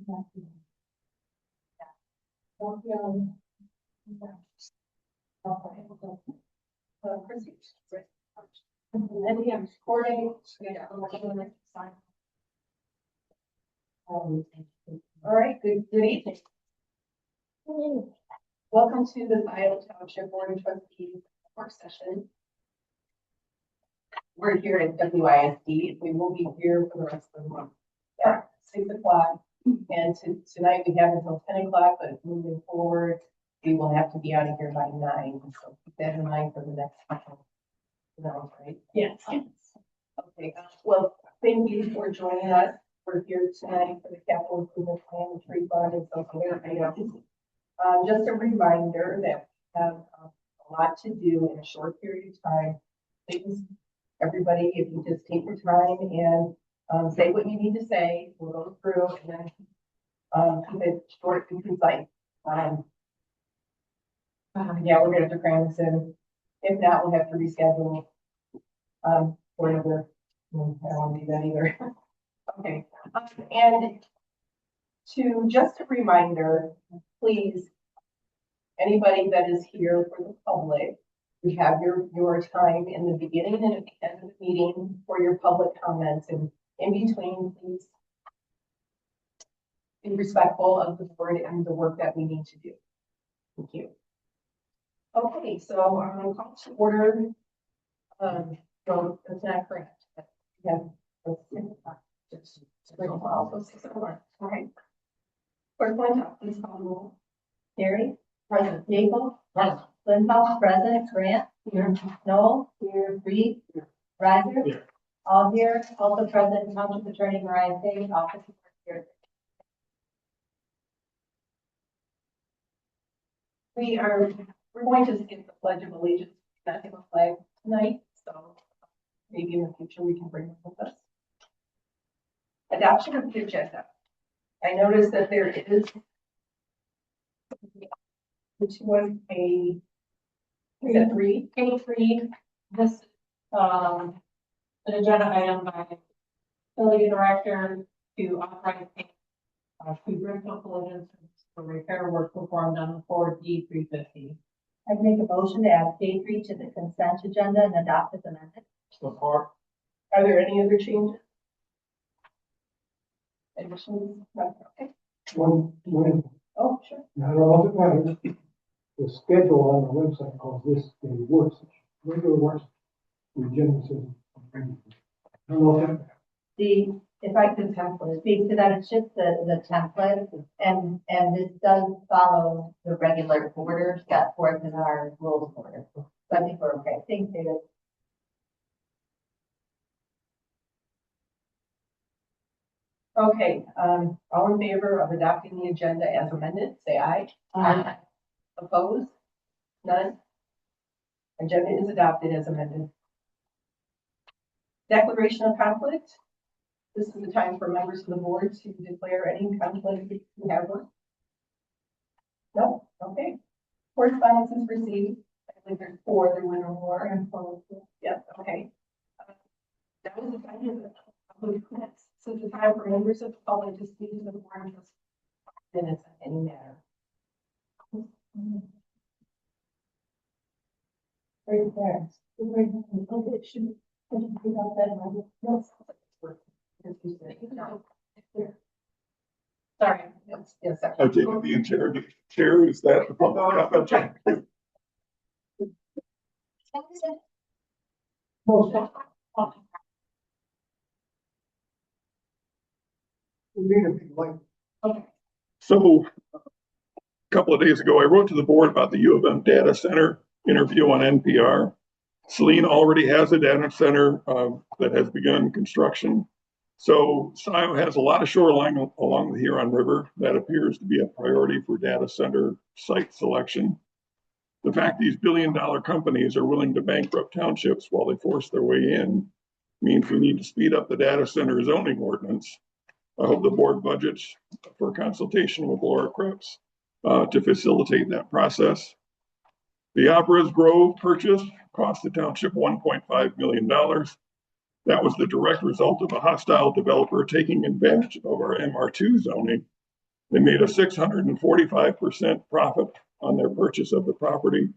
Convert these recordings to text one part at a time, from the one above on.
All right, good evening. Welcome to the Scio Township Board of Trustees work session. We're here at WISD. We will be here for the rest of the month at 6 o'clock. And tonight we have until 10 o'clock, but moving forward, we will have to be out of here by 9. So keep that in mind for the next couple. No, right? Yes. Okay. Well, thank you for joining us. We're here tonight for the capital improvement plan, the tree fund, and social items. Just a reminder that we have a lot to do in a short period of time. Please, everybody, if you just take your time and say what you need to say, we'll go through and then keep it short and concise. Yeah, we're gonna have to cram this in. If not, we'll have to reschedule. Whatever. I don't want to do that either. Okay. And just a reminder, please, anybody that is here for the public, we have your time in the beginning and at the end of the meeting for your public comments, and in between, please be respectful of the board and the work that we need to do. Thank you. Okay, so I'm call to order. No, that's not correct. Yeah. Okay. First one, please call the roll. Terry, Present. Nagel, Present. Lindhouse, President, Grant, here, Noel, here, Reed, Riser, Here. all here, also present, Township Attorney Mariah Day, office here. We're going to skip the Pledge of Allegiance, not have a flag tonight, so maybe in the future we can bring it with us. Adoption of the agenda. I noticed that there is, which was a, is that 3? A3, this, an agenda item by facility director to authorize to rental collisions for repair work performed on the Ford D350. I'd make a motion to add K3 to the consent agenda and adopt as amended. Support. Are there any other changes? Additions? Okay. When, Oh, sure. I don't know if it matters, the schedule on the website calls this a work session, regular work session. The agenda says. I don't know if that. If I could speak to that, it's just the template, and this does follow the regular order set forth in our rules of order. So I think we're okay. Thanks, David. Okay, all in favor of adopting the agenda as amended, say aye. Aye. Opposed? None? Agenda is adopted as amended. Declaration of conflict. This is the time for members of the board to declare any conflict if you have one. No? Okay. Correspondence is received. I think there's 4, there were no more. And 4. Yes, okay. That was the time of the public comments. So the time for members of the public to speak to the board just minutes on any matter. Right there. It should be about that. No. Sorry. Yes, sir. I take it the integrity chair is that the public comment? We need a big light. So a couple of days ago, I wrote to the board about the U of M data center interview on NPR. Celine already has a data center that has begun construction. So Scio has a lot of shoreline along the Huron River that appears to be a priority for data center site selection. The fact these billion-dollar companies are willing to bankrupt townships while they force their way in means we need to speed up the data center zoning ordinance. I hope the board budgets for consultation with Laura Krebs to facilitate that process. The Opera's Grove purchase cost the township $1.5 million. That was the direct result of a hostile developer taking advantage of our MR2 zoning They made a 645% profit on their purchase of the property.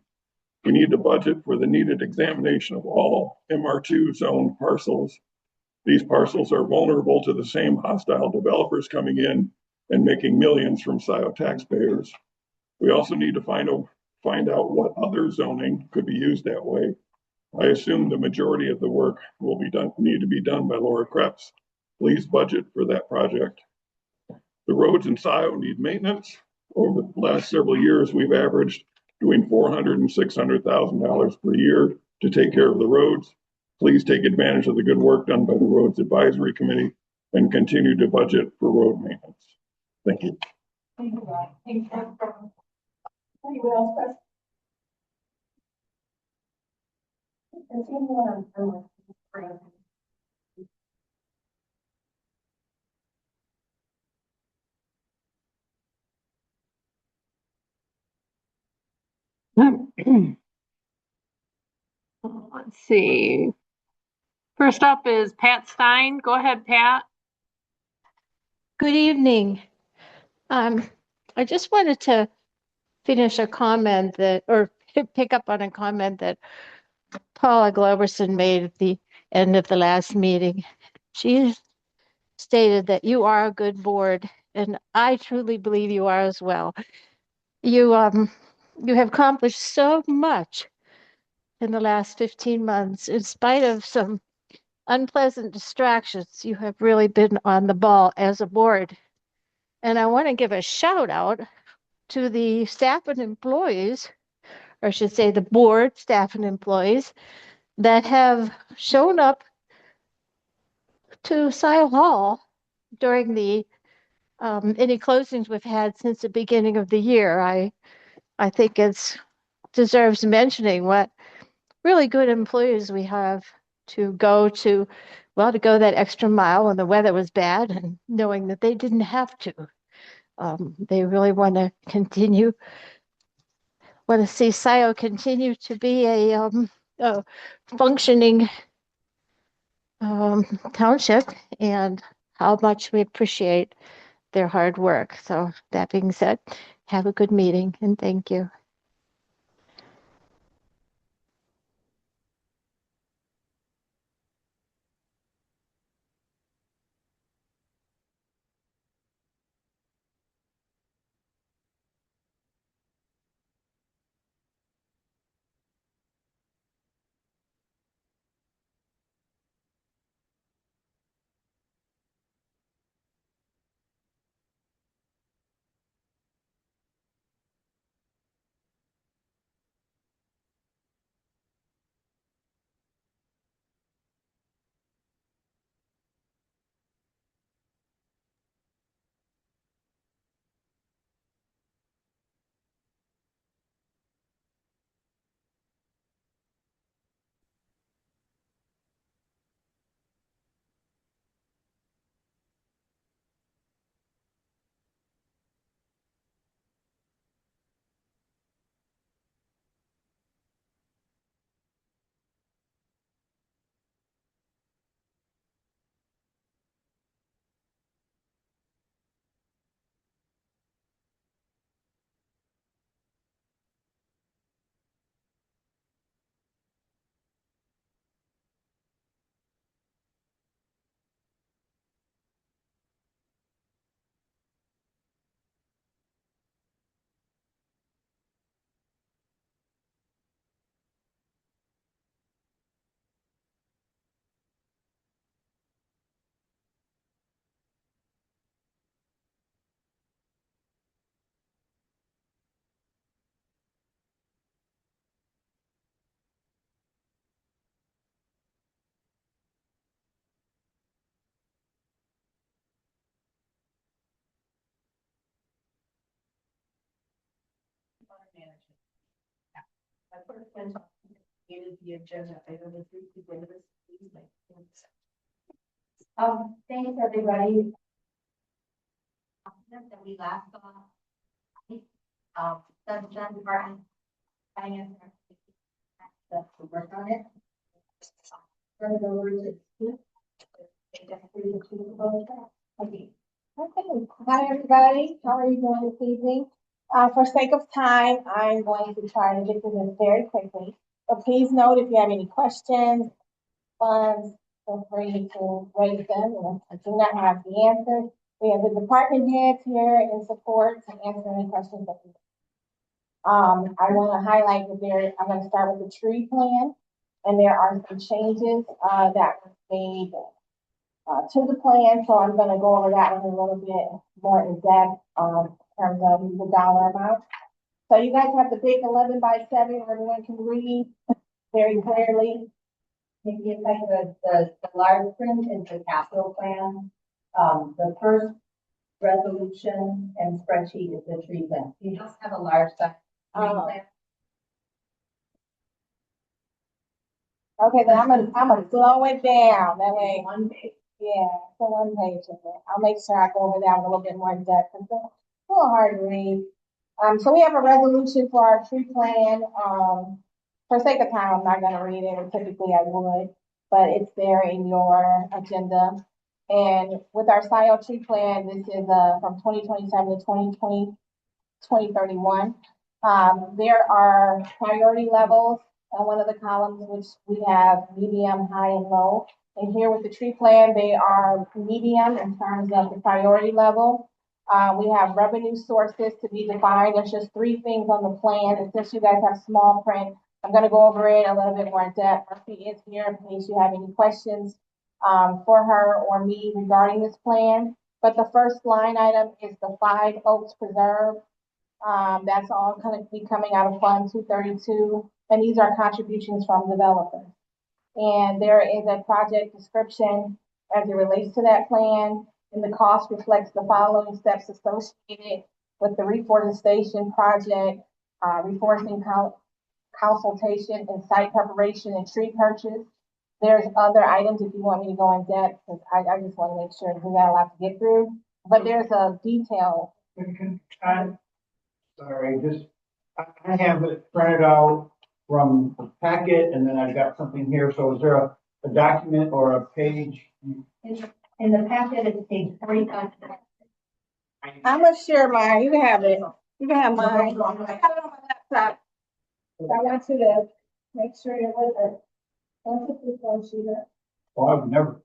We need to budget for the needed examination of all MR2 zone parcels. These parcels are vulnerable to the same hostile developers coming in and making millions from Scio taxpayers. We also need to find out what other zoning could be used that way. I assume the majority of the work need to be done by Laura Krebs. Please budget for that project. The roads in Scio need maintenance. Over the last several years, we've averaged between $400,000 and $600,000 per year to take care of the roads. Please take advantage of the good work done by the Roads Advisory Committee and continue to budget for road maintenance. Thank you. Thank you, Rob. Thank you. Anyone else? Is anyone on? Let's see. First up is Pat Stein. Go ahead, Pat. Good evening. I just wanted to finish a comment or pick up on a comment that Paula Gloverson made at the end of the last meeting. She stated that you are a good board, and I truly believe you are as well. You have accomplished so much in the last 15 months. In spite of some unpleasant distractions, you have really been on the ball as a board. And I want to give a shout out to the staff and employees, or I should say the board, staff and employees, that have shown up to Scio Hall during the any closings we've had since the beginning of the year. I think it's deserves mentioning what really good employees we have to go that extra mile when the weather was bad and knowing that they didn't have to. They really want to see Scio continue to be a functioning township, and how much we appreciate their hard work. So that being said, have a good meeting and thank you. The agenda item is Thanks, everybody. That we last saw, Sunshine Department, Finance, to work on it. Turn it over to Steve. Okay. Okay, hi everybody, how are you doing this evening? For sake of time, I'm going to try to get through this very quickly. But please note if you have any questions, funds, feel free to raise them. And if I do not have the answers, we have the department heads here in support to answer any questions that you have. I want to highlight that I'm going to start with the tree plan. And there are some changes that were made to the plan, so I'm gonna go over that one a little bit more in depth, in terms of the dollar amount. So you guys have the big 11x7, where everyone can read very clearly. If you like the large print is the capital plan, the first resolution and spreadsheet is the tree plan. You just have a large size tree Oh. plan. Okay, then I'm gonna slow it down, that way, One page. yeah, so one page of it. I'll make sure I go over that a little bit more in depth, because it's a little hard to read. So we have a resolution for our tree plan, for sake of time, I'm not gonna read it, and typically I would, but it's there in your agenda. And with our Scio tree plan, this is, from 2027 to 2031. There are priority levels on one of the columns, which we have medium, high, and low. And here with the tree plan, they are medium in terms of the priority level. We have revenue sources to be defined. There's just three things on the plan. And since you guys have small print, I'm going to go over it a little bit more in depth. Murphy is here in case you have any questions for her or me regarding this plan. But the first line item is the 5 Oaks Preserve. That's all going to be coming out of Fund 232, and these are contributions from developers. And there is a project description as it relates to that plan, and the cost reflects the following steps associated with the reforestation project, reforesting consultation and site preparation and tree purchase. There's other items if you want me to go in depth, because I just want to make sure we got a lot to get through. But there's a detail. Sorry, I have it printed out from the packet, and then I've got something here, so is there a document or a page? In the packet, it's page 45. I'm gonna share mine. You can have it. You can have mine. I have it on my laptop. So I want you to make sure you're with it. Don't put this on shooter. Well, I've never,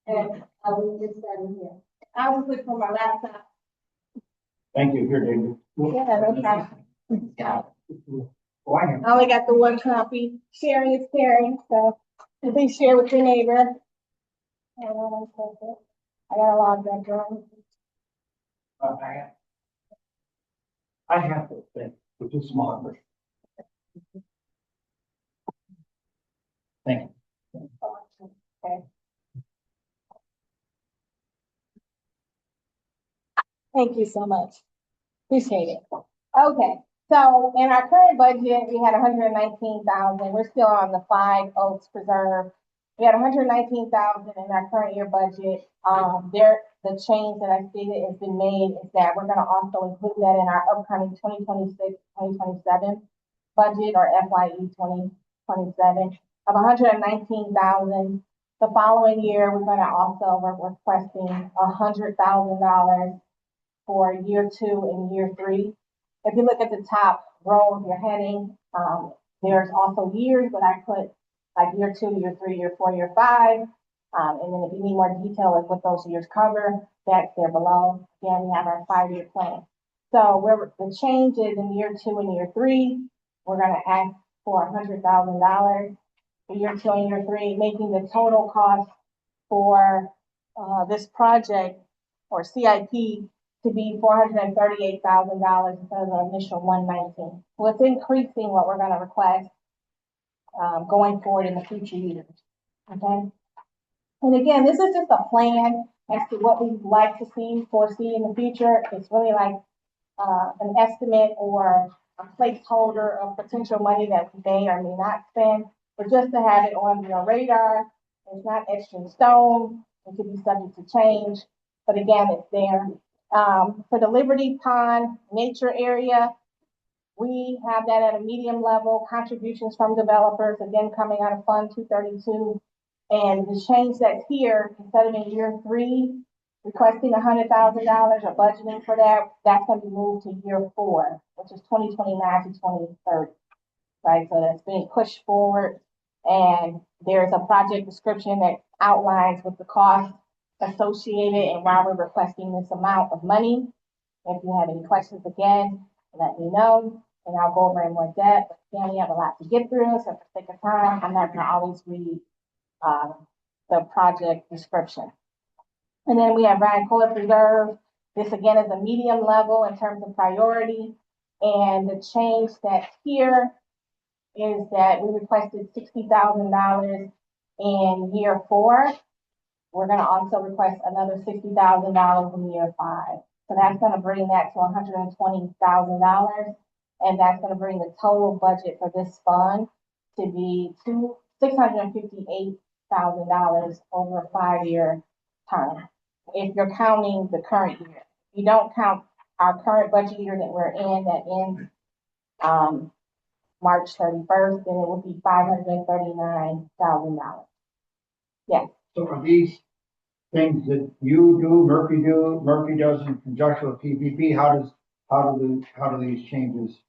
And I will get started here. I will click from my laptop. thank you, here, David. Yeah, no problem. Oh, I have. I only got the one copy. Sharing is caring, so please share with your neighbor. I got a lot of that drawing. I have this thing, which is smaller. Thank you. Okay. Thank you so much. Appreciate it. Okay, so in our current budget, we had 119,000. We're still on the 5 Oaks Preserve. We had 119,000 in our current year budget. The change that I stated has been made is that we're gonna also include that in our upcoming 2026-2027 budget, or FYE 2027 of 119,000. The following year, we're requesting $100,000 for year 2 and year 3. If you look at the top row of your heading, there's also years, but I put like year 2, year 3, year 4, year 5. And then if you need more detail of what those years cover, that's there below. Again, we have our 5-year plan. So the changes in year 2 and year 3, we're gonna ask for $100,000 for year 2 and year 3, making the total cost for this project or CIP to be $438,000 instead of the initial $119,000. So it's increasing what we're gonna request going forward in the future years, okay? And again, this is just a plan as to what we'd like to foresee in the future. It's really like an estimate or a placeholder of potential money that we may or may not spend, but just to have it on your radar. It's not extra in stone. It could be subject to change, but again, it's there. For the Liberty Pond Nature Area, we have that at a medium level, contributions from developers, again, coming out of Fund 232. And the change that's here, instead of in year 3, requesting $100,000 or budgeting for that. That's gonna be moved to year 4, which is 2029 to 2030. Right, so that's being pushed forward. And there's a project description that outlines what the cost associated and why we're requesting this amount of money. If you have any questions again, let me know and I'll go over in more depth. Again, we have a lot to get through, so for the sake of time, I'm not gonna always read the project description. And then we have Ryan Kohler Preserve. This again is a medium level in terms of priority. And the change that's here is that we requested $60,000 in year 4. We're gonna also request another $60,000 in year 5. So that's gonna bring that to $120,000. And that's gonna bring the total budget for this fund to be $658,000 over a 5-year term. If you're counting the current year, if you don't count our current budget year that we're in, that ends, March 31st, then it would be $539,000. Yes. So are these things that you do, Murphy does in conjunction with PPP? How do these changes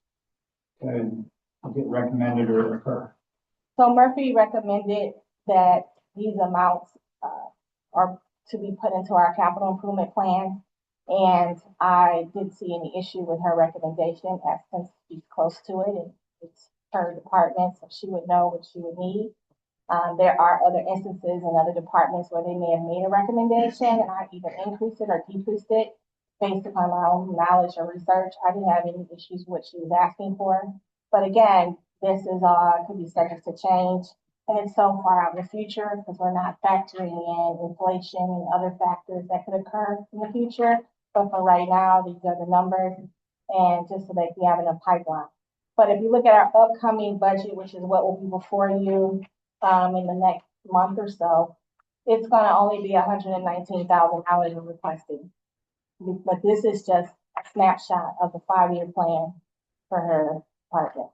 get recommended or occur? So Murphy recommended that these amounts are to be put into our capital improvement plan. And I didn't see any issue with her recommendation, as since she's close to it and it's her department, so she would know what she would need. There are other instances in other departments where they may have made a recommendation and I either increased it or decreased it based upon my own knowledge or research. I didn't have any issues with what she was asking for. But again, this is could be subject to change. And it's so far out in the future because we're not factoring in inflation and other factors that could occur in the future. But for right now, these are the numbers, and just so that we have enough pipeline. But if you look at our upcoming budget, which is what will be before you in the next month or so, it's going to only be $119,000 we're requesting. But this is just a snapshot of the 5-year plan for her department.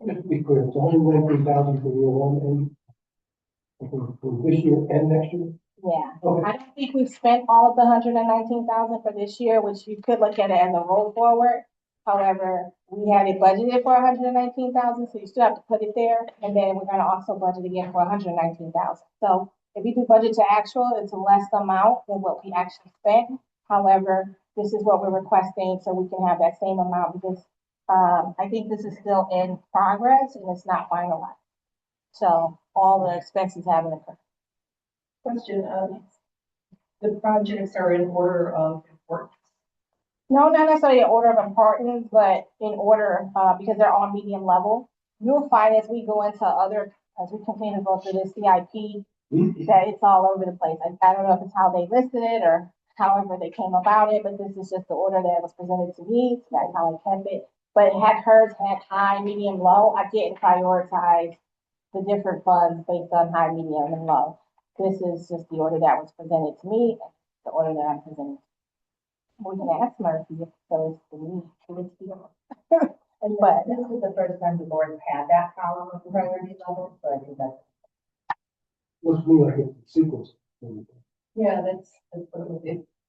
Just to be clear, it's $119,000 for year 1 and for this year and next year? Yeah, Okay. I don't think we've spent all of the $119,000 for this year, which you could look at it as a roll forward. However, we had it budgeted for $119,000, so you still have to put it there. And then we're gonna also budget again for $119,000. So if you do budget to actual, it's a less amount than what we actually spent. However, this is what we're requesting, so we can have that same amount because I think this is still in progress and it's not finalized. So all the expenses haven't occurred. Question, the projects are in order of importance. No, not necessarily in order of importance, but in order, because they're all medium level. You'll find as we go into as we continue to go through this CIP, that it's all over the place. I don't know if it's how they listed it or however they came about it, but this is just the order that was presented to me, so that's how I kept it. But hers had high, medium, low. I didn't prioritize the different funds based on high, medium, and low. This is just the order that was presented to me, the order that I'm presenting. We can ask Murphy if so it's the need to this deal. But This is the first time the board had that column of priority level, so I think that's. Looks to me like it's a sequence. Yeah,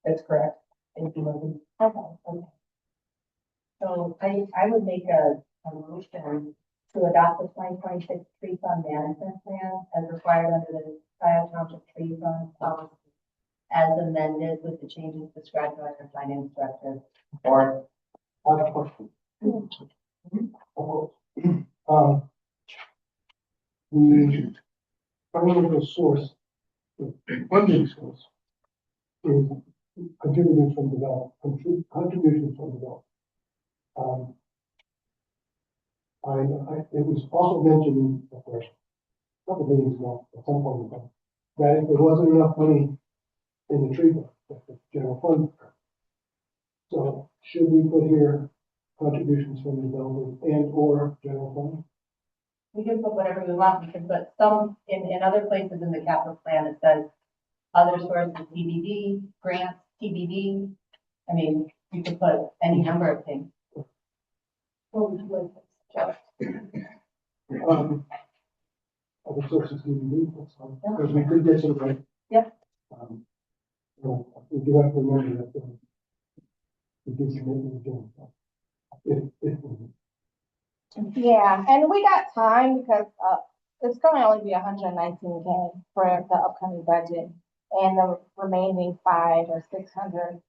that's correct. Thank you, Murphy. okay. So I would make a motion to adopt the 2026 tree fund management plan as required under the Scio Township tree fund policy as amended with the changes described by our finance director. Or I have a question. The financial source, the funding source is contributions from development, contributions from development. It was also mentioned in the first couple of meetings ago, at some point in time, that if there wasn't enough money in the tree fund, the general fund. So should we put here contributions from the development and or general fund? We can put whatever we want. We can put some in other places in the capital plan. It says other sources, TBD, grants, TBD. I mean, you could put any number of things. Other sources TBD, that's fine, because we could get some, right? Yep. We do have to remember that, we do commitment to doing that. Yeah, and we got time because, it's gonna only be 119K for the upcoming budget. And the remaining $500,000 or $600,000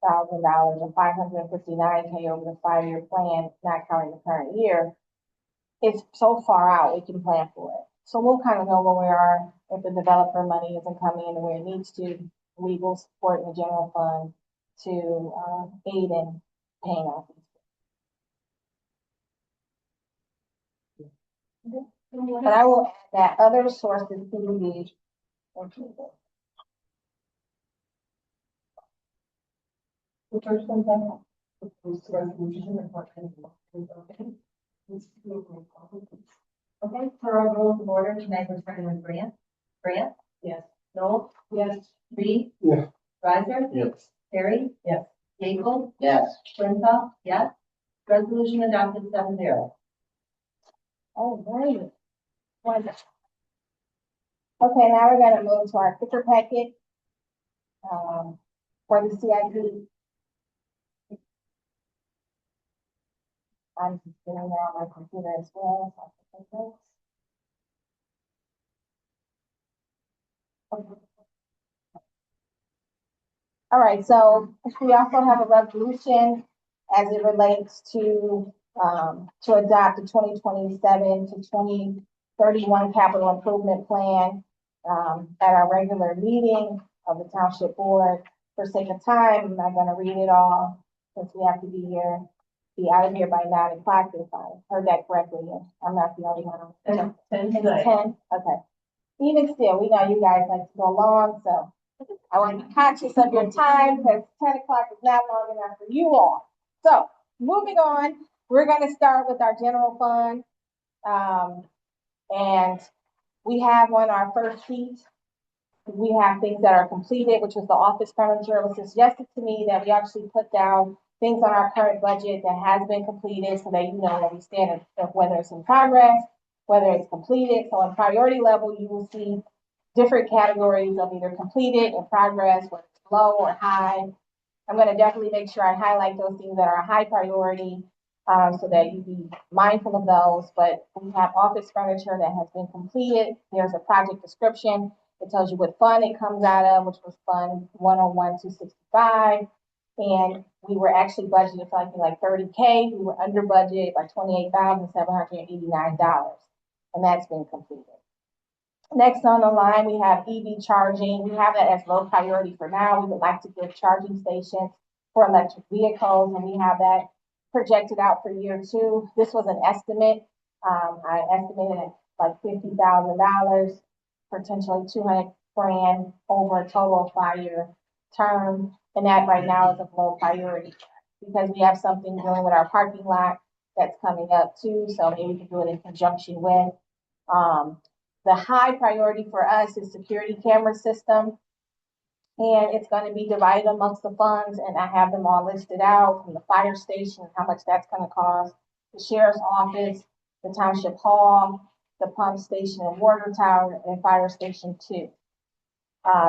or 559K over the 5-year plan, not counting the current year. It's so far out, we can plan for it. So we'll kind of know where we are if the developer money isn't coming in the way it needs to. We will support in the general fund to, aid in paying off these. But I will add that other sources can be. The first one's on. Okay, for our rules of order, tonight we're starting with Grant. Grant? Yes. Noel? Yes. Reed? Yes. Riser? Yes. Terry? Yes. Gable? Yes. Flintoff? Yes. Resolution adopted 7-0. Oh, right. Wonderful. Okay, now we're gonna move to our sticker packet. For the CIP. I'm just getting there on my computer as well. So I can take notes. Okay. All right, so we also have a resolution as it relates to adopt the 2027 to 2031 capital improvement plan, at our regular meeting of the Township Board. For sake of time, I'm not gonna read it all, since we have to be out of here by 9 o'clock, if I heard that correctly, and I'm not the only one. 10 It's tonight. 10, okay. Even still, we know you guys like to go long, so I want to be conscious of your time, because 10 o'clock is not long enough for you all. So, moving on, we're gonna start with our general fund. And we have on our first sheet, we have things that are completed, which was the office furniture. It was suggested to me that we actually put down things on our current budget that has been completed, so that you know where we stand, whether it's in progress, whether it's completed. So on priority level, you will see different categories of either completed, in progress, whether it's low or high. I'm gonna definitely make sure I highlight those things that are high priority, so that you be mindful of those. But we have office furniture that has been completed. There's a project description. It tells you what fund it comes out of, which was Fund 101-265. And we were actually budgeted for like 30K. We were under budget by $28,789. And that's been completed. Next on the line, we have EV charging. We have that as low priority for now. We would like to get charging stations for electric vehicles, and we have that projected out for year 2. This was an estimate. I estimated it like $50,000, potentially 200 grand over a total of 5-year term. And that right now is a low priority because we have something dealing with our parking lot that's coming up too. So maybe we can do it in conjunction with, the high priority for us is security camera system. And it's going to be divided amongst the funds, and I have them all listed out from the fire station, how much that's going to cost, the sheriff's office, the township hall, the pump station and water tower, and fire station 2.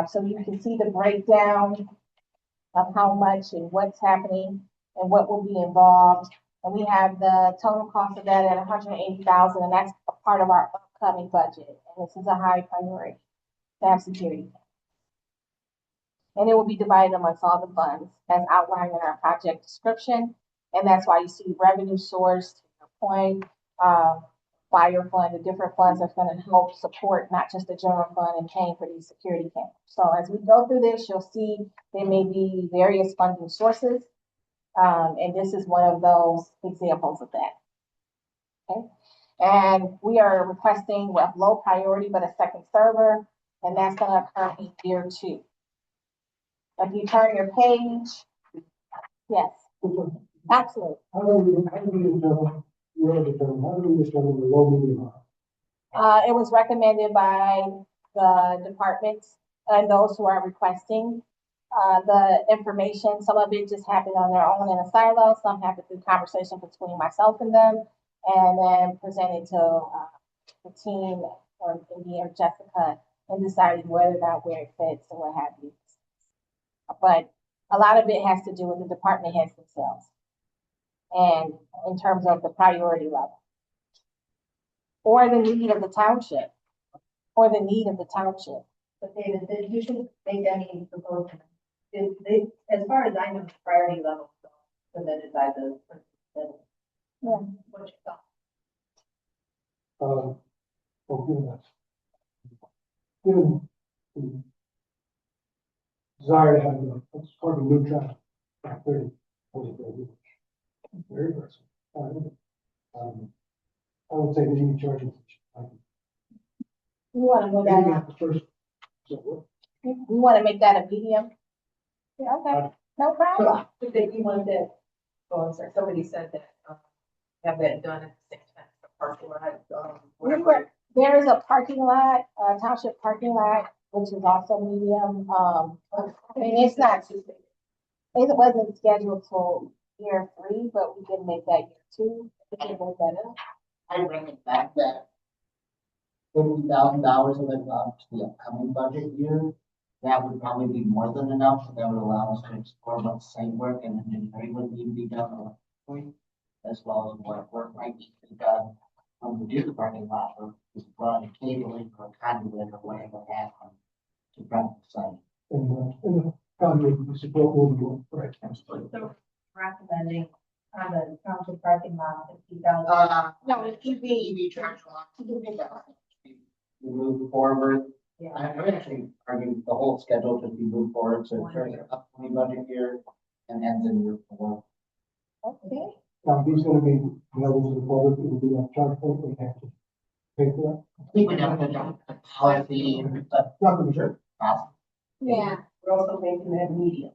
So you can see the breakdown of how much and what's happening and what will be involved. And we have the total cost of that at $180,000, and that's a part of our upcoming budget. And this is a high priority to have security. And it will be divided amongst all the funds as outlined in our project description. And that's why you see revenue source, to your point, fire fund, the different funds that's going to help support not just the general fund and paying for these security cameras. So as we go through this, you'll see there may be various funding sources. And this is one of those examples of that. Okay. And we are requesting with low priority, but a second server, and that's going to occur in year 2. If you turn your page, yes, absolutely. How do we determine the low, medium, high? It was recommended by the departments and those who are requesting the information. Some of it just happened on their own in a silo. Some happened through conversation between myself and them, and then presented to the team or me or Jessica and deciding whether or not where it fits and what have you. but a lot of it has to do with the department heads themselves. And in terms of the priority level. Or the need of the township. Or the need of the township. But David, did you should make any proposal? As far as I know, the priority level is submitted by the person. Yeah. What you thought? Well, given the desire to have a new traffic, 30, 40, very aggressive. I would say the EV charging. You wanna move Maybe that not up? the first. So, You wanna make that a medium? Yeah, okay, no problem. But that you want that, oh, I'm sorry, somebody said that, have that done at the same time, the parking lot, whatever. There is a parking lot, township parking lot, which is also medium, I mean, it's not, it wasn't scheduled till year 3, but we can make that year 2, we can move that up. I bring it back that $50,000 of it to the upcoming budget year. That would probably be more than enough, so that would allow us to explore what site work and engineering would need to be done on that point, as well as what work might need to be done when we do the parking lot, or just run a cabling or a conduit or whatever happen to run the site. and the conduit would support moving, right? So recommending on the township parking lot, $50,000. No, it's EV. charge lot. We move forward. Yeah. I would actually argue the whole schedule should be moved forward, so it's during the upcoming budget year and ends in year 4. Okay, Now, these gonna be available to the public, it will be a charge point, we have to pay for that. I think we have to adopt a policy, but Nothing, sure. yeah, We're also making that medium.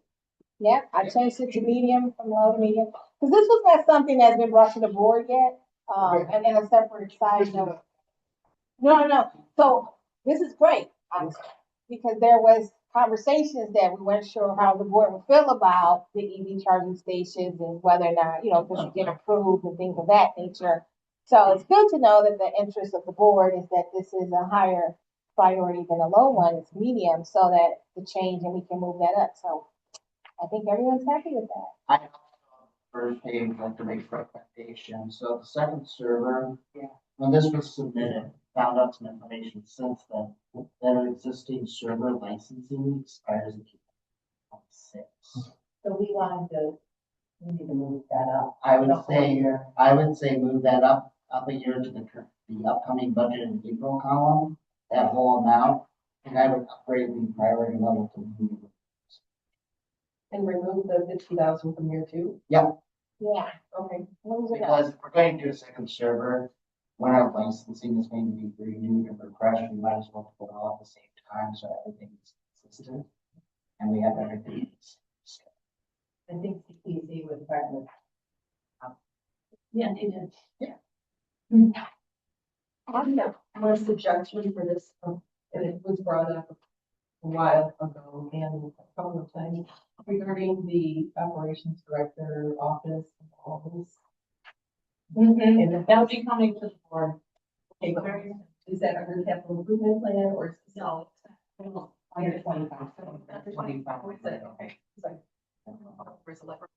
yeah, I changed it to medium from low to medium, because this was not something that's been brought to the board yet, and then a separate side note. No, so this is great, because there was conversations that we weren't sure how the board would feel about the EV charging stations and whether or not, this would get approved and things of that nature. So it's good to know that the interest of the board is that this is a higher priority than a low one, it's medium, so that the change and we can move that up, so I think everyone's happy with that. I also, first page, like to make recommendations. So the second server, when this was submitted, found out some information since then. Their existing server licensing expires in 2026. So we need to move that up. I would say move that up a year to the upcoming budget in April column, that whole amount, and I would upgrade the priority level to medium. And remove the 50,000 from here too? Yeah, Okay. move it up. Because if we're going to do a second server, when our licensing is going to be renewed and refreshed, we might as well put it all at the same time, so everything is consistent. And we have everything. I think CPC would recommend. Yeah, they did. I want a suggestion for this, and it was brought up a while ago and a couple of times regarding the operations director office and all this. And That'll be coming to the board. okay, but is that under capital improvement plan or is it? No. Under 25. Under 25. Where's that? Okay. Sorry. Where's the lever?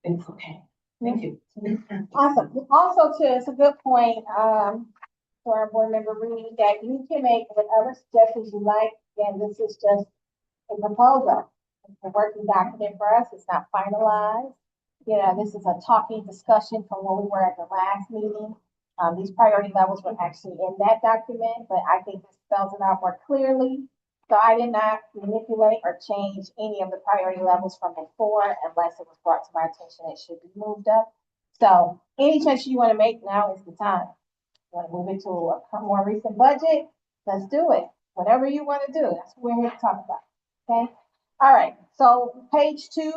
It's okay. Thank you. Awesome. Also, too, it's a good point, for our board member Reed, that you can make whatever suggestions you like. Again, this is just a proposal. It's a working document for us. It's not finalized. This is a talking discussion from where we were at the last meeting. These priority levels were actually in that document, but I think this spells it out more clearly. So I did not manipulate or change any of the priority levels from before unless it was brought to my attention it should be moved up. So any change you want to make, now is the time. You want to move it to a more recent budget? Let's do it. Whatever you want to do, that's what we're here to talk about. Okay? All right. So page 2,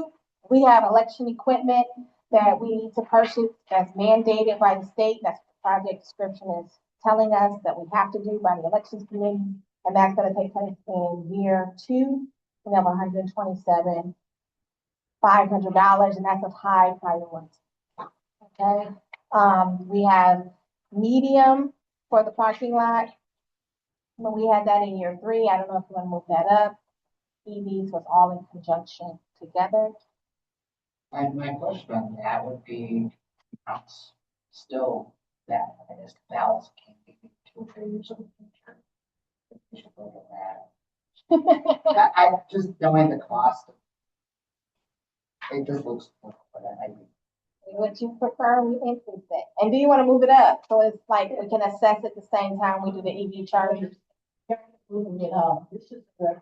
we have election equipment that we need to purchase that's mandated by the state. That's what the project description is telling us that we have to do by the elections committee. And that's going to take place in year 2. We have $127,500, and that's a high priority. Okay. We have medium for the parking lot. When we had that in year 3, I don't know if you want to move that up. EVs was all in conjunction together. My question on that would be, it's still that, I guess, the balance can't be 2 or 3 years in the future. We should look at that. I just knowing the cost. It just looks, but I. Would you prefer we increase it? And do you want to move it up? So it's like we can assess at the same time we do the EV chargers. Moving it up, this is the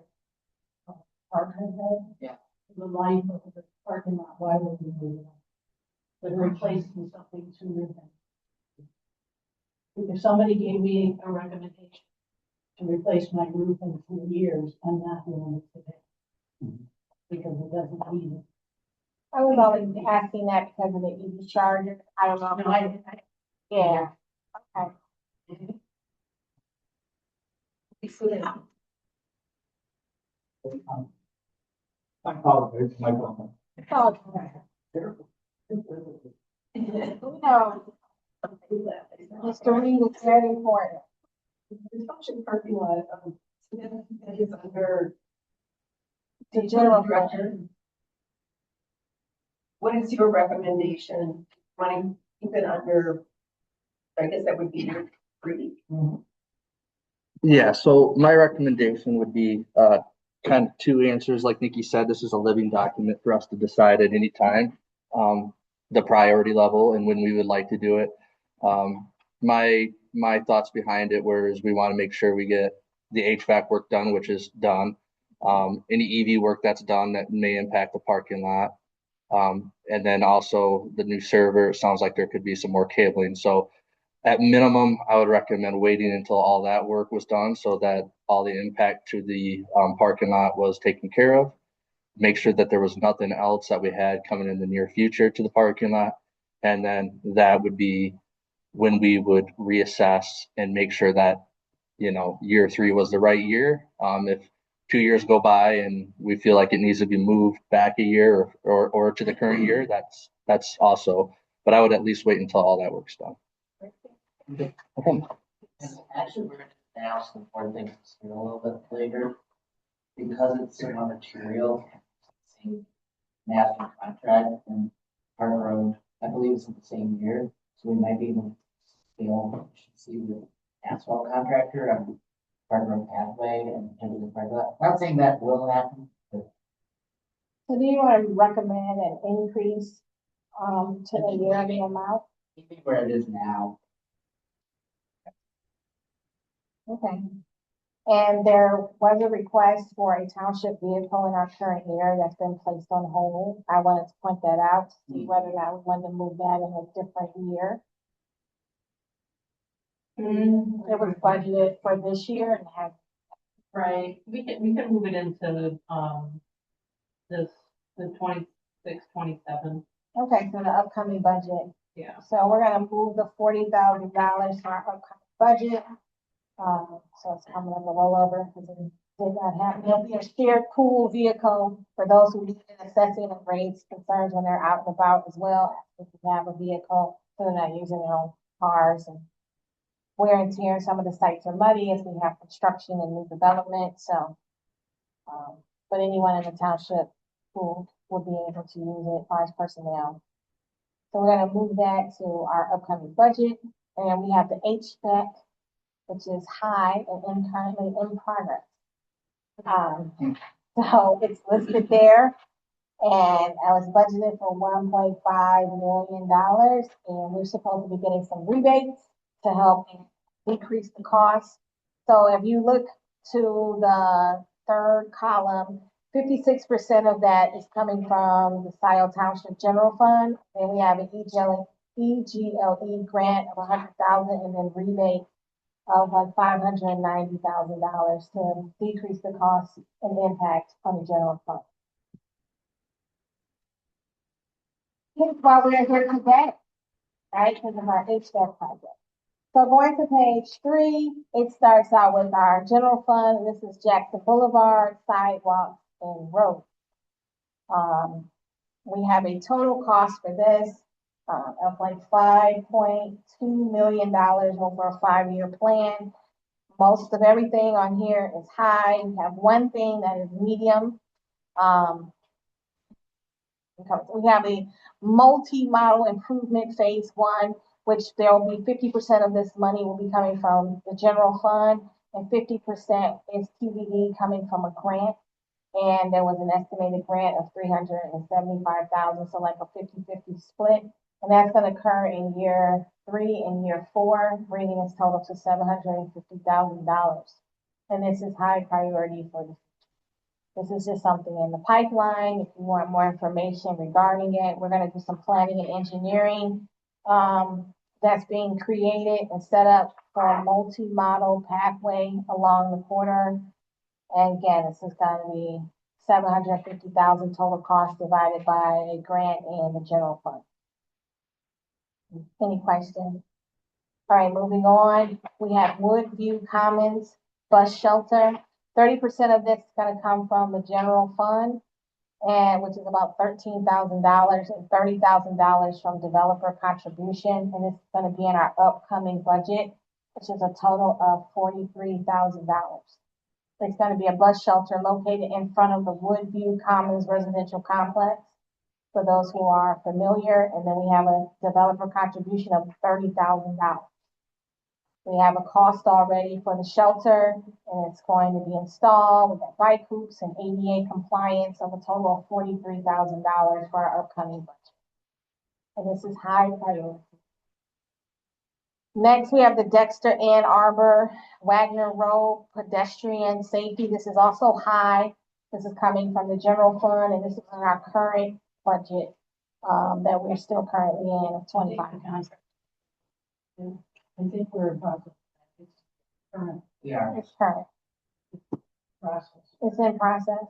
parking lot. Yeah. The life of the parking lot, why would we move it up? But replacing something sooner than. If somebody gave me a recommendation to replace my roof in 2 years, I'm not doing it today. Because it doesn't need it. I was only asking that because of the EV charger. I don't know. No, I, Yeah, okay. I apologize, my fault. So, no, Mr. Reed is very important. The township parking lot, is under The general director. What is your recommendation? Want to keep it under, I guess that would be free. Yeah, so my recommendation would be kind of two answers. Like Nikki said, this is a living document for us to decide at any time the priority level and when we would like to do it. My thoughts behind it were is we want to make sure we get the HVAC work done, which is done. Any EV work that's done that may impact the parking lot. And then also the new server, it sounds like there could be some more cabling. So at minimum, I would recommend waiting until all that work was done so that all the impact to the parking lot was taken care of. Make sure that there was nothing else that we had coming in the near future to the parking lot. And then that would be when we would reassess and make sure that, year 3 was the right year. If 2 years go by and we feel like it needs to be moved back a year or to the current year, that's also, but I would at least wait until all that work's done. Okay. Actually, we're gonna ask the board things a little bit later, because it's similar material, same master contract and Park Road, I believe it's in the same year, so we might be able to see the asphalt contractor on Park Road pathway and into the park lot. Not saying that will happen, but So do you want to recommend an increase to the yearly amount? keep it where it is now. Okay. And there was a request for a township vehicle in our current year that's been placed on hold. I wanted to point that out to see whether or not we wanted to move that in a different year. It was budgeted for this year and has. right, we can move it into, the 26, 27. Okay, so the upcoming budget. Yeah. So we're gonna move the $40,000 to our upcoming budget. So it's coming up a rollover because it did not happen. It'll be a shared pool vehicle for those who need an assessing and raise concerns when they're out and about as well. If you have a vehicle, so they're not using their own cars and wear and tear. Some of the sites are muddy as we have construction and new development. So, but anyone in the township who will be able to use it as far as personnel. So we're gonna move that to our upcoming budget. And then we have the HVAC, which is high and currently in progress. So it's listed there. And I was budgeted for $1.5 million, and we're supposed to be getting some rebates to help decrease the cost. So if you look to the third column, 56% of that is coming from the Scio Township General Fund. And we have an EGLE grant of $100,000 and then rebate of like $590,000 to decrease the cost and impact on the general fund. Here's why we're here today, right? Because of our HVAC project. So going to page 3, it starts out with our general fund. This is Jackson Boulevard, sidewalks, and roads. We have a total cost for this of like $5.2 million over a 5-year plan. Most of everything on here is high. We have one thing that is medium. We have a multi-model improvement phase one, which there will be 50% of this money will be coming from the general fund and 50% is TBD coming from a grant. And there was an estimated grant of $375,000, so like a 50-50 split. And that's going to occur in year 3 and year 4, bringing its total to $750,000. And this is high priority for the This is just something in the pipeline. If you want more information regarding it, we're going to do some planning and engineering that's being created and set up for a multi-model pathway along the corridor. And again, this is going to be $750,000 total cost divided by a grant and the general fund. Any questions? All right, moving on. We have Woodview Commons bus shelter. 30% of this is going to come from the general fund, and which is about $13,000 and $30,000 from developer contribution. And it's going to be in our upcoming budget, which is a total of $43,000. It's going to be a bus shelter located in front of the Woodview Commons residential complex, for those who are familiar. And then we have a developer contribution of $30,000. We have a cost already for the shelter, and it's going to be installed. We've got bike hoops and ADA compliance of a total of $43,000 for our upcoming budget. And this is high priority. Next, we have the Dexter Ann Arbor Wagner Road pedestrian safety. This is also high. This is coming from the general fund, and this is in our current budget that we're still currently in of $25,000. I think we're in process. It's current Yeah. It's current. process. It's in process.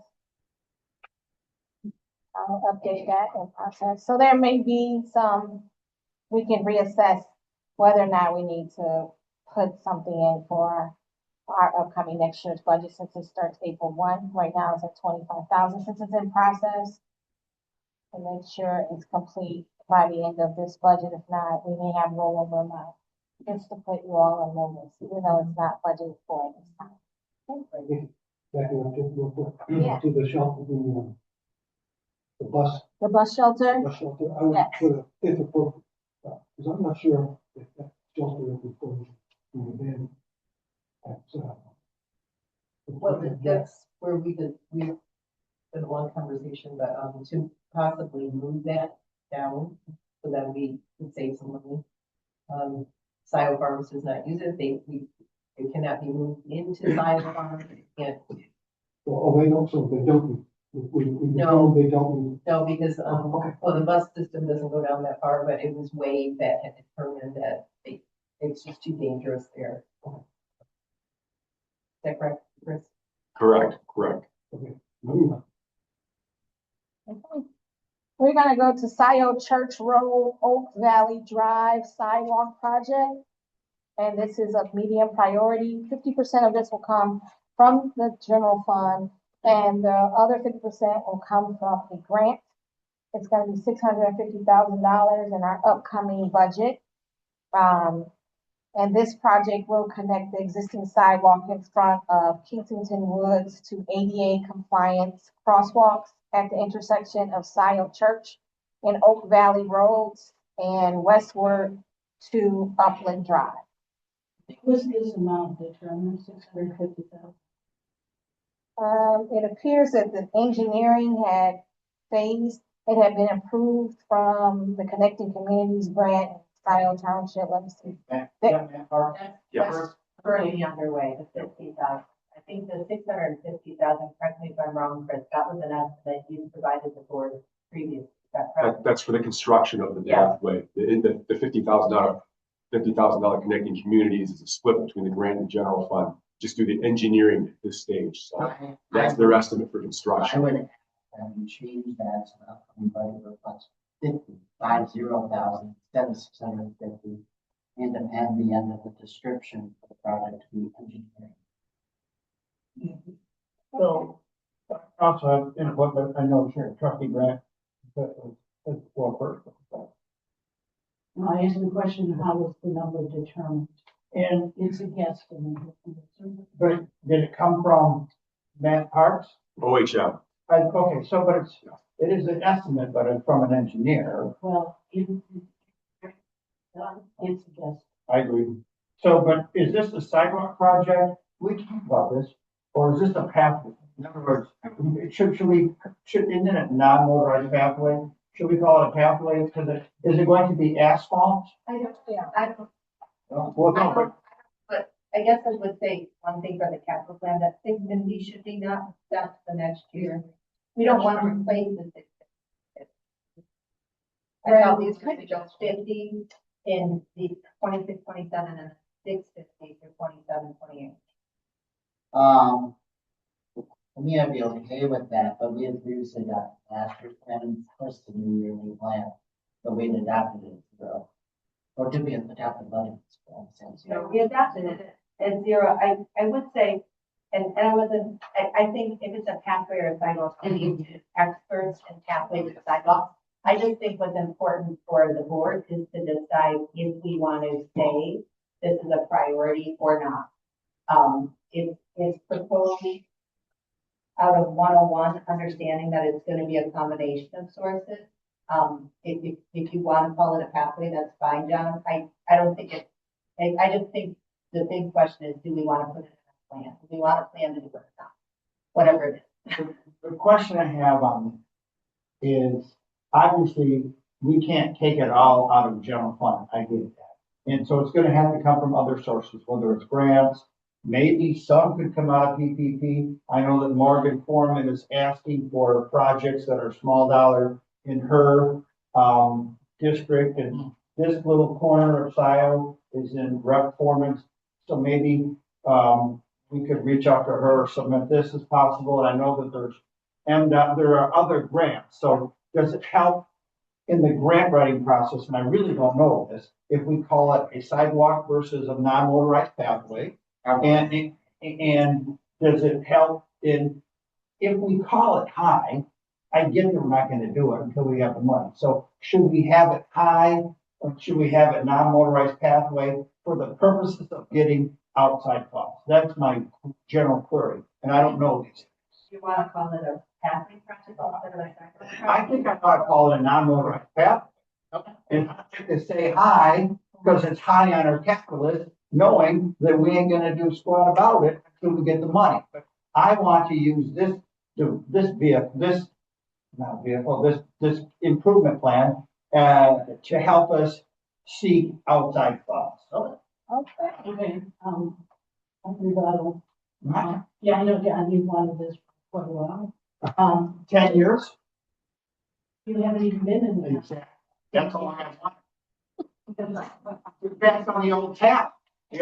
I'll update that in process. So there may be some, we can reassess whether or not we need to put something in for our upcoming next year's budget, since it starts April 1. Right now it's at 25,000 since it's in process. To make sure it's complete by the end of this budget. If not, we may have rollover amount. Just to put you all on notice, even though it's not budgeted for this time. I think backing up just real quick, Yeah. to the shelter, the bus The bus shelter, shelter, I would Yes. put a, if appropriate, because I'm not sure if that shelter is reported in the bin. Well, that's where we had a long conversation, but to possibly move that down so that we could save some money. Scio Farms does not use it. It cannot be moved into Scio Farms. Oh, they don't, so they don't, No. they don't. No, because, Okay. well, the bus system doesn't go down that far, but it was Wade that had determined that it's just too dangerous there. Is that correct, Chris? Correct. Okay. Moving on. okay. We're gonna go to Scio Church Road, Oak Valley Drive sidewalk project. And this is a medium priority. 50% of this will come from the general fund, and the other 50% will come from a grant. It's gonna be $650,000 in our upcoming budget. And this project will connect the existing sidewalk in front of Kensington Woods to ADA compliance crosswalks at the intersection of Scio Church and Oak Valley Roads and westward to Upland Drive. Was this amount determined, $650,000? It appears that the engineering had phased, it had been approved from the Connecting Communities grant, Scio Township, let me see. Yes. Currently underway, the 50,000. I think the 650,000, correct me if I'm wrong, Chris, that was an estimate you provided the board previously. Is that correct? That's for the construction of the Yeah. pathway. The $50,000 connecting communities is a split between the grant and general fund, just do the engineering at this stage. So that's their estimate for I construction. would change that to the upcoming budget reflects 50,000 instead of 650. And at the end of the description for the project to be engineering. So, also have input, but I know sure trustee Grant, that's well first. I asked the question, how was the number determined? And it's a guesstimate. But did it come from Matt Parks? OHM. Okay, so, but it is an estimate, but it's from an engineer. Well, it's just, I agree. So, but is this a sidewalk project? We talked about this, or is this a pathway? In other words, isn't it a non-motorized pathway? Should we call it a pathway? Because is it going to be asphalt? I don't, Well, no, but I guess I would say one thing for the capital plan, that 650 should be not set the next year. We don't want to replace the 650. I thought these could be just 50 in the 26, 27, and 650 for 27, 28. For me, I'd be okay with that, but we had previously got last year's plan and first the new year, new plan. But we adapted it, so, or did we adopt budget? So we adopted it at 0. I would say, and I wasn't, I think if it's a pathway or a sidewalk, I need experts in pathways and sidewalks. I just think what's important for the board is to decide if we want to say this is a priority or not. It's proposed out of 101, understanding that it's going to be a combination of sources. If you want to call it a pathway, that's fine, John. I don't think I just think the big question is, do we want to put it in a plan? Do we want a plan to do it or not? Whatever it is. the question I have on it is, obviously, we can't take it all out of general fund. I get that. And so it's gonna have to come from other sources, whether it's grants, maybe some could come out of PPP. I know that Morgan Foreman is asking for projects that are small dollar in her, district, and this little corner of Scio is in Rep Foreman's. So maybe, we could reach out to her, submit this as possible. And I know that there are other grants. So does it help in the grant writing process? And I really don't know this, if we call it a sidewalk versus a non-motorized pathway. And does it help in, if we call it high, I get that we're not gonna do it until we have the money. So should we have it high, or should we have it non-motorized pathway for the purposes of getting outside funds? That's my general query, and I don't know these. You want to call it a pathway project instead of a sidewalk project? I think I ought to call it a non-motorized pathway. And I think to say high, because it's high on our capital list, knowing that we ain't gonna do squat about it until we get the money. But I want to use this improvement plan, to help us seek outside funds. Okay. okay, rebuttal. Yeah, I know, John, you wanted this for quite a while. 10 years? You haven't even been in there. Exactly. That's all I have. That's on the old tap, I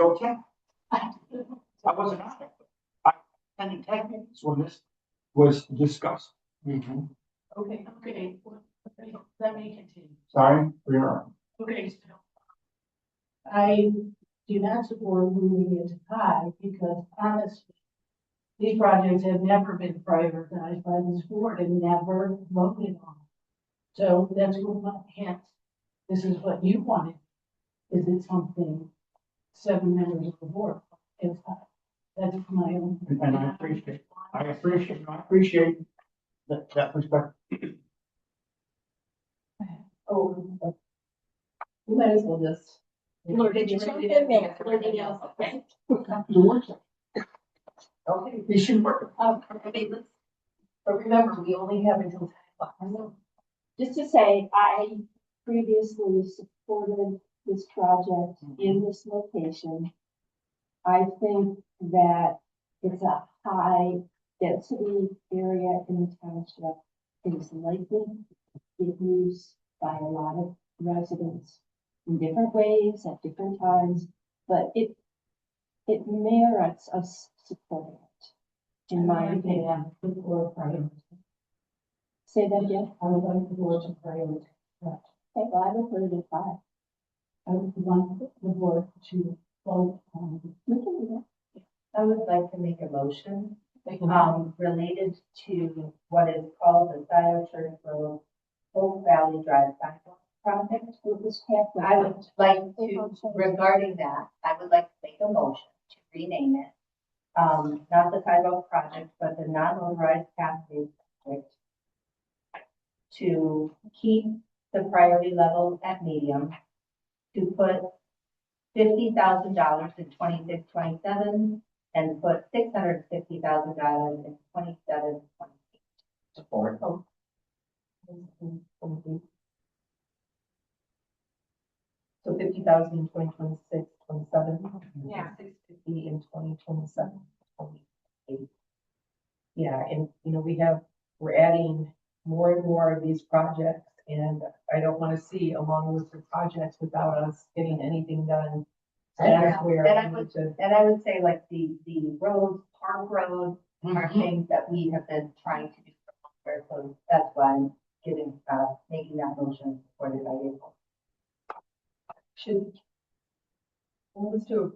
wasn't on it. I attended tech meetings when this was discussed. Okay, let me continue. Sorry for your. Okay, so I do not support moving it to high because honestly, these projects have never been prioritized by this board and never voted on. So that's what, hence, this is what you wanted. Is it something 7 members of the board? It's not. That's my own. And I appreciate that perspective. Oh, we might as well just. Okay, you should work. But remember, we only have until 10 o'clock. I know. Just to say, I previously supported this project in this location. I think that it's a high density area in the township. It is likely to be used by a lot of residents in different ways at different times, but it merits us supporting it, in my opinion. Say that again. I would like the board to prioritize that. Okay, well, I will put it at 5. I would want the board to vote on. We can do that. I would like to make a motion, Make a motion. related to what is called the Scio Church Road Oak Valley Drive sidewalk project. It was halfway. I would like to, regarding that, I would like to make a motion to rename it not the sidewalk project, but the non-motorized pathway project, to keep the priority level at medium, to put $50,000 in 26-27, and put $650,000 in 27-28. Support. So 50,000 in 2026, 27. Yeah. 650 in 2027, 28. Yeah, and we're adding more and more of these projects, and I don't want to see a long list of projects without us getting anything done. That's where And I we would, need to, and I would say like the roads, Park Road, are things that we have been trying to do for longer, so that's why I'm making that motion for the April. should. Well, let's do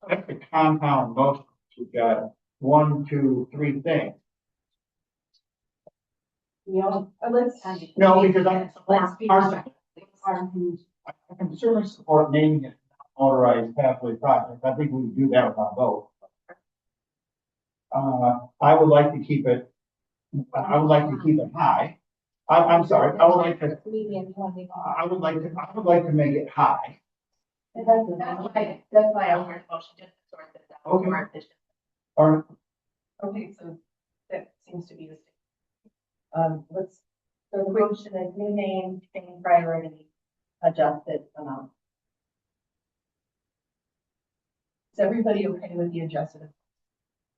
That's the compound motion. We've got 1, 2, 3 things. let's. No, because I'm certainly support naming it motorized pathway project. I think we would do that without vote. I would like to keep it high. I'm sorry, I would like to make it high. That's why I want to motion just to sort this out. Okay. More efficient. Or, Okay, so that seems to be the. Let's, So the motion is new name, same priority, adjusted amount. is everybody okay with the adjusted?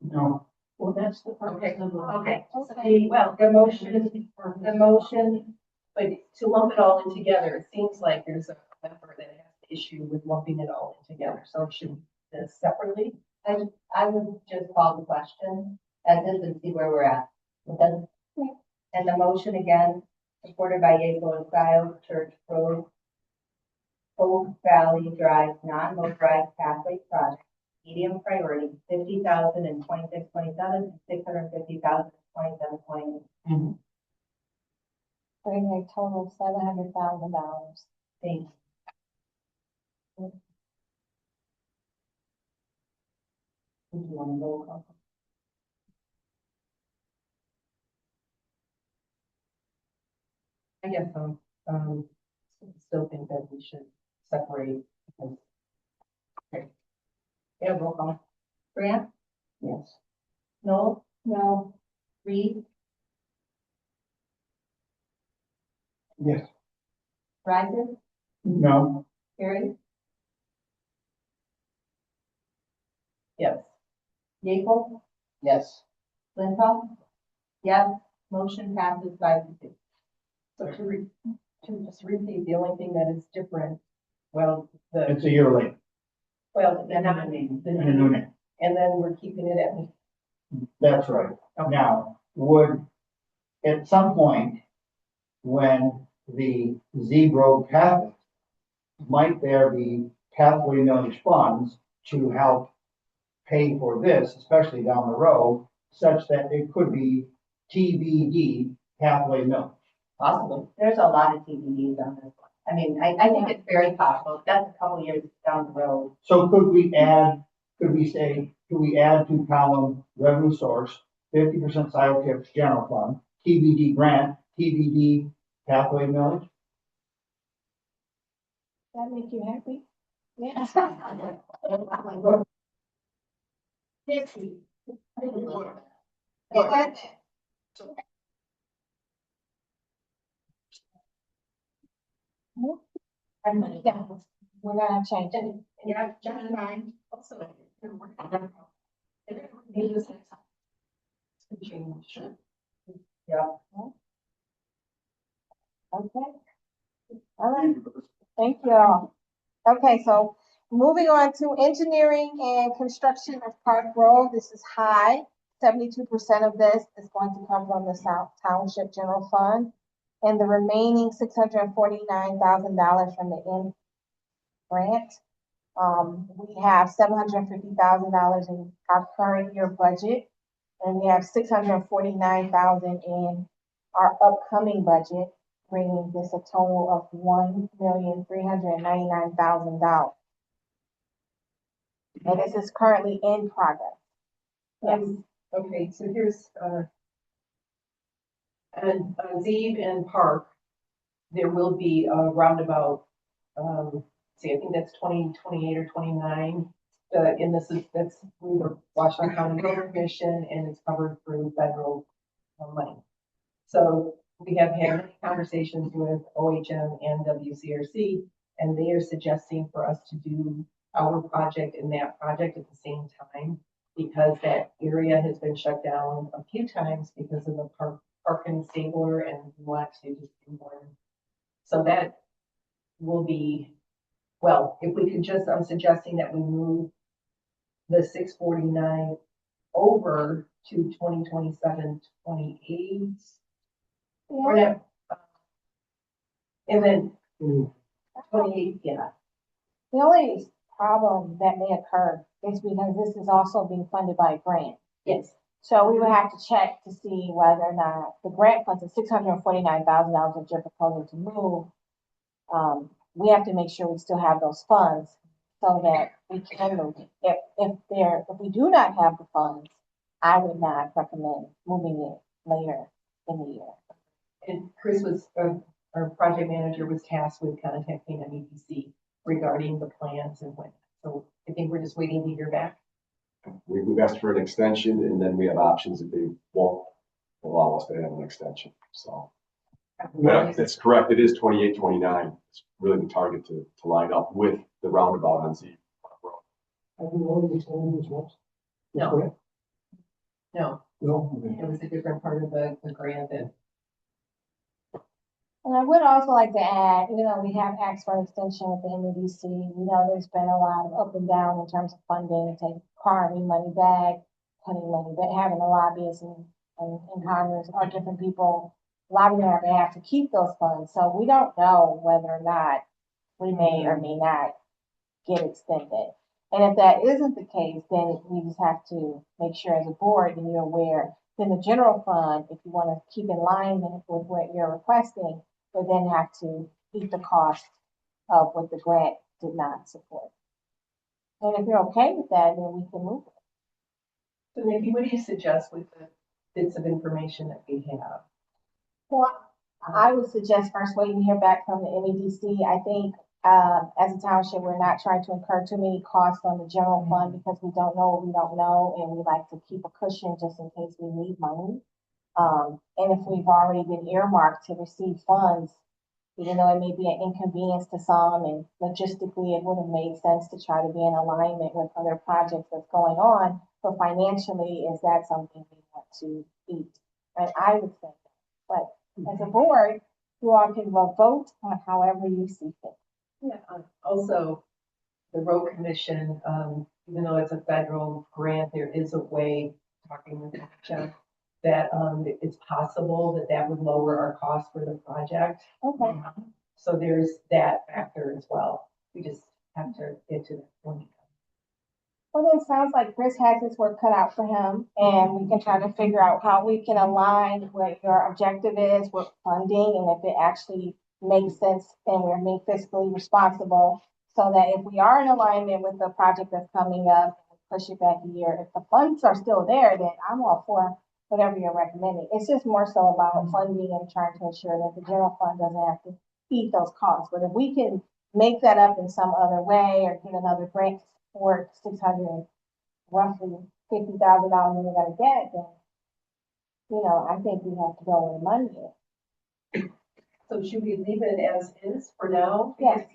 no, Well, that's the Okay. purpose of the. Okay. Well, The motion, but to lump it all in together, it seems like there's a member that has the issue with lumping it all in together, so should this separately? I would just call the question as is and see where we're at. Okay. And the motion again, supported by Yeaple and Scio, Church Road, Oak Valley Drive, non-motorized pathway project, medium priority, 50,000 in 26-27, and 650,000 in 27-28. Bringing a total of $700,000. Thanks. Do you want to roll call? I guess, still think that we should separate because. Okay. Yeah, roll call. Grant? Yes. Noel? No, Reed? Yes. Riser? no, Harry? Yes. Yeaple? Yes. Flintoff? Yes, motion passes 5-2. So to just repeat, the only thing that is different, well, it's a year late. The non-name. And a new name. and then we're keeping it at. That's right. Now, at some point, when the Z Road pathway, might there be pathway millage funds to help pay for this, especially down the road, such that it could be TBD pathway millage? Possibly. There's a lot of TBDs on this one. I mean, I think it's very possible. That's a couple years down the road. So could we add to column revenue source, 50% Scio tips general fund, TBD grant, TBD pathway millage? That make you happy? Yes. Yeah, we're gonna change it. Yeah, John and I also. Change. Yeah. Okay. All right, thank you all. Okay, so moving on to engineering and construction of Park Road, this is high. 72% of this is going to come from the South Township General Fund. And the remaining $649,000 from the M grant. We have $750,000 in our current year budget. And we have $649,000 in our upcoming budget, bringing this a total of $1,399,000. And this is currently in progress. Yes. Okay, so here's, and Zeeb and Park, there will be a roundabout, see, I think that's 2028 or 29. And that's through the Washington County Road Commission, and it's covered through federal money. So we have had conversations with OHM and WCRC, and they are suggesting for us to do our project and that project at the same time, because that area has been shut down a few times because of the park and stabler, and we want to just do one. So that will be, well, if we could just, I'm suggesting that we move the 649 over to 2027, 28. We're not, and then 28, yeah. The only problem that may occur is because this is also being funded by a grant. Yes. So we would have to check to see whether or not the grant funds of $649,000 that you're proposing to move. We have to make sure we still have those funds so that we can move it. If we do not have the funds, I would not recommend moving it later in the year. And Chris was, our project manager was tasked with contacting MEDC regarding the plans and when. So I think we're just waiting to hear back. We've asked for an extension, and then we have options if they won't allow us to have an extension, so. But that's correct, it is 28, 29. It's really the target to line up with the roundabout on Z. Have you already extended this once? No. No, No? Okay. it was a different part of the grant that. And I would also like to add, we have asked for an extension with the MEDC. We know there's been a lot of up and down in terms of funding, borrowing money back, putting money back, having a lobbyist in Congress or different people lobbying on our behalf to keep those funds. So we don't know whether or not we may or may not get extended. And if that isn't the case, then we just have to make sure as a board and you're aware, then the general fund, if you want to keep in line with what you're requesting, would then have to eat the cost of what the grant did not support. And if you're okay with that, then we can move it. So Nikki, what do you suggest with the bits of information that we have? Well, I would suggest first waiting to hear back from the MEDC. I think as a township, we're not trying to incur too many costs on the general fund because we don't know what we don't know, and we like to keep a cushion just in case we need money. And if we've already been earmarked to receive funds, even though it may be an inconvenience to some, and logistically it would have made sense to try to be in alignment with other projects that's going on, but financially, is that something we want to eat? And I would say that. But as a board, you all can vote on however you see fit. Yeah, also, the road commission, even though it's a federal grant, there is a way, talking with Jeff, that it's possible that would lower our cost for the project. Okay. So there's that factor as well. We just have to get to that point. Well, then it sounds like Chris has his work cut out for him, and we can try to figure out how we can align what your objective is with funding, and if it actually makes sense and we're being fiscally responsible, so that if we are in alignment with the project that's coming up, push it back a year. If the funds are still there, then I'm all for whatever you're recommending. It's just more so about funding and trying to ensure that the general fund doesn't have to eat those costs. But if we can make that up in some other way or get another grant for roughly $50,000 we're gonna get, then I think we have to go where the money is. So should we leave it as is for now? Yes.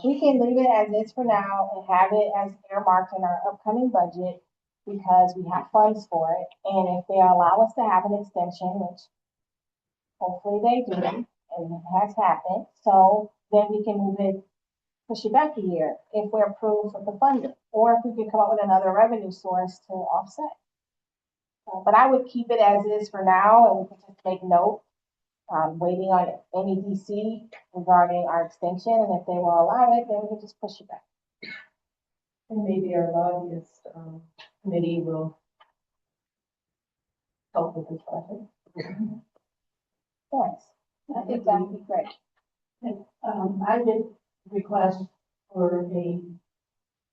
We can leave it as is for now and have it as earmarked in our upcoming budget because we have funds for it. And if they allow us to have an extension, which hopefully they do, and it has happened, so then we can move it, push it back a year if we're approved for the funding, or if we can come up with another revenue source to offset. But I would keep it as is for now, and we can just make note, waiting on MEDC regarding our extension, and if they will allow it, then we can just push it back. And maybe our lobbyist committee will help with this project. Yes, I think that would be great. I did request for a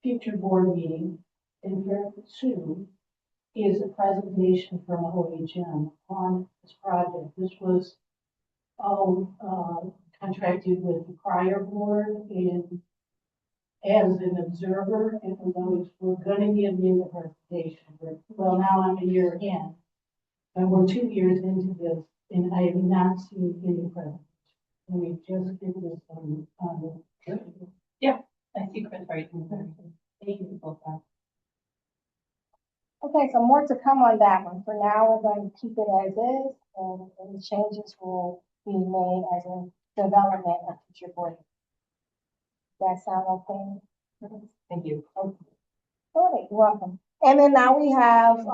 future board meeting in Fairfield soon is a presentation from OHM on this project. This was all contracted with the prior board and as an observer, and we're gonna give you the presentation, but, well, now I'm a year in. And we're 2 years into this, and I have not seen any presentation. And we just did this on I see Chris right in there. thank you both. Okay, so more to come on that one. For now, we're going to keep it as is, and any changes will be made as a development of future board. That sound okay? Thank you. Okay. All right, you're welcome. And then now we have,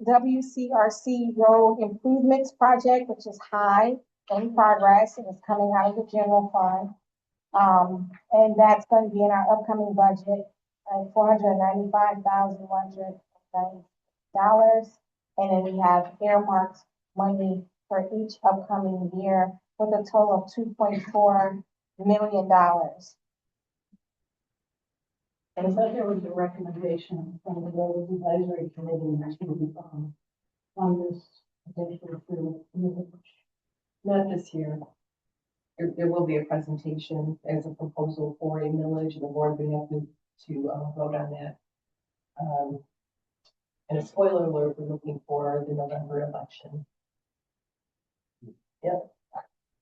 WCRC Road Improvements Project, which is high in progress and is coming out of the general fund. And that's going to be in our upcoming budget, $495,190. And then we have earmarked money for each upcoming year with a total of $2.4 million. And I thought there was a recommendation from the Road Advisory Committee to, on this potentially through. Not this year. There will be a presentation as a proposal for a millage, and the board will have to vote on that. And a spoiler alert, we're looking for the November election.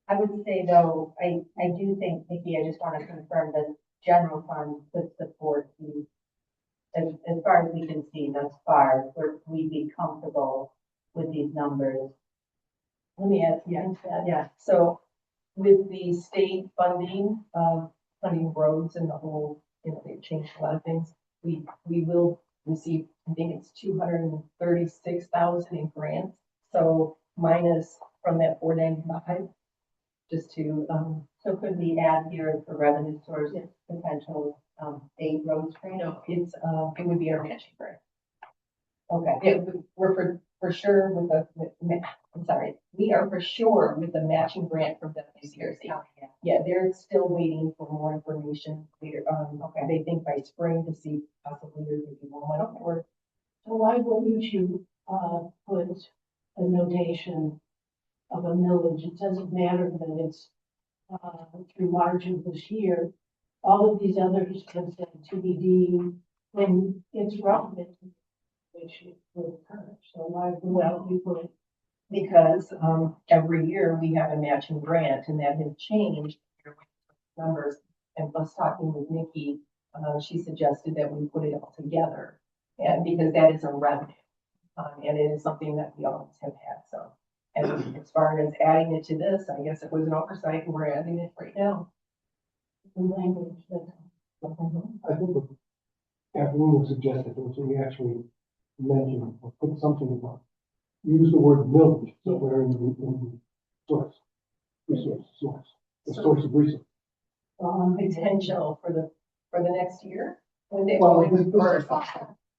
I would say though, I do think, Nikki, I just want to confirm that general fund could support the, as far as we can see thus far, we'd be comfortable with these numbers. Let me add, so with the state funding, funding roads and the whole, they've changed a lot of things. We will receive, I think it's 236,000 in grants. So minus from that 495, just to, So could we add here for revenue source potential, state roads grant? no, it's, it would be our matching grant. Okay. Yeah, we're for sure with I'm sorry, we are for sure with the matching grant from WCRC. Yeah, they're still waiting for more information later. Okay, they think by spring to see possibly there's gonna be more money for. So why wouldn't you, put a notation of a millage? It doesn't matter that it's, through March of this year. All of these others can say TBD, when it's relevant to the issue will occur. So why would you put it? Because every year we have a matching grant, and that has changed numbers. And plus talking with Nikki, she suggested that we put it all together, and because that is a revenue, and it is something that we always have had. So, and as far as adding it to this, I guess it was an oversight, and we're adding it right now. The language that. I think what Kathleen suggested was we actually mention or put something about, use the word millage somewhere in the source, the source of resource. Potential for the next year, when they Well, always this is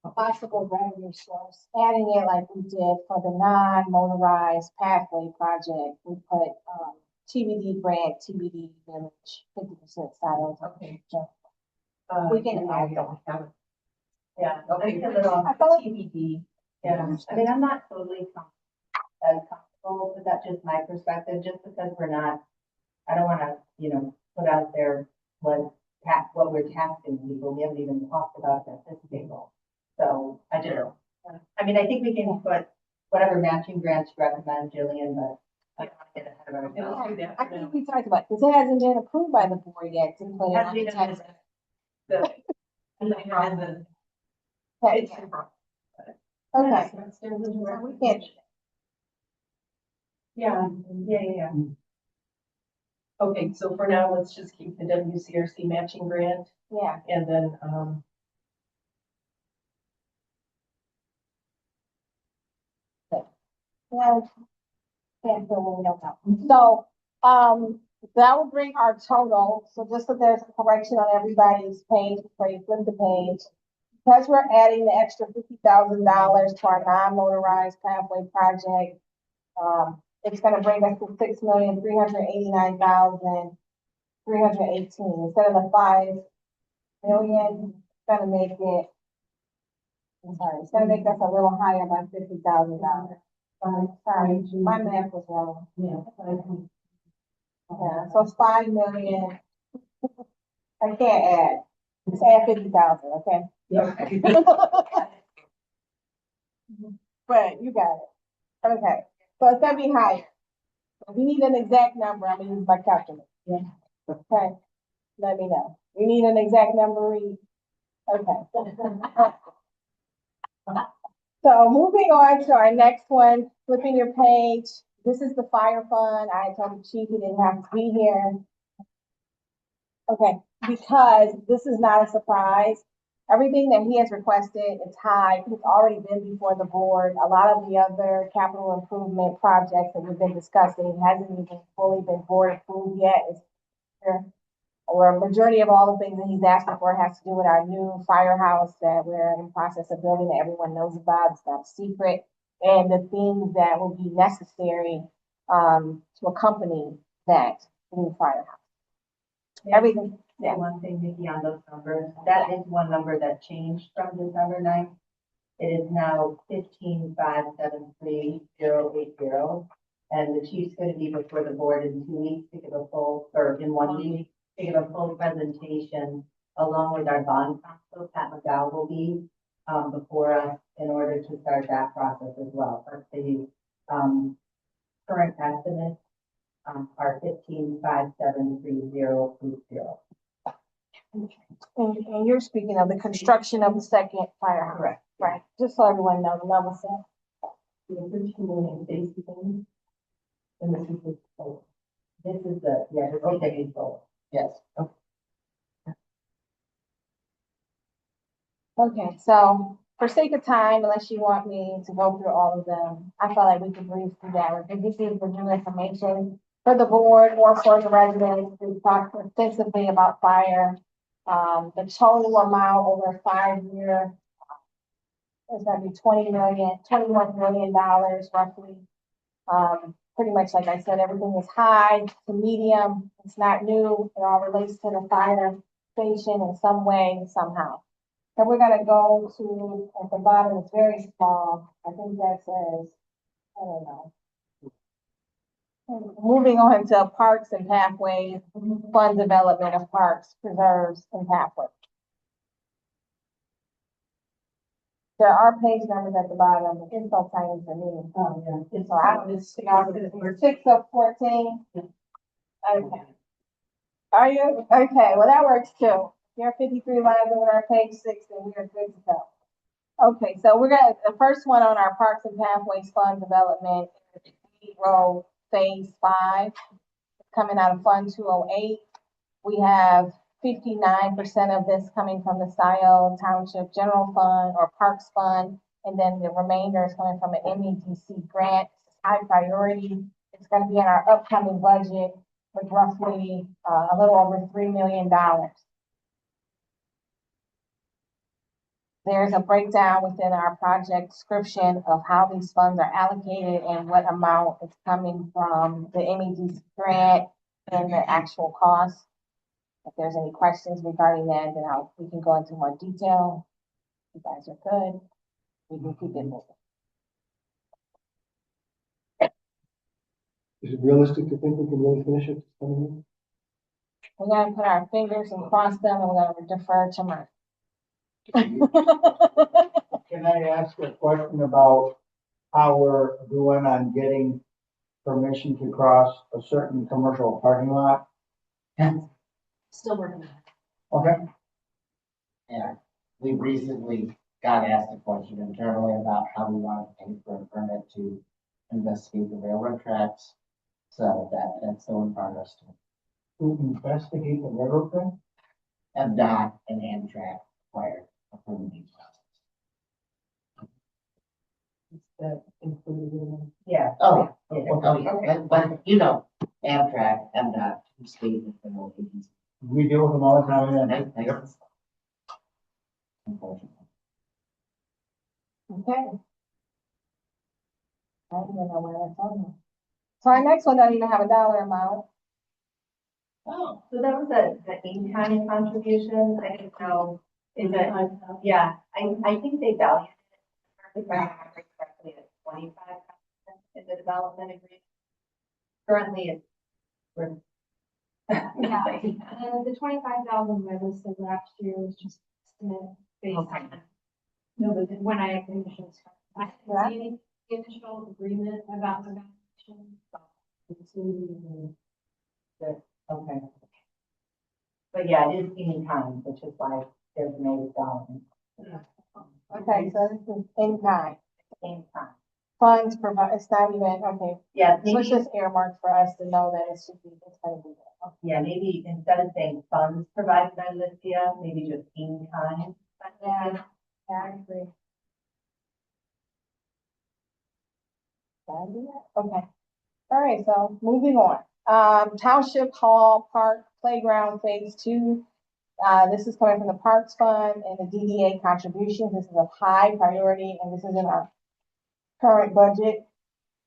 A possible revenue source, adding it like we did for the non-motorized pathway project. We put, TBD grant, TBD village, 50% sales. Okay. We can I don't have it. Yeah. Okay, I feel but that TBD. Yeah, I mean, I'm not totally as comfortable with that, just my perspective, just because we're not, I don't wanna, put out there what we're taxing people, we haven't even talked about that at this table. So, I don't know. I mean, I think we can put whatever matching grants you recommend, Jillian, but I don't wanna get ahead of ourselves. Let's do that I for now. think we talked about, because it hasn't been approved by the board yet to put it on the tax. It's Okay, so we can, Yeah. okay, so for now, let's just keep the WCRC matching grant, yeah, and then, yeah. Can't fill in no problem. So, that will bring our total, so just so there's a correction on everybody's page before you flip the page. Because we're adding the extra $50,000 to our non-motorized pathway project, it's gonna bring us to $6,389,318 instead of the million, it's gonna make it, I'm sorry, it's gonna make us a little higher by $50,000. Sorry, my math was wrong. Yeah. Yeah, so it's 5 million. I can't add. Just add 50,000, okay? But you got it. Okay, so it's gonna be higher. If you need an exact number, I'm gonna use my calculator. Yeah. Okay, let me know. You need an exact number, Reed? Okay. So moving on to our next one, flipping your page. This is the fire fund. I told the chief he didn't have to be here. Okay, because this is not a surprise. Everything that he has requested, it's high. It's already been before the board. A lot of the other capital improvement projects that we've been discussing hasn't even fully been board approved yet. Or a majority of all the things that he's asking for has to do with our new firehouse that we're in the process of building that everyone knows about. It's not a secret. And the things that will be necessary to accompany that new firehouse. Everything. Say one thing, Nikki, on those numbers. That is one number that changed from December 9th. It is now 15,573,080. And the chief's going to be before the board in 2 weeks to give a full, or in 1 week, to give a full presentation along with our bond counsel, Pat McDowell will be before us in order to start that process as well. But the current estimates are 15,573,080. And you're speaking of the construction of the second firehouse. Correct. Right, just so everyone knows the level set. The 13 million basically. And this is the total. This is the, yeah, the rotating total. Yes. Okay, so for sake of time, unless you want me to go through all of them, I felt like we could breeze through that. If this is the new information for the board or for the residents, we've talked extensively about fire. The total amount over a 5-year is gonna be $21 million roughly. Pretty much, like I said, everything is high to medium. It's not new. It all relates to the fire station in some way, somehow. So we're gonna go to, at the bottom, it's very small. I think that says, I don't know. Moving on to parks and pathways, fund development of parks, preserves, and pathways. There are page numbers at the bottom, it's so tiny for me. Oh, yeah. So I don't just, we're 6 of 14. Okay. Are you? Okay, well, that works too. You're 53 lines over our page 6, and we are good to go. Okay, so we're gonna, the first one on our Parks and Pathways Fund Development, row phase 5, coming out of Fund 208. We have 59% of this coming from the Scio Township General Fund or Parks Fund, and then the remainder is coming from an MEDC grant. It's high priority. It's gonna be in our upcoming budget with roughly a little over $3 million. There's a breakdown within our project description of how these funds are allocated and what amount is coming from the MEDC grant and the actual cost. If there's any questions regarding that, then we can go into more detail. You guys are good. We can keep it moving. Is it realistic to think we can really finish it this coming year? We're gonna put our fingers and cross them, and we're gonna defer to Mark. Can I ask a question about how we're doing on getting permission to cross a certain commercial parking lot? Still working on it. Okay. Yeah, we recently got asked a question internally about how we want to pay for a permit to investigate the railroad tracks. So that's still in progress too. To investigate the railroad thing? And not an Amtrak required a permitting process. Yeah. Oh, but you know, Amtrak, MDOT, two state and federal agencies. We deal with them all the time, and Unfortunately. Okay. I don't even know where that's on. So our next one doesn't even have a dollar amount. Oh. So that was the in-kind contribution, I didn't know, is it, yeah, I think they valued it, if I remember correctly, at 25,000 in the development agreement. Currently, it's. we're- Yeah, the 25,000 I listed last year was just estimate based Okay. on. No, but when I initially started, I Yeah. didn't see any initial agreement about the valuation. Okay. But yeah, it is in-kind, which is why there's no dollar. Okay, so this is in kind. In-kind. Funds provide, it's not even, okay, Yeah, so it's maybe, just earmarked for us to know that it should be, it's gonna be there. yeah, maybe instead of saying funds provided by Lithia, maybe just in-kind. Yeah, I agree. Did I do that? Okay. All right, so moving on. Township Hall Park Playground Phase 2. This is coming from the Parks Fund and the DDA contribution. This is a high priority, and this is in our current budget,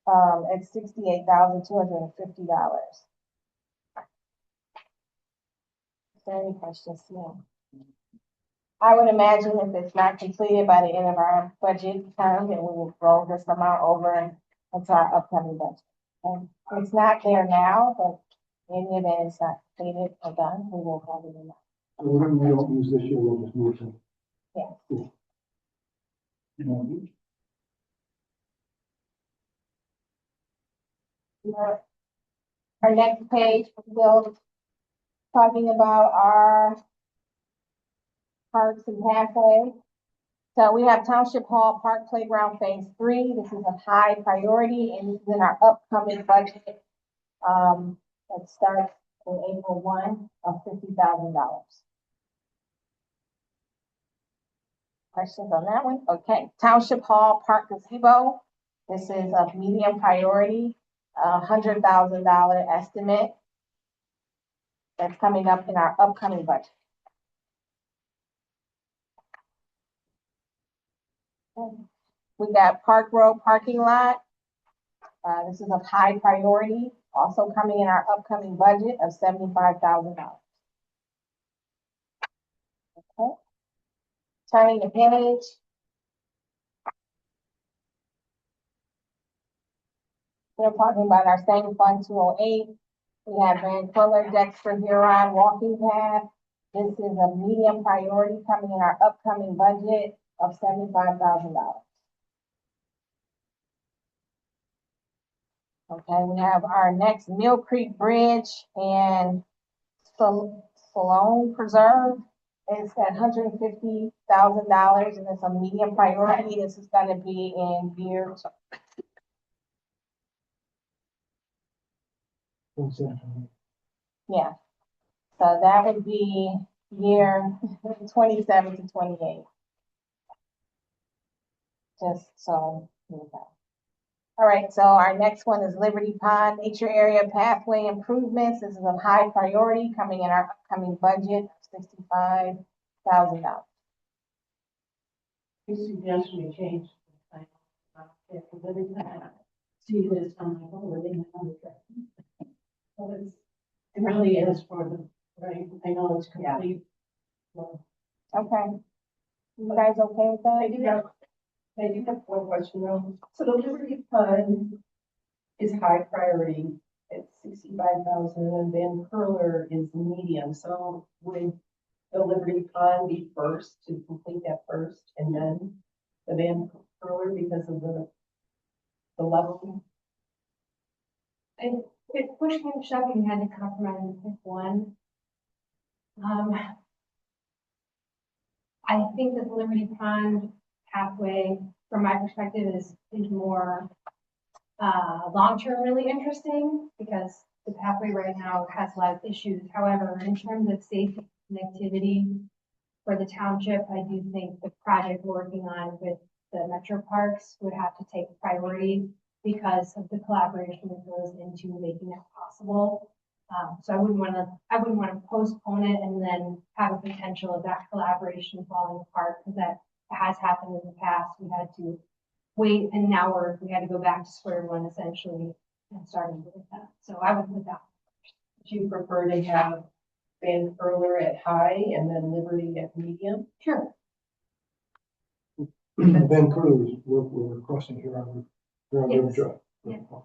at $68,250. Is there any questions? No. I would imagine if it's not completed by the end of our budget term, then we will roll this amount over into our upcoming budget. And it's not there now, but in the event it's not completed or done, we will have it in there. So whatever we don't use this year, we'll just move it. Yes. Our next page, we'll talking about our parks and pathways. So we have Township Hall Park Playground Phase 3. This is a high priority and this is in our upcoming budget. That starts in April 1 of $50,000. Questions on that one? Okay. Township Hall Park Gazebo. This is a medium priority, $100,000 estimate. That's coming up in our upcoming budget. We got Park Road parking lot. This is of high priority, also coming in our upcoming budget of $75,000. Okay. Turning the page. We're talking about our same fund 208. We have Van Quiller, Dexter, Huron, walking path. This is a medium priority coming in our upcoming budget of $75,000. Okay, we have our next Mill Creek Bridge and Salone Preserve. It's at $150,000 and it's a medium priority. This is gonna be in year yeah. So that would be year 27 to 28. Just so you know. All right, so our next one is Liberty Pond Nature Area Pathway Improvements. This is a high priority coming in our upcoming budget of $65,000. You suggest we change the title, after Liberty Pond. See this on my phone, they have on the track. Well, it really is for the, right, I know it's complete. Well, Okay. You guys okay with I that? do have one question though. So the Liberty Fund is high priority at 65,000 and Van Curler is medium. So would the Liberty Fund be first to complete that first and then the Van Curler because of the level? And if push came to shove, you had to compromise and pick one. I think that the Liberty Pond pathway, from my perspective, is more long-term really interesting because the pathway right now has a lot of issues. However, in terms of safety and connectivity for the township, I do think the project we're working on with the metro parks would have to take priority because of the collaboration that goes into making that possible. So I wouldn't want to postpone it and then have a potential of that collaboration falling apart because that has happened in the past. We had to wait and now we had to go back to square one essentially and start with that. So I would put that. Do you prefer to have Van Curler at high and then Liberty at medium? Sure. Ben Curler is, we're requesting here on Yes. River Yeah. Drive.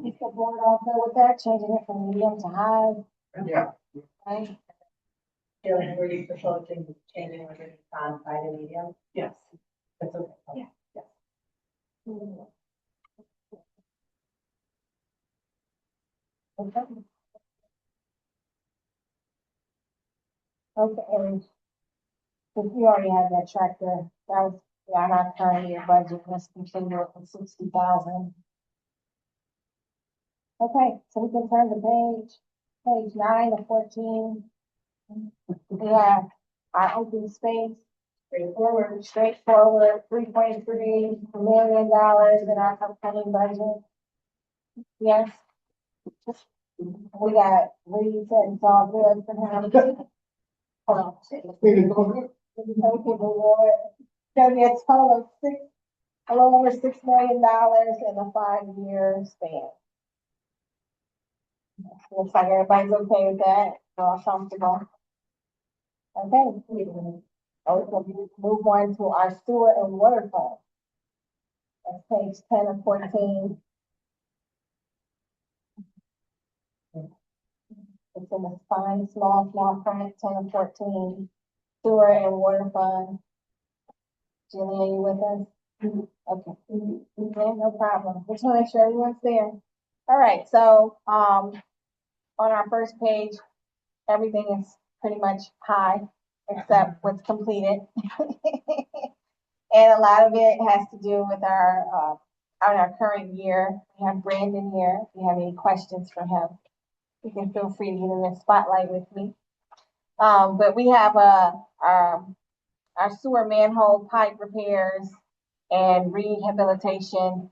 Is the board also with that, changing it from medium to high? Yeah. Right? Jillian, were you proposing changing whether it's on side and medium? Yes. That's okay. Yeah. Okay. Okay, and if you already had that tractor, that was on our current year budget, let's continue it for 60,000. Okay, so we can turn the page 9 to 14. We have our open space, straightforward, $3.3 million in our upcoming budget. Yes. We got Reed said it's all good for him. Hold on. Gonna be a total of a little over $6 million in a 5-year span. Looks like everybody's okay with that, we're all comfortable. Okay. Okay, move on to our sewer and water fund. That's page 10 and 14. It's in the fine, small print, 10 and 14. Sewer and water fund. Julie, are you with us? Okay. Okay, no problem. Just want to make sure everyone's there. All right, so, on our first page, everything is pretty much high, except what's completed. And a lot of it has to do with our current year. We have Brandon here. If you have any questions for him, you can feel free to get in the spotlight with me. But we have our sewer manhole pipe repairs and rehabilitation.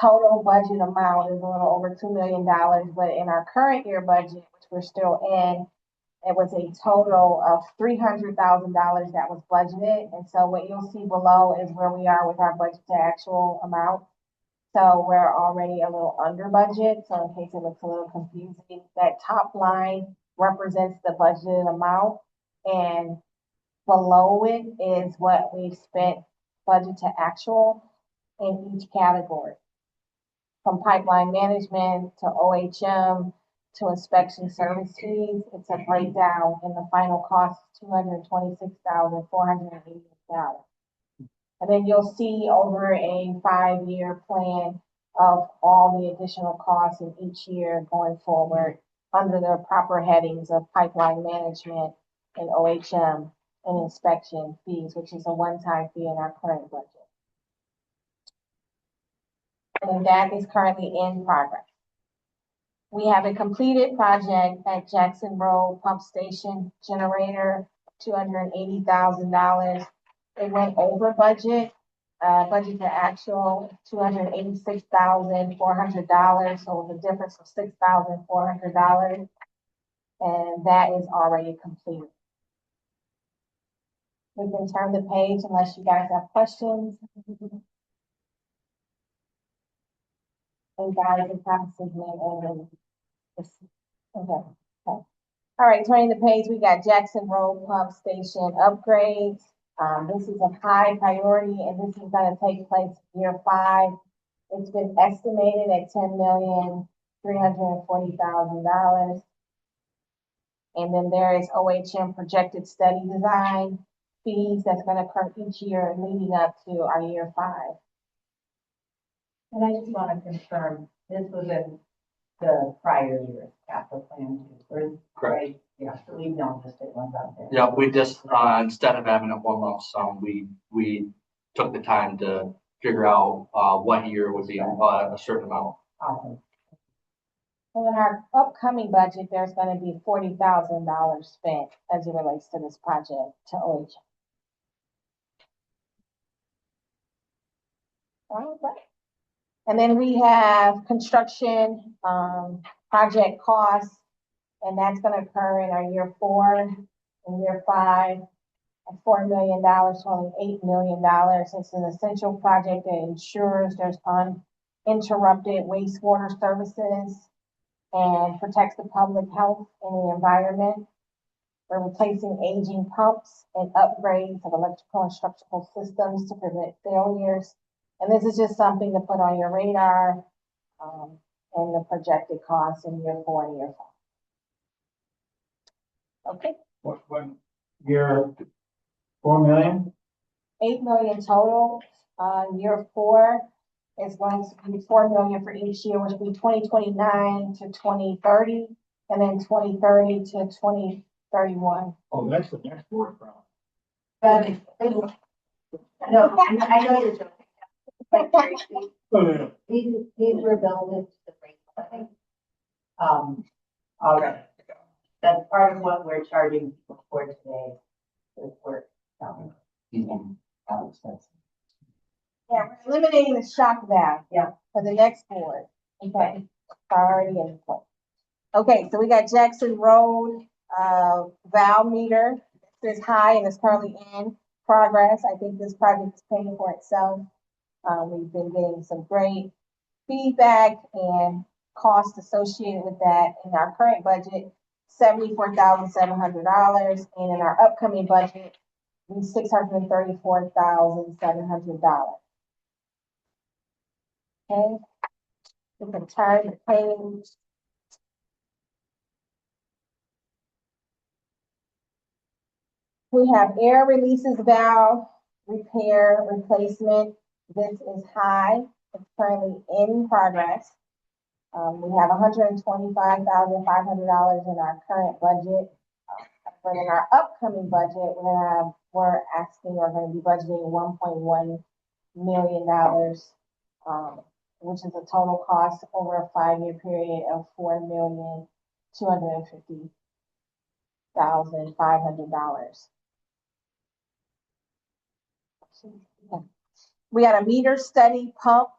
Total budget amount is a little over $2 million, but in our current year budget, which we're still in, it was a total of $300,000 that was budgeted. And so what you'll see below is where we are with our budget to actual amount. So we're already a little under budget. So in case it looks a little confusing, that top line represents the budgeted amount, and below it is what we've spent budget to actual in each category. From pipeline management to OHM to inspection service fees, it's a breakdown, and the final cost is $226,480. And then you'll see over a 5-year plan of all the additional costs in each year going forward under the proper headings of pipeline management and OHM and inspection fees, which is a one-time fee in our current budget. And that is currently in progress. We have a completed project at Jackson Road Pump Station Generator, $280,000. It went over budget, budget to actual $286,400. So it was a difference of $6,400. And that is already completed. We can turn the page unless you guys have questions. And guys, it's okay. Okay. All right, turning the page, we got Jackson Road Pump Station upgrades. This is a high priority, and this is going to take place year 5. It's been estimated at $10,340,000. And then there is OHM projected study design fees that's going to occur each year leading up to our year 5. And I just want to confirm, this was in the prior year's capital plan, or, right? Yeah, so we know the state ones out there. Yeah, we just, instead of having a one lump sum, we took the time to figure out, what year would be a certain amount. Awesome. So in our upcoming budget, there's going to be $40,000 spent as it relates to this project to OHM. All right. And then we have construction project costs, and that's going to occur in our year 4 and year 5 at $4 million, totaling $8 million. It's an essential project that ensures there's uninterrupted wastewater services and protects the public health and the environment. We're replacing aging pumps and upgrades of electrical and structural systems to prevent failures. And this is just something to put on your radar, and the projected costs in year 4 and year 5. Okay, What, year, 4 million? 8 million total. Year 4 is going to be 4 million for each year, which will be 2029 to 2030, and then 2030 to 2031. Oh, that's the next board problem. But, no, I know you're joking. But these were built into the rate plan. Already. That's part of what we're charging people for today, this work. Yeah, we're eliminating the shock valve. Yeah, for the next board. Okay, priority and point. Okay, so we got Jackson Road, valve meter. This is high and it's currently in progress. I think this project is paying for itself. We've been getting some great feedback and costs associated with that. In our current budget, $74,700, and in our upcoming budget, $634,700. Okay, we can turn the page. We have air releases valve repair replacement. This is high. It's currently in progress. We have $125,500 in our current budget. But in our upcoming budget, we're asking, we're going to be budgeting $1.1 million, which is a total cost over a 5-year period of $4,250,500. We got a meter study pump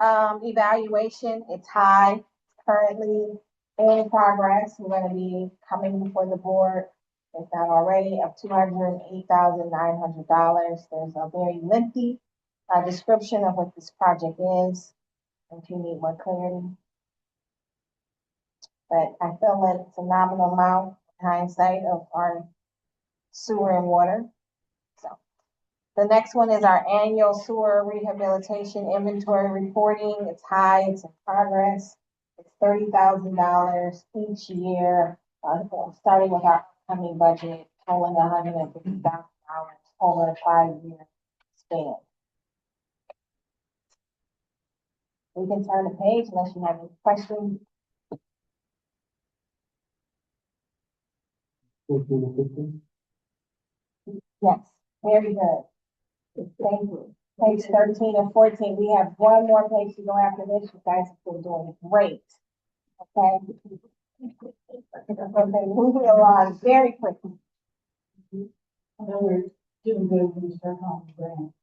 evaluation. It's high, currently in progress. We're going to be coming before the board, if not already, of $208,900. There's a very lengthy description of what this project is, if you need more clarity. But I feel like it's a nominal amount in hindsight of our sewer and water. So the next one is our annual sewer rehabilitation inventory reporting. It's high, it's in progress. It's $30,000 each year, starting with our upcoming budget, totaling $150,000 over a 5-year span. We can turn the page unless you have any questions. 14 and 15. Yes, very good. Thank you. Page 13 and 14. We have one more page to go after this. You guys have been doing great. Okay. Okay, moving along very quickly. I know we're doing good when we start calling grant.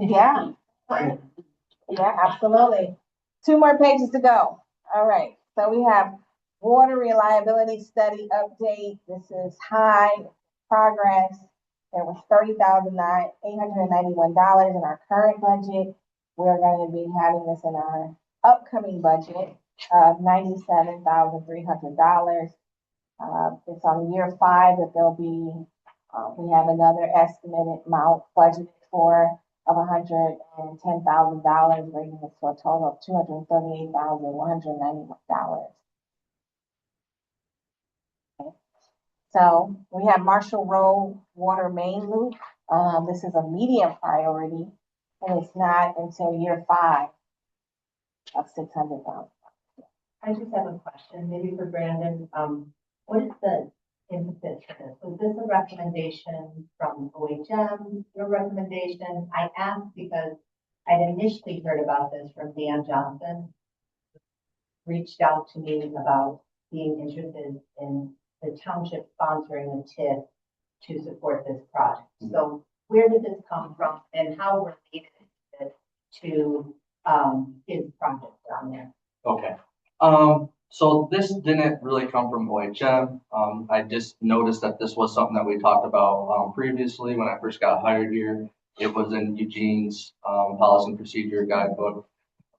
Yeah. Yeah, absolutely. 2 more pages to go. All right. So we have water reliability study update. This is high progress. There was $30,891 in our current budget. We're going to be having this in our upcoming budget of $97,300. It's on year 5 that there'll be, we have another estimated amount budgeted for of $110,000, bringing it to a total of $238,191. Okay. So we have Marshall Road Water Main Loop. This is a medium priority, and it's not until year 5 of $600,000. I just have a question, maybe for Brandon. What is the impetus for this? Was this a recommendation from OHM, your recommendation? I asked because I'd initially heard about this from Dan Johnson, reached out to me about being interested in the township sponsoring a TIF to support this project. So where did this come from and how related is it to his project down there? Okay. So this didn't really come from OHM. I just noticed that this was something that we talked about previously when I first got hired here. It was in Eugene's policy and procedure guidebook.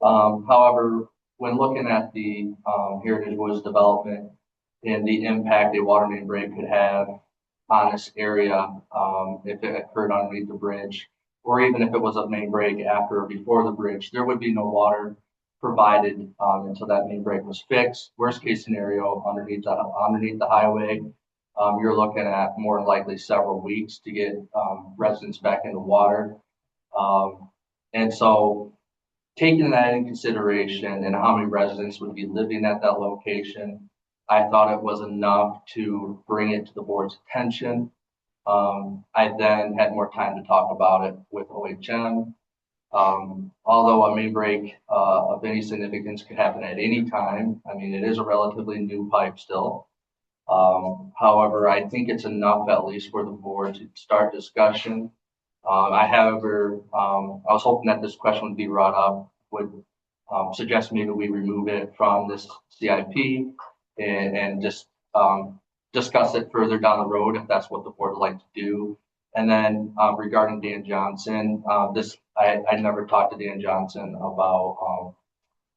However, when looking at the, Heritage Woods development and the impact a water main break could have on this area, if it occurred underneath the bridge, or even if it was a main break after or before the bridge, there would be no water provided, until that main break was fixed. Worst case scenario, underneath the highway, you're looking at more than likely several weeks to get, residents back into water. And so taking that into consideration and how many residents would be living at that location, I thought it was enough to bring it to the board's attention. I then had more time to talk about it with OHM. Although a main break of any significance could happen at any time, I mean, it is a relatively new pipe still. However, I think it's enough at least for the board to start discussion. I was hoping that this question would be brought up, would suggest maybe we remove it from this CIP and just discuss it further down the road if that's what the board would like to do. And then regarding Dan Johnson, I never talked to Dan Johnson about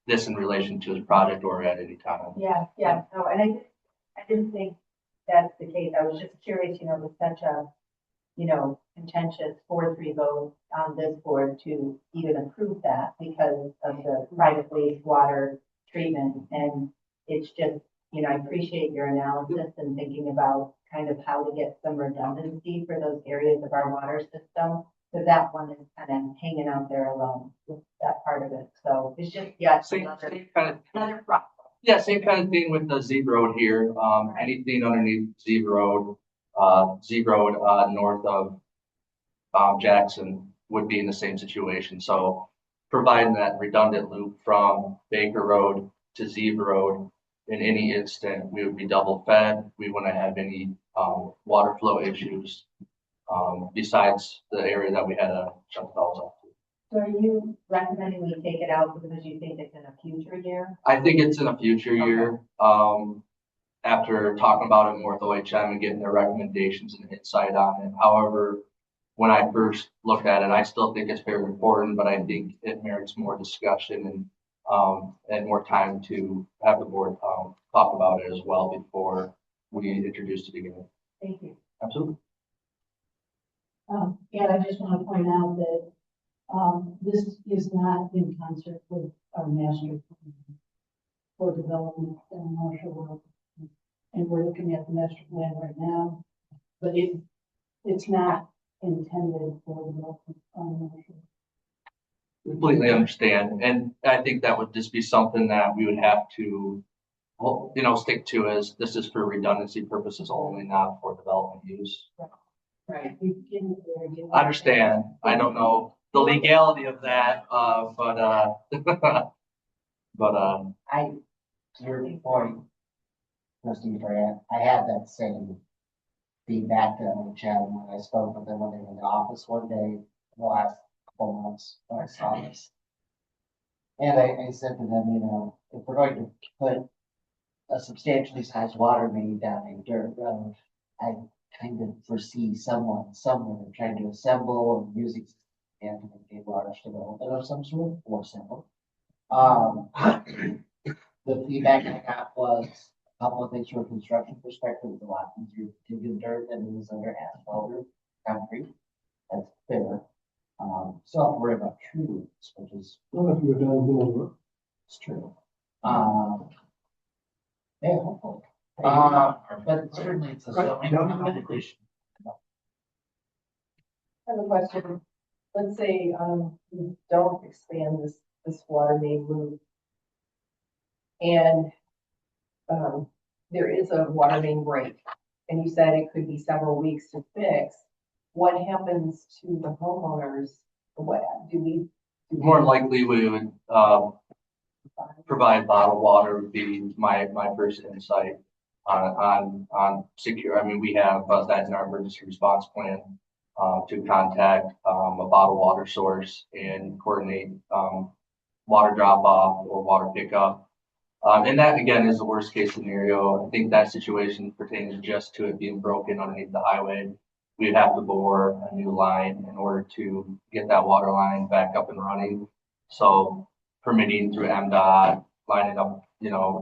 this in relation to his project or at any time. Yeah, no, and I didn't think that's the case. I was just curious, with such a, contentious 4-3 vote on this board to even approve that because of the private wastewater treatment. And it's just, I appreciate your analysis and thinking about kind of how to get some redundancy for those areas of our water system. So that one is kind of hanging out there alone with that part of it. So it's just, another problem. Yeah, same kind of thing with the Z Road here. Anything underneath Z Road, north of Jackson would be in the same situation. So providing that redundant loop from Baker Road to Z Road in any instant, we would be double fed. We wouldn't have any water flow issues besides the area that we had to shut the valves off. So are you recommending we take it out because you think it's in a future year? I think it's in a future year. After talking about it more with OHM and getting their recommendations and insight on it. However, when I first looked at it, I still think it's very important, but I think it merits more discussion and more time to have the board talk about it as well before we introduce it again. Thank you. Absolutely. And I just want to point out that this is not in concert with our master plan for development in Marshall World. And we're looking at the master plan right now, but it's not intended for development on Marshall. Completely understand. And I think that would just be something that we would have to, stick to as this is for redundancy purposes only, not for development use. Right. I understand. I don't know the legality of that, but I, to your point, Trustee Brand, I had that same feedback to Chad when I spoke with them when they were in the office one day, the last couple months when I saw this. And I said to them, if we're going to put a substantially sized water main down a dirt road, I kind of foresee someone somewhere trying to assemble and using and to make a large development of some sort or simple. The feedback I got was a couple of things from a construction perspective. It's a lot easier to dig dirt than it is under asphalt or concrete. That's fair. So I'm worried about tree roots, which is Well, if you were down below, it's true. Yeah, hopefully. But certainly it's a zoning recommendation. I have a question. Let's say, we don't expand this water main loop. And, there is a water main break, and you said it could be several weeks to fix. What happens to the homeowners? What do we? more than likely we would provide bottled water would be my first insight on secure. I mean, we have that in our emergency response plan to contact a bottled water source and coordinate water drop off or water pickup. And that again is the worst case scenario. I think that situation pertains just to it being broken underneath the highway. We'd have to bore a new line in order to get that water line back up and running. So permitting through MDOT lining up,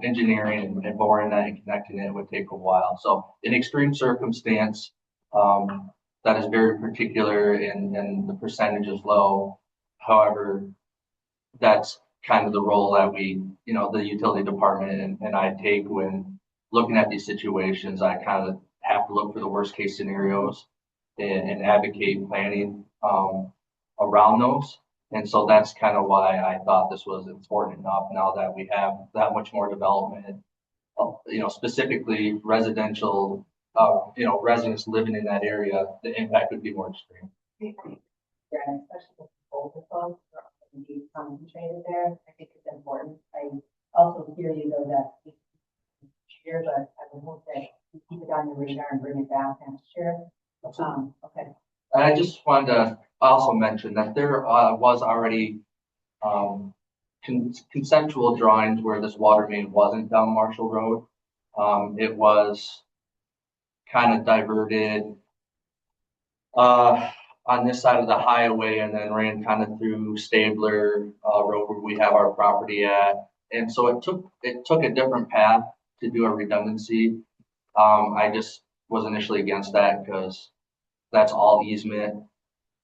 engineering and boring that and connecting it would take a while. So in extreme circumstance, that is very particular and the percentage is low. However, that's kind of the role that we, the utility department and I take when looking at these situations. I kind of have to look for the worst case scenarios and advocate planning around those. And so that's kind of why I thought this was important enough now that we have that much more development, specifically residential, residents living in that area, the impact would be more extreme. Yeah, and especially with older folks, who be concentrated there, I think it's important. I also hear you though that year, but I would hope that you keep it on your radar and bring it back next year. Okay. I just wanted to also mention that there was already conceptual drawings where this water main wasn't down Marshall Road. It was kind of diverted on this side of the highway and then ran kind of through Stabler Road where we have our property at. And so it took a different path to do a redundancy. I just was initially against that because that's all easement,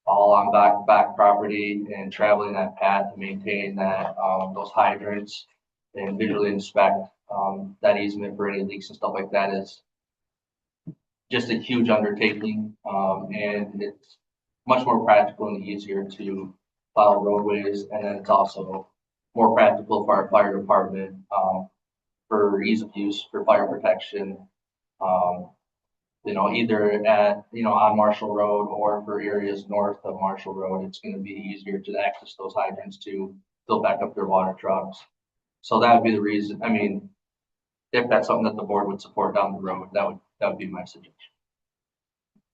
all on back property, and traveling that path to maintain that those hydrants and visually inspect that easement for any leaks and stuff like that is just a huge undertaking, and it's much more practical and easier to plow roadways, and then it's also more practical for our fire department for ease of use for fire protection. Either at, on Marshall Road or for areas north of Marshall Road, it's going to be easier to access those hydrants to fill back up their water trucks. So that would be the reason. I mean, if that's something that the board would support down the road, that would be my suggestion.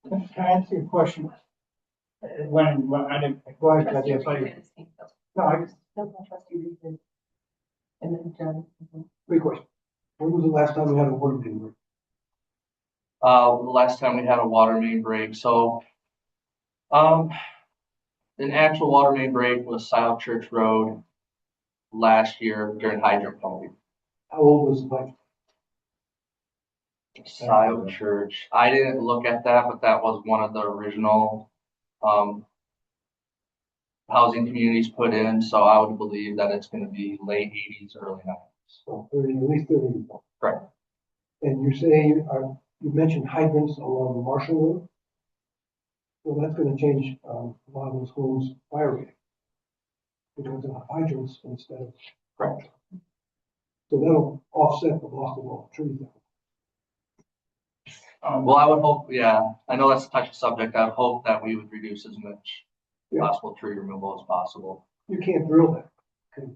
Can I ask you a question? When I didn't, go ahead, Kathy, I saw you. No, I just, And then John. Great question. When was the last time we had a water main break? The last time we had a water main break. So, an actual water main break was Scio Church Road last year during hydrant pumping. How old was the pipe? Scio Church. I didn't look at that, but that was one of the original housing communities put in. So I would believe that it's going to be late 80s, early 90s. So 30, at least 30 years old. Correct. And you're saying, you mentioned hydrants along Marshall Road? Well, that's gonna change, a lot of those homes' fire rating. Because of hydrants instead of. Correct. So that'll offset the loss of all the trees. Well, I would hope, yeah, I know that's a touchy subject. I would hope that we would reduce as much possible tree removal as possible. You can't drill that. Okay.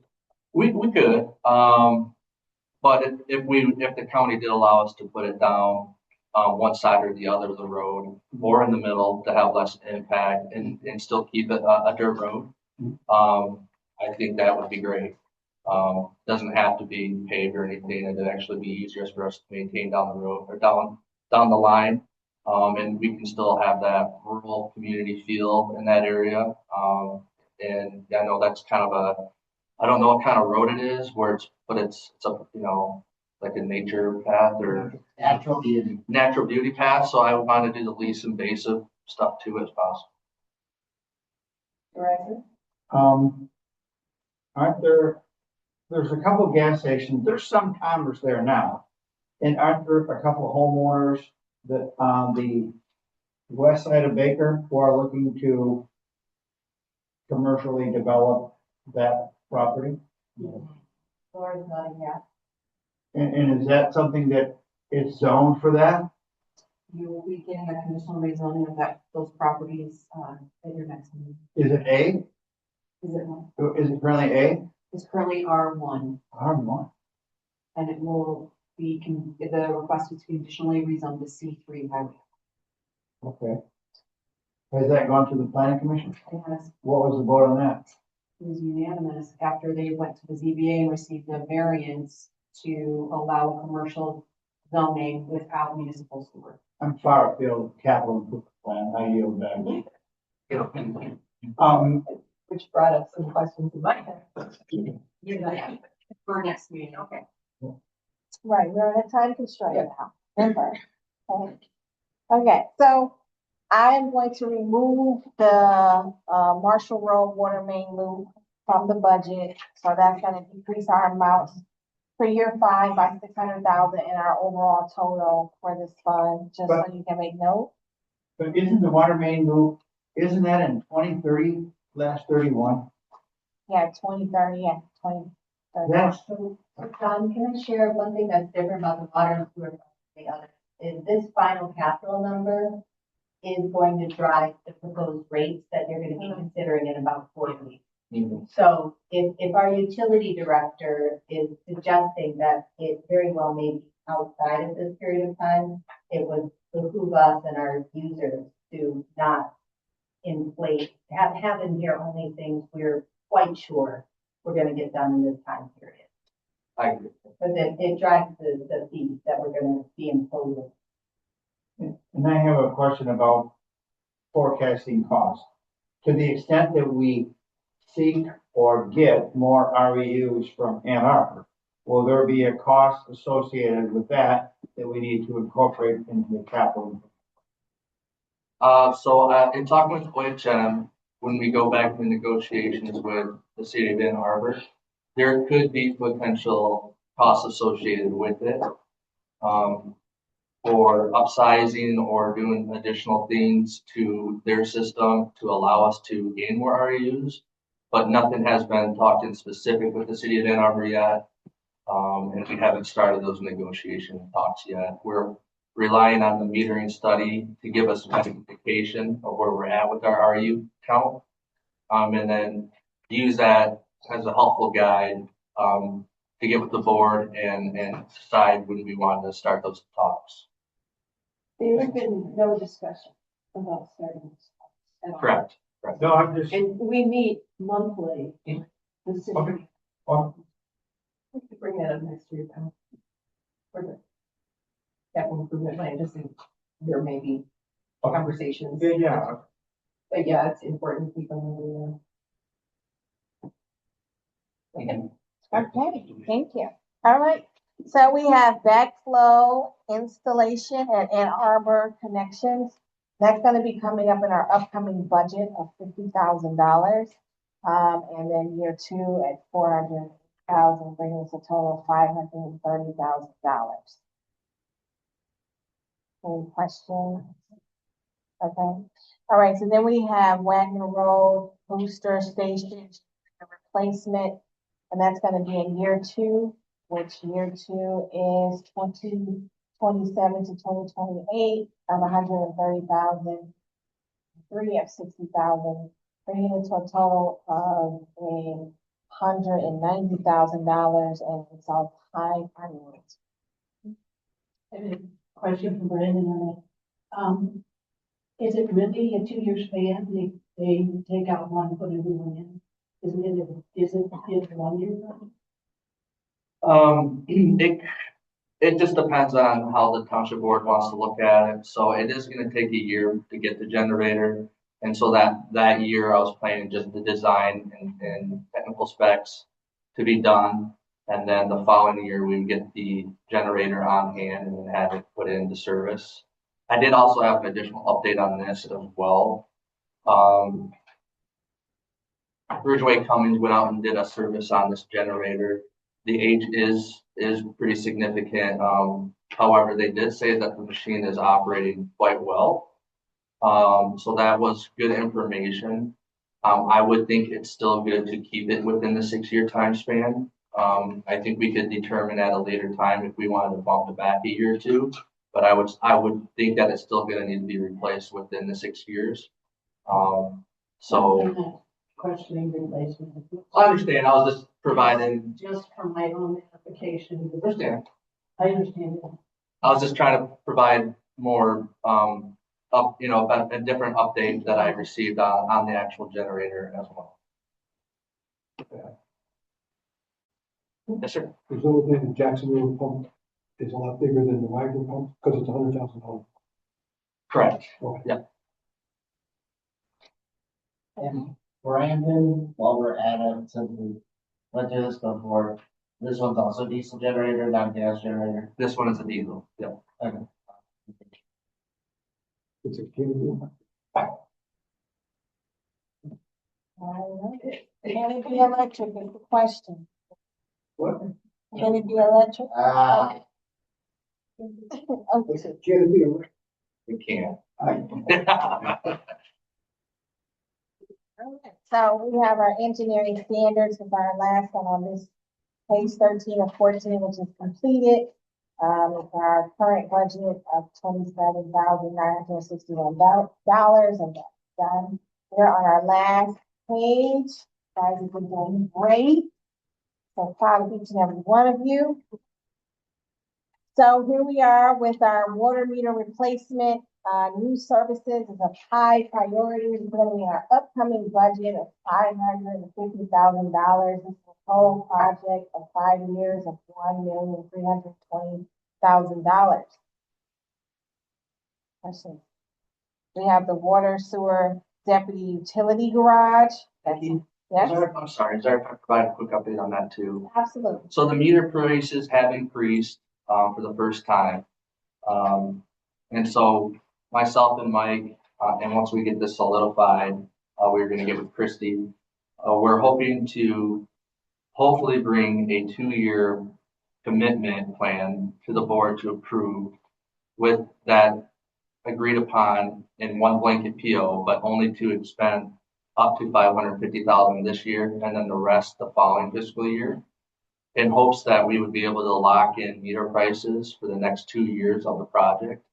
We could, but if the county did allow us to put it down one side or the other of the road or in the middle to have less impact and still keep it a dirt road, I think that would be great. Doesn't have to be paved or anything. It'd actually be easier for us to maintain down the road or down the line. And we can still have that rural community feel in that area. And I know that's kind of I don't know what kind of road it is but it's a, like a nature path or Natural beauty. path. So I would want to do the least invasive stuff to it as possible. Aren't there's a couple of gas stations, there's some commerce there now. And aren't there a couple of homeowners that on the west side of Baker who are looking to commercially develop that property? Laura's nodding yes. And is that something that is zoned for that? You will be getting a conditional rezoning of those properties, at your next meeting. Is it A? Is it one? Is it currently A? It's currently R1, R1. and it will be, the request is conditionally rezoned to C3 highway. Okay. Has that gone to the planning commission? It has, What was the vote on that? it was unanimous after they went to the ZBA and received a variance to allow a commercial zoning without municipal sewer. I'm far afield of capital improvement plan. I yield back. Which brought up some questions in my head. for next meeting. Okay. Right, we're on a time constraint now, remember. Okay, so I am going to remove the, Marshall Road water main loop from the budget. So that's gonna decrease our amounts for year 5 by 600,000 in our overall total for this fund, just so you can make note. But isn't the water main loop, isn't that in 2030 /31? Yeah, 2030, yeah, 2030. That's, So, Tom, can I share one thing that's different about the water and sewer from the other? Is this final capital number is going to drive the proposed rates that you're gonna be considering in about 4 weeks. So if our utility director is suggesting that it very well may be outside of this period of time, it would behoove us and our users to not inflate, have in here only things we're quite sure we're gonna get done in this time period. I agree. Because it drives the fees that we're gonna be imposing. and I have a question about forecasting costs. To the extent that we seek or get more REUs from Ann Arbor, will there be a cost associated with that we need to incorporate into the capital? In talking with OHM, when we go back to negotiations with the city of Ann Arbor, there could be potential costs associated with it. For upsizing or doing additional things to their system to allow us to gain more REUs. But nothing has been talked in specific with the city of Ann Arbor yet. And we haven't started those negotiation talks yet. We're relying on the metering study to give us an indication of where we're at with our REU count. And then use that as a helpful guide, to get with the board and decide when we want to start those talks. There's been no discussion about starting this at all. Correct. No, I'm just, And we meet monthly. The city. Okay. We could bring that up next year, Tom. For the capital improvement plan, just in, there may be conversations. yeah, But yeah, it's important to keep them in Okay, thank you. All right, so we have backflow installation at Ann Arbor Connections. That's gonna be coming up in our upcoming budget of $50,000. And then year 2 at 400,000, bringing us a total of $530,000. Any questions? Okay, all right, so then we have Wagner Road Booster Station replacement. And that's gonna be in year 2, which year 2 is 2027 to 2028 of 130,000, 3 of 60,000, bringing it to a total of $190,000, and it's all high finance. Question from Brandon on it. Is it really a 2-year span? They take out one, put a new one in? Is it 1 year? It just depends on how the township board wants to look at it. So it is gonna take a year to get the generator. And so that year I was planning just the design and technical specs to be done. And then the following year we would get the generator on hand and then have it put into service. I did also have an additional update on this as well. Ridgeway Cummings went out and did a service on this generator. The age is pretty significant. However, they did say that the machine is operating quite well. So that was good information. I would think it's still good to keep it within the 6-year time span. I think we could determine at a later time if we wanted to bump it back a year or 2. But I would think that it's still gonna need to be replaced within the 6 years. So. Questioning replacement. I understand. I was just providing. Just for my own application. Understand. I understand that. I was just trying to provide more, a different update that I received on the actual generator as well. Yes, sir. There's no way the Jacksonville pump is a lot bigger than the Wagner pump, because it's $100,000. Correct. Okay. Yeah. And Brandon, while we're at it, since we went through this before, This one's also diesel generator, not gas generator. This one is a diesel, yep. Okay. It's a kid. Can it be electric is the question. What? Can it be electric? Uh, Okay. I said, can it be a? We can't. So we have our engineering standards with our last one on this page 13 of 14, which is completed. With our current budget of $27,961 and that's done. We're on our last page. Guys, you've been doing great. So proud of each and every one of you. So here we are with our water meter replacement. New services is a high priority. We're putting in our upcoming budget of $550,000. This is a whole project of 5 years of $1,320,000. Questions? We have the water sewer deputy utility garage. Yes, I'm sorry, sorry if I provide a quick update on that too. absolutely. So the meter prices have increased, for the first time. And so myself and Mike, and once we get this solidified, we're gonna get with Christie. We're hoping to hopefully bring a 2-year commitment plan to the board to approve with that agreed upon in one blanket PO, but only to expend up to $550,000 this year and then the rest the following fiscal year, in hopes that we would be able to lock in meter prices for the next 2 years of the project.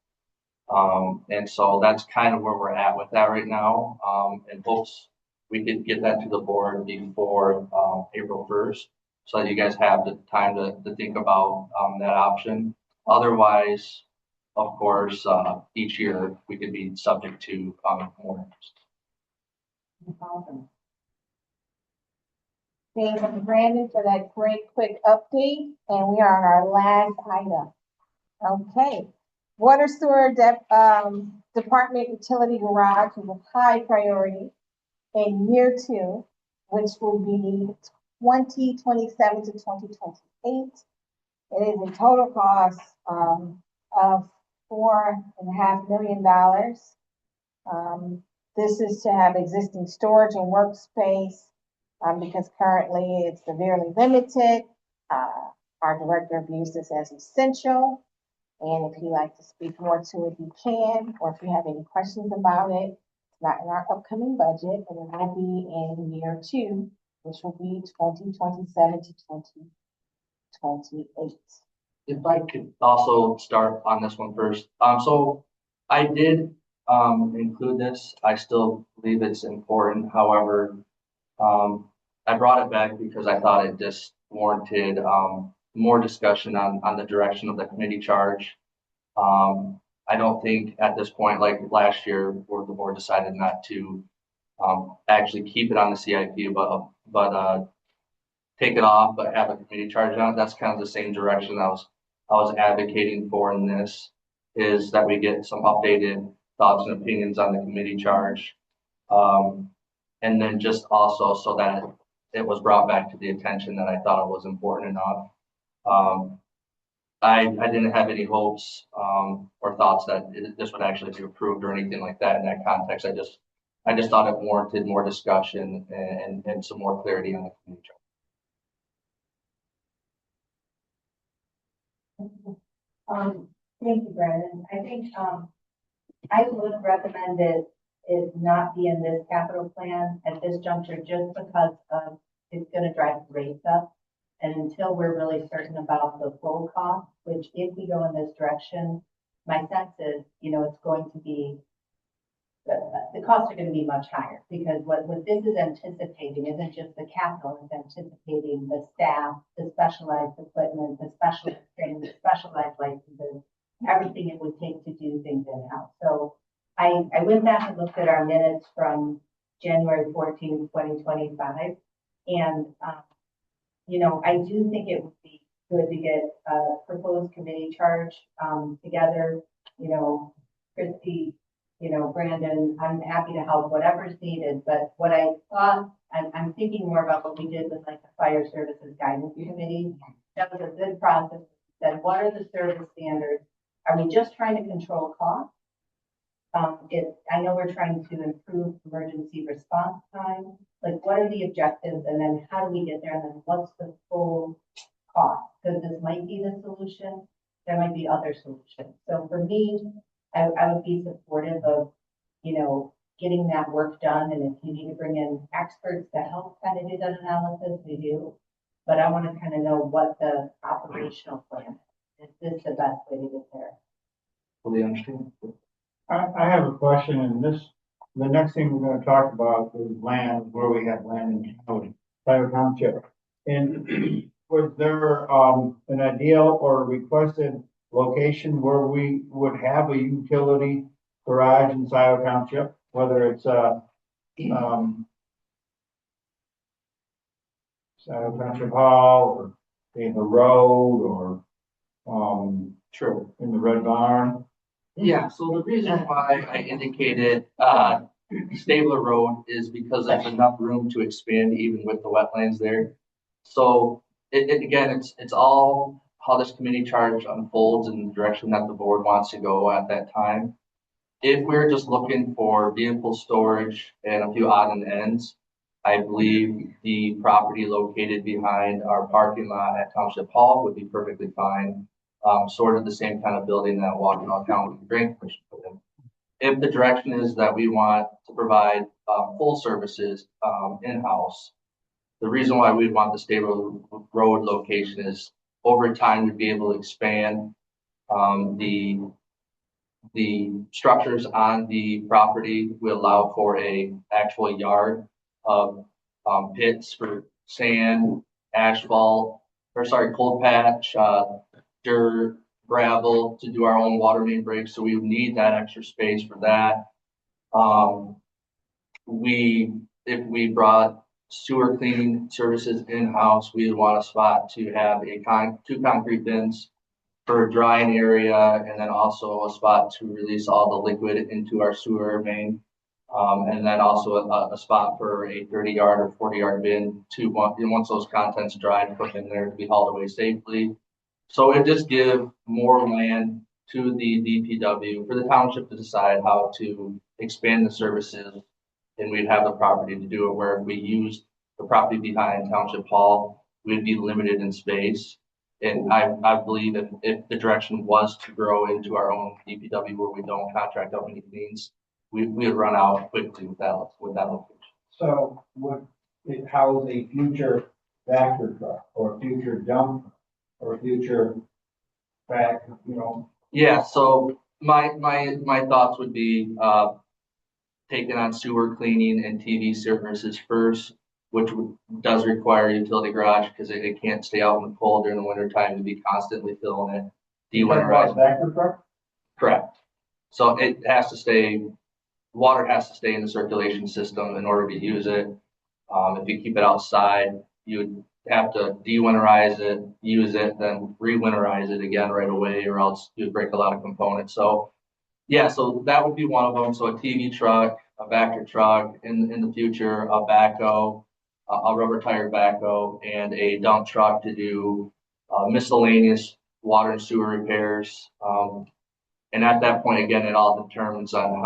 And so that's kind of where we're at with that right now. In hopes we could get that to the board before April 1st, so that you guys have the time to think about that option. Otherwise, of course, each year we could be subject to more interest. Awesome. Thank you, Brandon, for that great quick update. And we are on our last item. Okay. Water sewer department utility garage is a high priority in year 2, which will be 2027 to 2028. It is a total cost of $4.5 million. This is to have existing storage and workspace because currently it's severely limited. Our director views this as essential. And if he'd like to speak more to it, he can, or if you have any questions about it, it's not in our upcoming budget, but it will be in year 2, which will be 2027 to 2028. If I could also start on this one first. So I did include this. I still believe it's important. However, I brought it back because I thought it just warranted more discussion on the direction of the committee charge. I don't think at this point, like last year, where the board decided not to actually keep it on the CIP, but take it off, but have a committee charge on it. That's kind of the same direction I was advocating for in this, is that we get some updated thoughts and opinions on the committee charge. And then just also so that it was brought back to the attention that I thought it was important enough. I didn't have any hopes or thoughts that this would actually be approved or anything like that in that context. I just thought it warranted more discussion and some more clarity on the committee charge. Thank you, Brandon. I think, I would recommend it not be in this capital plan at this juncture, just because of, it's gonna drive rates up. And until we're really certain about the full cost, which if we go in this direction, my sense is, it's going to be, the costs are gonna be much higher, because what this is anticipating isn't just the capital, it's anticipating the staff, the specialized equipment, the specialized training, the specialized licenses, everything it would take to do things in-house. So I went back and looked at our minutes from January 14, 2025, and, I do think it would be good to get a proposed committee charge together, Christie, Brandon, I'm happy to help whatever's needed, but what I thought I'm thinking more about what we did with like the fire services guidance committee. That was a good process. Said, what are the service standards? Are we just trying to control costs? I know we're trying to improve emergency response time. Like, what are the objectives, and then how do we get there? And then what's the full cost? Because this might be the solution. There might be other solutions. So for me, I would be supportive of, you know, getting that work done. And if you need to bring in experts to help kind of do that analysis, we do. But I want to kind of know what the operational plan is. Is this the best way to get there? Fully understand. I have a question, and the next thing we're gonna talk about is land, where we have land in county, Scio Township. And was there, an ideal or requested location where we would have a utility garage in Scio Township, whether it's, Scio Township Hall, or in the road, or, True. in the Red Barn? Yeah, so the reason why I indicated, Stabler Road is because there's enough room to expand even with the wetlands there. So again, it's all how this committee charge unfolds in the direction that the board wants to go at that time. If we're just looking for vehicle storage and a few odd and ends, I believe the property located behind our parking lot at Township Hall would be perfectly fine. Sort of the same kind of building that Washtenaw County Drain Commission put in. If the direction is that we want to provide full services in-house, the reason why we'd want the Stable Road location is over time we'd be able to expand the structures on the property. Will allow for a actual yard of pits for sand, asphalt, cold patch, dirt, gravel to do our own water main breaks. So we would need that extra space for that. If we brought sewer cleaning services in-house, we would want a spot to have two concrete bins for a drying area, and then also a spot to release all the liquid into our sewer main. And then also a spot for a 30-yard or 40-yard bin once those contents dry, to put in there to be hauled away safely. So it just give more land to the DPW for the township to decide how to expand the services. And we'd have the property to do it, where if we used the property behind Township Hall, we'd be limited in space. And I believe if the direction was to grow into our own DPW where we don't contract out any cleans, we would run out quickly with that location. So would it house a future Vector truck or a future dump truck or a future back, Yeah, so my thoughts would be taking on sewer cleaning and TV services first, which does require a utility garage because it can't stay out in the cold during the winter time to be constantly filling it. Dewinterize Vector truck? Correct. So it has to stay, water has to stay in the circulation system in order to use it. If you keep it outside, you would have to dewinterize it, use it, then re-winterize it again right away, or else you'd break a lot of components. So yeah, so that would be one of them. So a TV truck, a Vector truck, in the future, a backhoe, a rubber tire backhoe, and a dump truck to do miscellaneous water and sewer repairs. And at that point, again, it all determines on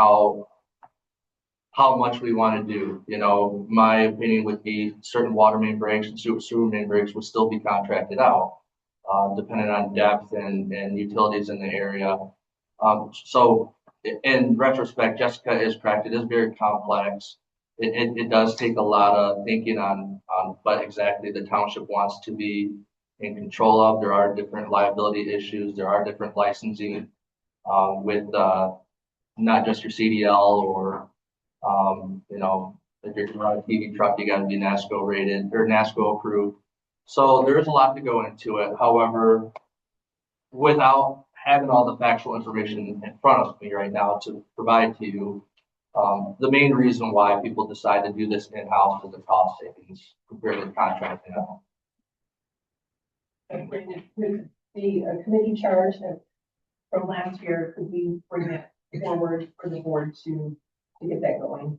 how much we want to do. You know, my opinion would be certain water main breaks and sewer main breaks would still be contracted out, depending on depth and utilities in the area. So in retrospect, Jessica is correct. It is very complex. It does take a lot of thinking on what exactly the township wants to be in control of. There are different liability issues. There are different licensing with not just your CDL or if you're running a TV truck, you got to be NASCO rated or NASCO approved. So there's a lot to go into it. However, without having all the factual information in front of me right now to provide to you, the main reason why people decide to do this in-house is the cost savings compared to contracting out. And with the committee charge from last year, could we bring that forward for the board to get that going?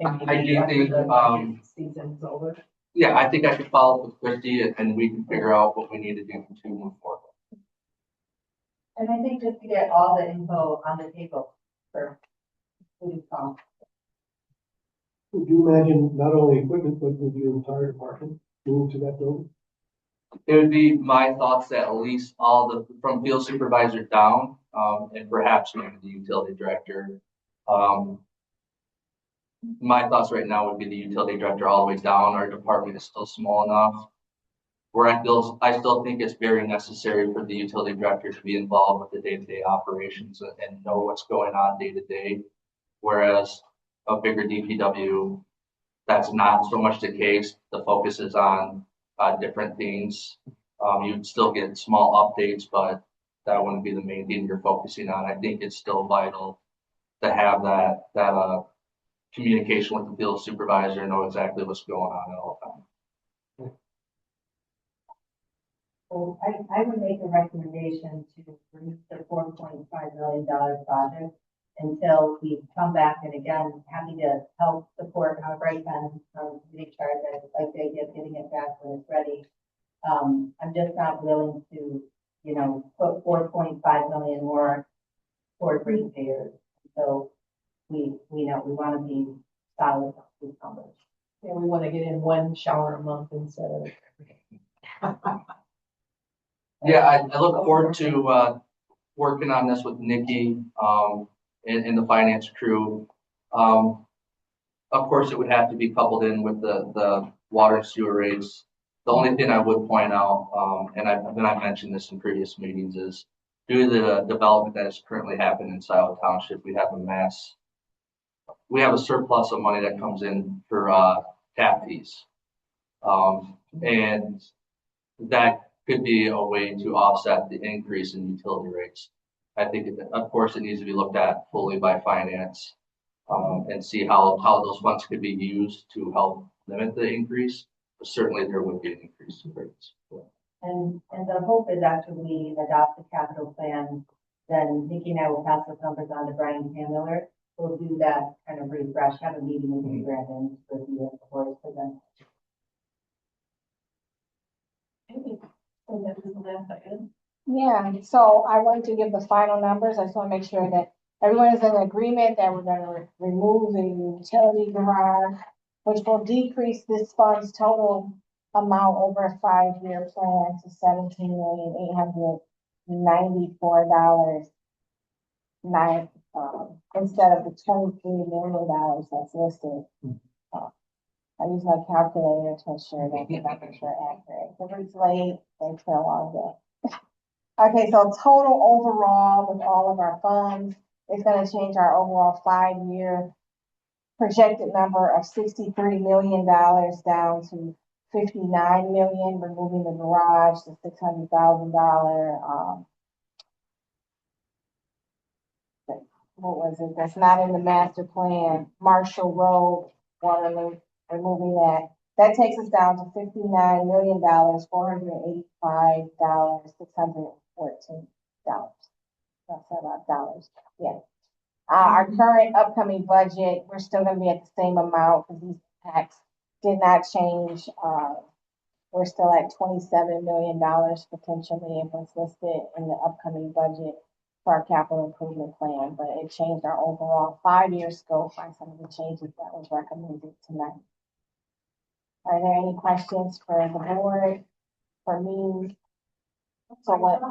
I do think, Season's over. yeah, I think I could follow up with Christie and we can figure out what we need to do to move forward. And I think just to get all the info on the table for food cost. Would you imagine not only equipment, but would your entire department move to that building? It would be my thoughts that at least all the, from field supervisor down, and perhaps maybe the utility director. My thoughts right now would be the utility director all the way down. Our department is still small enough where I still think it's very necessary for the utility director to be involved with the day-to-day operations and know what's going on day to day. Whereas a bigger DPW, that's not so much the case. The focus is on different things. You'd still get small updates, but that wouldn't be the main thing you're focusing on. I think it's still vital to have that communication with the field supervisor and know exactly what's going on at all times. So I would make a recommendation to reduce the $4.5 million project until we come back, and again, happy to help support right then, the charge, like the idea of getting it back when it's ready. I'm just not willing to, put 4.5 million more toward ratepayers. So we know we want to be solid with numbers. Yeah, we want to get in one shower a month instead of every day. Yeah, I look forward to working on this with Nikki and the finance crew. Of course, it would have to be coupled in with the water and sewer rates. The only thing I would point out, and I've mentioned this in previous meetings, is due to the development that is currently happening in Scio Township, we have a surplus of money that comes in for tap fees. And that could be a way to offset the increase in utility rates. I think, of course, it needs to be looked at fully by finance and see how those funds could be used to help limit the increase. But certainly there would be an increase in rates. And the hope is after we adopt the capital plan, then Nikki and I will pass those numbers on to Brian Hamler. We'll do that kind of refresh, have a meeting with the Brandon to review it before it's presented. So that was the last item. Yeah, so I wanted to give the final numbers. I just want to make sure that everyone is in agreement that we're going to remove the utility garage, which will decrease this fund's total amount over a 5-year plan to $17,894 instead of the $23 million that's listed. I use my calculator to ensure that the numbers are accurate. If it's late, it's been a long day. Okay, so total overall with all of our funds, it's going to change our overall 5-year projected number of $63 million down to $59 million, removing the garage, the $600,000. What was it? That's not in the master plan. Marshall Road, Waterloo, removing that. That takes us down to $59 million, $485, $614. That's about dollars. Yeah. Our current upcoming budget, we're still going to be at the same amount because these tax did not change. We're still at $27 million potentially if it's listed in the upcoming budget for our capital improvement plan, but it changed our overall 5-year scope by some of the changes that was recommended tonight. Are there any questions for the board, for me? So what?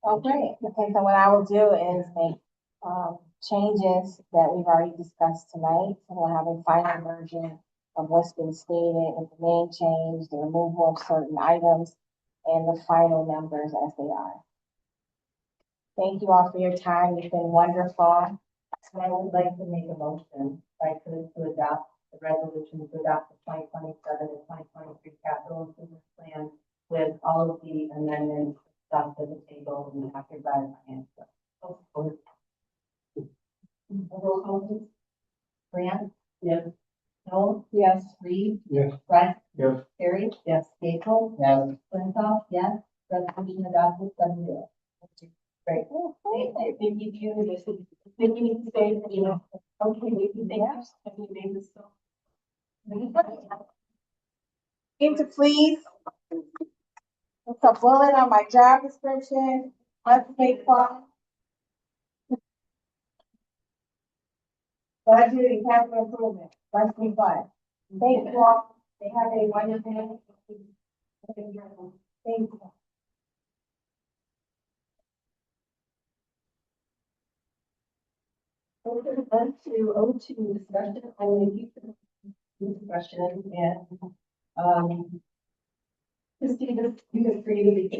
Oh, great. Okay, so what I will do is make changes that we've already discussed tonight. So we'll have a final version of what's been stated with the name change, the removal of certain items, and the final numbers as they are. Thank you all for your time. You've been wonderful. So I would like to make a motion, to adopt the resolution to adopt the 2027 and 2023 capital improvement plan with all of the amendments stuff to the table and after by the finance. Roll call, please. Grant? Yes. Noel? Yes. Reed? Yes. Brett? Yes. Terry? Yes. April? Yes. Flintoff? Yes. Resolution adopted 7-0. Great. Thank you, Julie. Thank you, stay, okay, thank you. Have you made this so? Into please. It's a bullet on my job description. Let's make fun. Budget and capital improvement. Let's be fun. Thank you all. They have a wonderful day. Thank you. Open on to O2 discussion, only discussion and, Christine, you have created a.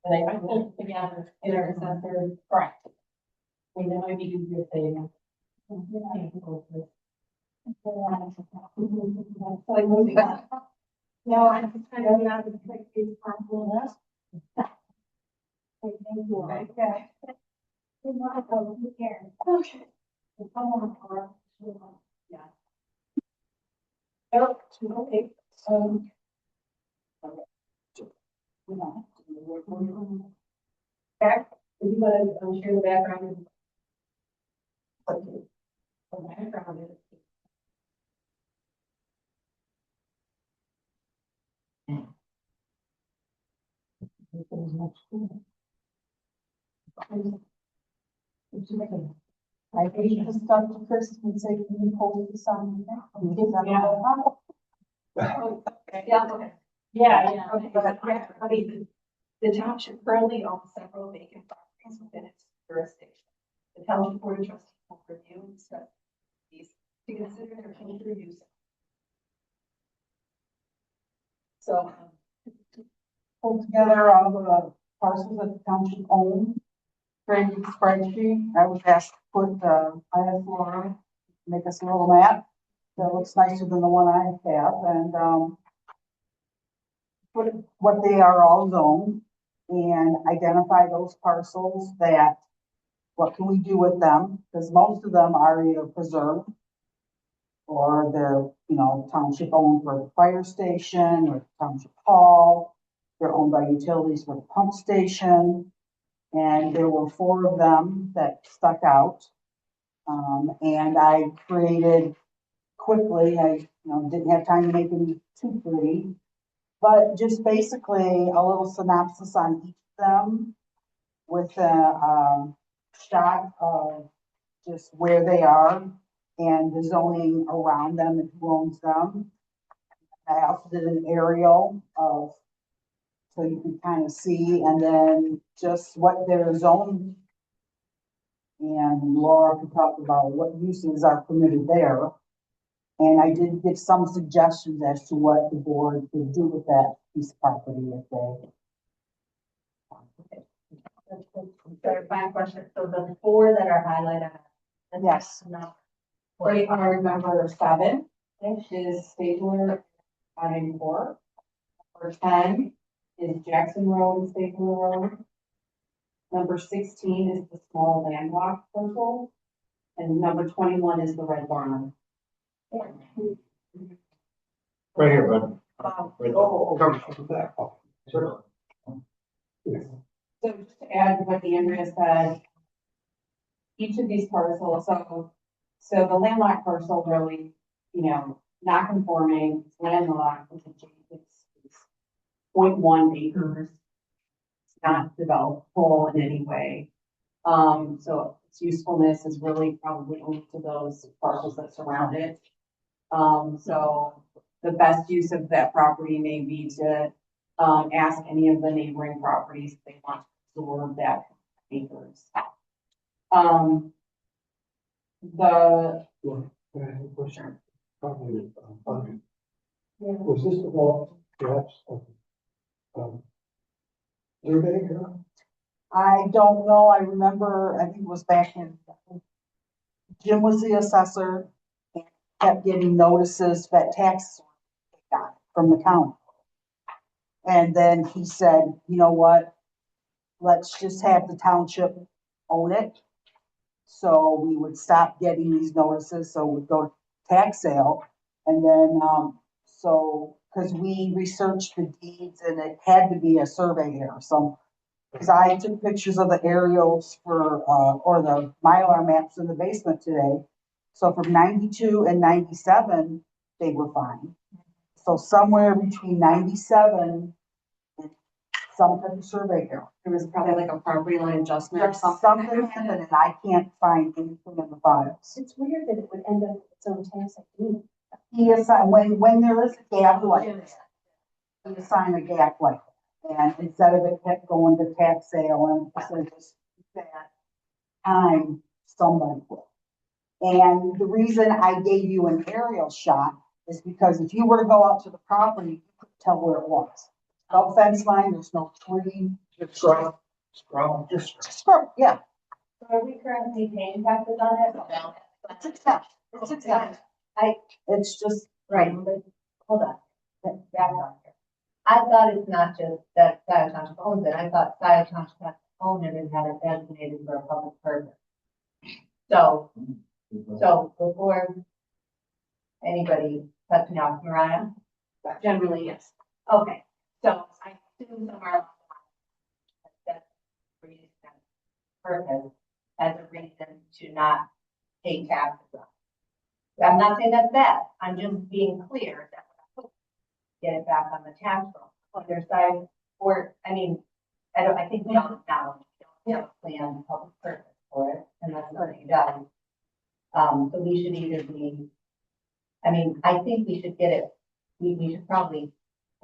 And I pulled together in our assessor, correct. We know I need to do a thing. So I'm moving on. No, I'm just trying to not to take these parcels. Thank you. Okay. Good luck, who cares? Okay. Yeah. Nope, okay, Back, if you want to share the background. Okay. The background is. I think you just talk to Chris and say, can you hold this on? The township currently owns several vacant properties within its jurisdiction. The township board of trustees will review and discuss these to consider their future use. So, Pull together all the parcels that the township owns, create a spreadsheet. I was asked to put, I asked Laura to make us a little map that looks nicer than the one I have, and, put what they are all zoned and identify those parcels that, what can we do with them? Because most of them are either preserved or they're, township owned for the fire station or township hall. They're owned by utilities for the pump station. And there were 4 of them that stuck out. And I created quickly, I didn't have time to make them too pretty, but just basically a little synopsis on each of them with a shot of just where they are and the zoning around them and who owns them. I also did an aerial of, so you can kind of see, and then just what they're zoned. And Laura could talk about what uses are permitted there. And I did give some suggestions as to what the board could do with that piece of property if Clarifying question, so the 4 that are highlighted. Yes. No. right now, number 7 is Stabler on 4. Number 10 is Jackson Road and Stabler Road. Number 16 is the small landlocked parcel. And number 21 is the red barn. Right here, bud. Right there. Sure. So just to add what Andrea said, each of these parcels, so the landlocked parcel really, not conforming, it's landlocked, it's 0.1 acres. It's not developable in any way. So its usefulness is really probably only to those parcels that surround it. So the best use of that property may be to ask any of the neighboring properties if they want to absorb that acres. The Question. Probably, funding. Was this developed perhaps survey here? I don't know. I remember, I think it was back in, Jim was the assessor and kept getting notices that taxes got from the county. And then he said, you know what? Let's just have the township own it. So we would stop getting these notices, so we'd go to tax sale. And then, because we researched the deeds and it had to be a survey error, so. Because I took pictures of the aerials for, or the Mylar maps in the basement today. So from 92 and 97, they were fine. So somewhere between 97 and some type of survey error. It was probably like a property line adjustment or There's something. something happened and I can't find anything in the files. It's weird that it would end up with its own tax agreement. He assigned, when there is a gap like that, he assigned a gap like that. And instead of it kept going to tax sale and so just that time, somebody will. And the reason I gave you an aerial shot is because if you were to go out to the property, you could tell where it was. No fence line, there's no tree, Just scrub, scrub. just scrub, yeah. So are we currently paying taxes on it? No. It's exempt, it's exempt. It's just, Right, but hold on. Back on here. I thought it's not just that Scio Township owns it. I thought Scio Township has to own it and had it designated for a public purpose. So before anybody cuts me off, Mariah? Generally, yes. Okay, so I assume somewhere along the line, that's the reason, purpose as a reason to not pay taxes on. I'm not saying that's bad, I'm just being clear that we're not get it back on the tax roll. Other side, or, I mean, I think we all now don't have a plan, public purpose for it, and that's what he does. So we should either be, I mean, I think we should get it, we should probably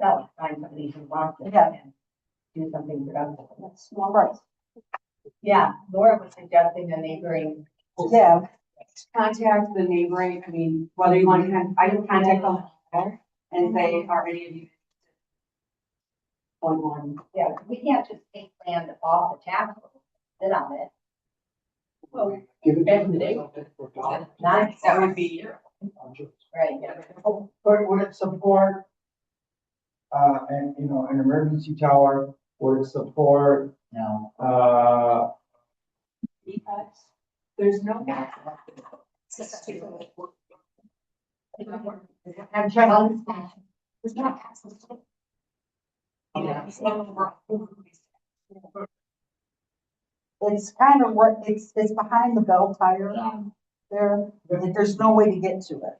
sell it, find somebody who wants it and do something productive. that's all right. Yeah, Laura was suggesting a neighboring. Yeah, Contact the neighboring, I mean, whether you want to, I can contact them and say, are any of you on one? Yeah, we can't just take land off the tax roll, sit on it. Well, Give it back to in the day. them. Nice. That would be, Right, yeah. Would it support, and, you know, an emergency tower? Would it support, No. there's no. I'm trying to understand. There's not access to it. Yeah, it's not over. it's kind of what, it's behind the bell tire there. Like, there's no way to get to it.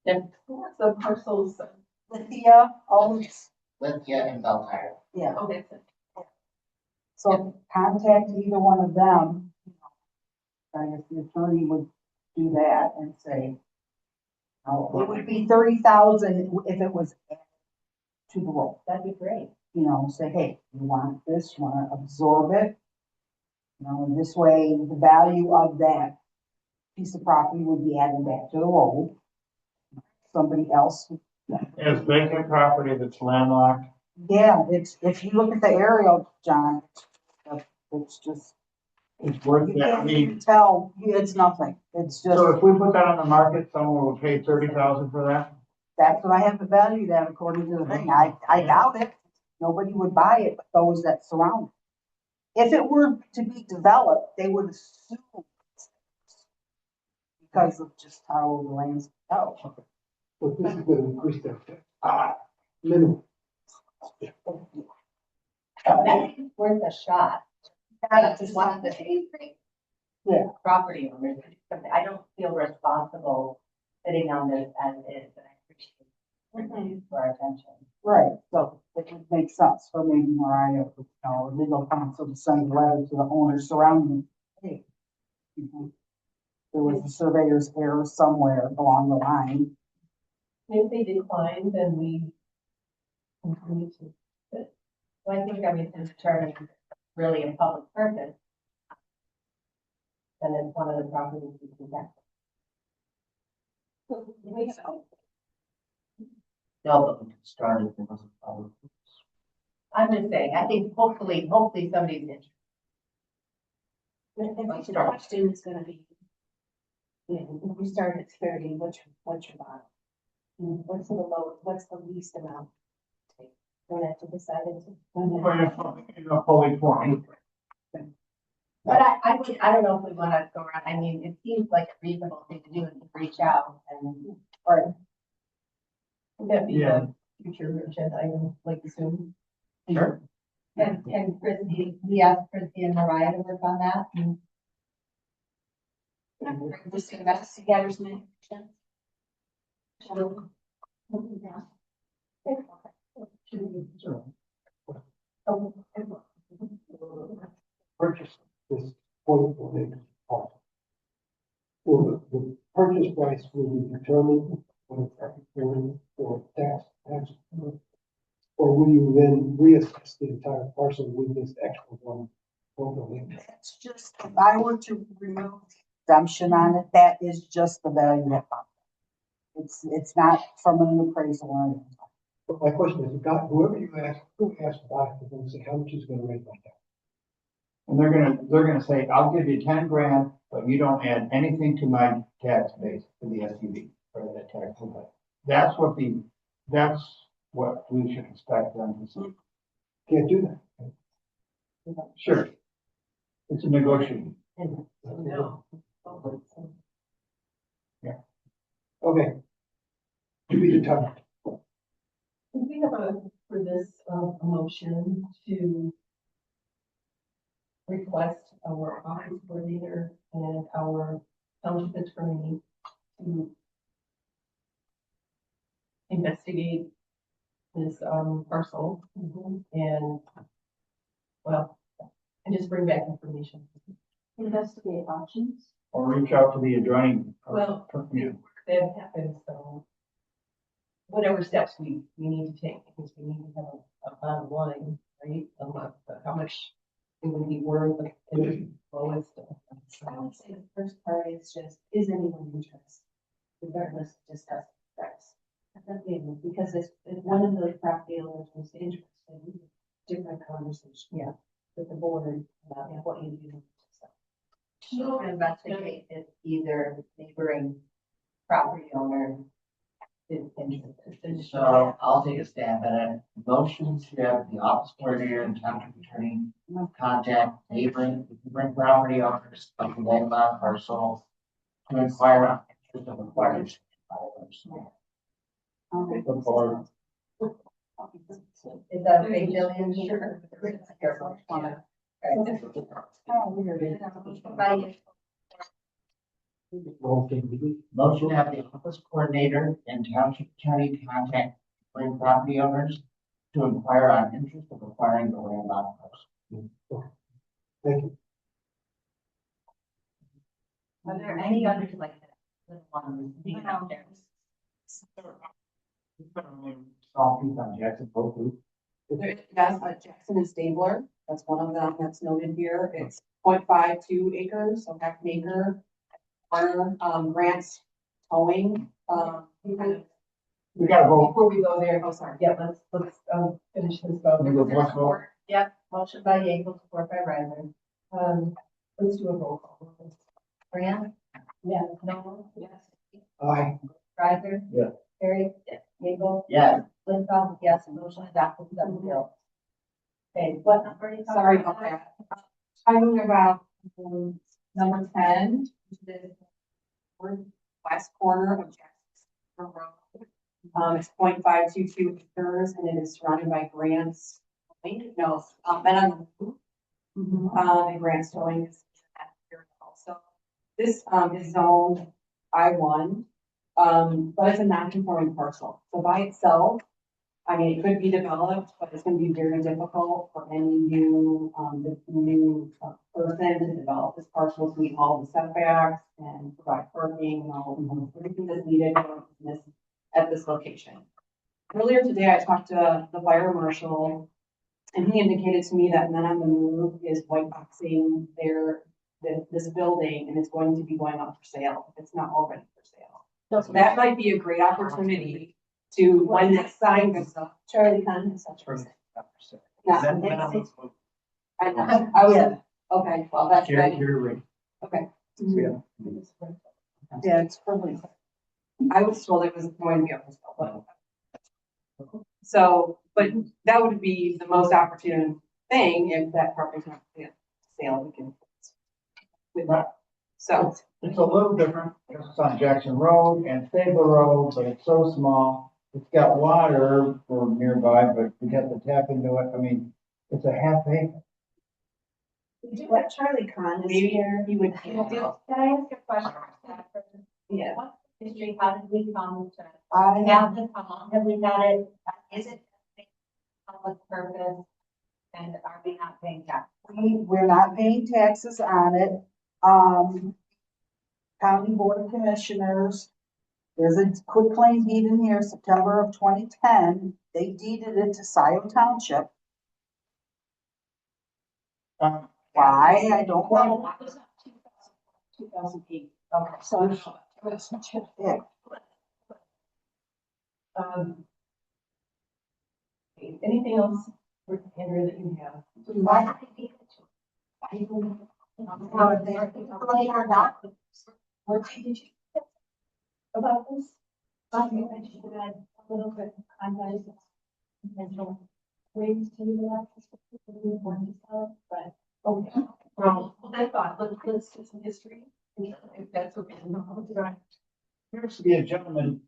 And what's the parcels? Lithia, always, Lithia and Beltire. yeah. Oh, that's it. So contact either one of them. I guess the attorney would do that and say, oh, it would be 30,000 if it was added to the roll. That'd be great. You know, say, hey, you want this, you want to absorb it. You know, and this way, the value of that piece of property would be added back to the roll. Somebody else. as vacant property that's landlocked? Yeah, it's, if you look at the aerial, John, it's just, It's worth you that, I can't mean, even tell, it's nothing. It's just, so if we put that on the market, someone will pay 30,000 for that? that's what I have to value that according to the thing. I doubt it. Nobody would buy it, but those that surround it. If it were to be developed, they would assume because of just how the land's out. But this is gonna increase their minimum. Worth a shot. Yeah, Just one of the Yeah. property owners. I don't feel responsible sitting on this as is, and I appreciate it for our attention. Right, so it would make sense for maybe Mariah, you know, legal counsel to send a letter to the owners surrounding. Hey, there was a surveyor's error somewhere along the line. If they decline, then we continue to. Well, I think, I mean, since determining really a public purpose, then it's one of the properties we can get. No, but we could start if it wasn't public. I'm just saying, I think hopefully somebody's interested. I think the question is gonna be, you know, if we start at 30, what's your bottom? What's the low, what's the least amount? We'll have to decide it. In a fully formed. But I don't know if we want to go around, I mean, it seems like a reasonable thing to do, is to reach out and, or. Would that be Yeah. a future agenda item, like Zoom? Sure. And Christie, we asked Christie and Mariah to work on that. Just investigators, man. Purchase this 0.1 acre parcel. Well, the purchase price will be determined when it's for tax, or will you then reassess the entire parcel with this extra 1.1 acre? It's just, if I were to remove the exemption on it, that is just the value of it. It's not from an appraisal or anything. But my question is, whoever you ask, who asked to buy it, they're gonna say, how much is gonna raise my tax? And they're gonna say, I'll give you 10 grand, but you don't add anything to my tax base for the SUV, for the tax. That's what we should expect them to see. Can't do that. Sure. It's a negotiation. No. Okay. Give me the time. Could we have for this, a motion to request our office coordinator and our township attorney to investigate this, parcel and, well, and just bring back information. Investigate options. Or reach out to the adjoining. Well, that happens, so whatever steps we need to take, because we need to have a bottom line, right? How much it would be worth, like, the lowest. I would say the first part is just, is anyone interested? Regardless, of discuss the price. Because if one of those property owners was interested, different conversation. Yeah. With the board about what you do. To investigate if either neighboring property owner is interested. So I'll take a stab at it. Motion to have the office coordinator and township attorney contact neighboring property owners of the landlocked parcel to inquire on interest of acquired. Is that okay, Jillian? Sure. Motion to have the office coordinator and township attorney contact neighboring property owners to inquire on interest of acquiring the landlocked parcel. Thank you. Are there any others like that? Out there? Small piece on Jackson Road too. Yes, Jackson and Stabler, that's one of them that's noted here. It's 0.52 acres, so half an acre. Our, grants towing, We gotta vote. Before we go there, oh, sorry, yeah, let's finish this vote. Can we go once more? Yep, motion by Yeagle, support by Ryder. Let's do a roll call. Grant? Yeah. No? Yes. Aye. Ryder? Yeah. Terry? Yeagle? Yeah. Flintoff? Yes, motion adopted, 7-0. Okay, what number are you talking sorry about that. Talking about, number 10, the west corner of Jackson Road. It's 0.522 acres and it is surrounded by grants. No, men on the move. And grants towing is here also. This, is zoned I1, but it's a non-conforming parcel. So by itself, I mean, it could be developed, but it's gonna be very difficult for any new, person to develop this parcel to meet all the setbacks and provide parking and all, everything that's needed for business at this location. Earlier today, I talked to the fire marshal, and he indicated to me that Men on the Move is white boxing this building, and it's going to be going up for sale. If it's not already for sale. So that might be a great opportunity to, when that sign goes up. Charlie Khan is such a. Yeah. I know, I was, okay, well, that's good. Okay. Yeah, it's probably. I was told it was going to be up for sale, but. So, but that would be the most opportune thing if that property's not for sale, we can. With that, so. It's a little different. It's on Jackson Road and Stabler Road, but it's so small. It's got water for nearby, but we have to tap into it. I mean, it's a half acre. We do have Charlie Kahn this Maybe year. you would. Can I ask a question? Yeah. What's the history? How did we come to I have this? How long have we had it? Is it public purpose? And are we not paying tax? we're not paying taxes on it. County Board of Commissioners, there's a quitclaim deed in here, September of 2010. They deeded it to Scio Township. Why? I don't know. 2008. Okay, so yeah. Okay, anything else, Andrea, that you have? Why? What did you say about this? I should add a little bit of context. Potential ways to utilize this for people who want to sell it, but Okay, well, I thought, let's do some history, if that's okay. There used to be a gentleman,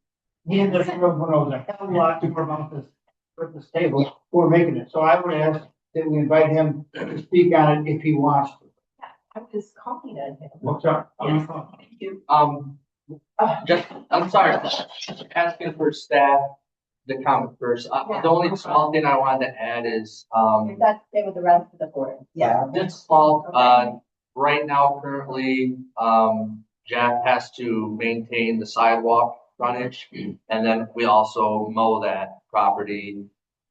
he in this room who knows a hell of a lot to promote this, for this table, we're making it, so I would ask that we invite him to speak on it if he wants to. I was calling on him. What's up? Yes, thank you. I'm sorry, just asking for staff to comment first. The only small thing I wanted to add is, If that's okay with the rest of the board. Yeah. this small, right now, currently, Jack has to maintain the sidewalk frontage. And then we also mow that property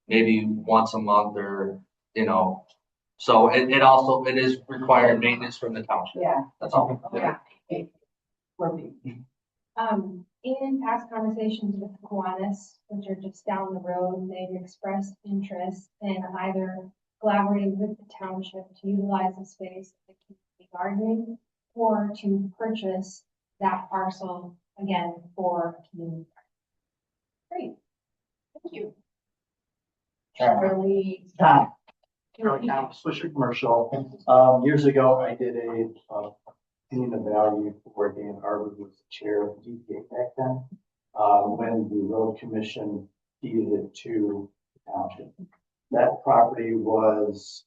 maybe once a month or, so it is required maintenance from the township. Yeah. That's all. Yeah. In past conversations with Kiwanis, which are just down the road, they've expressed interest in either collaborating with the township to utilize the space for community gardening or to purchase that parcel again for community gardening. Great. Thank you. Charlie. Tom. Now, Swisher Commercial. Years ago, I did a opinion of value for Dan Harvard, was the chair of the DPA back then. When the road commission deeded it to the township. That property was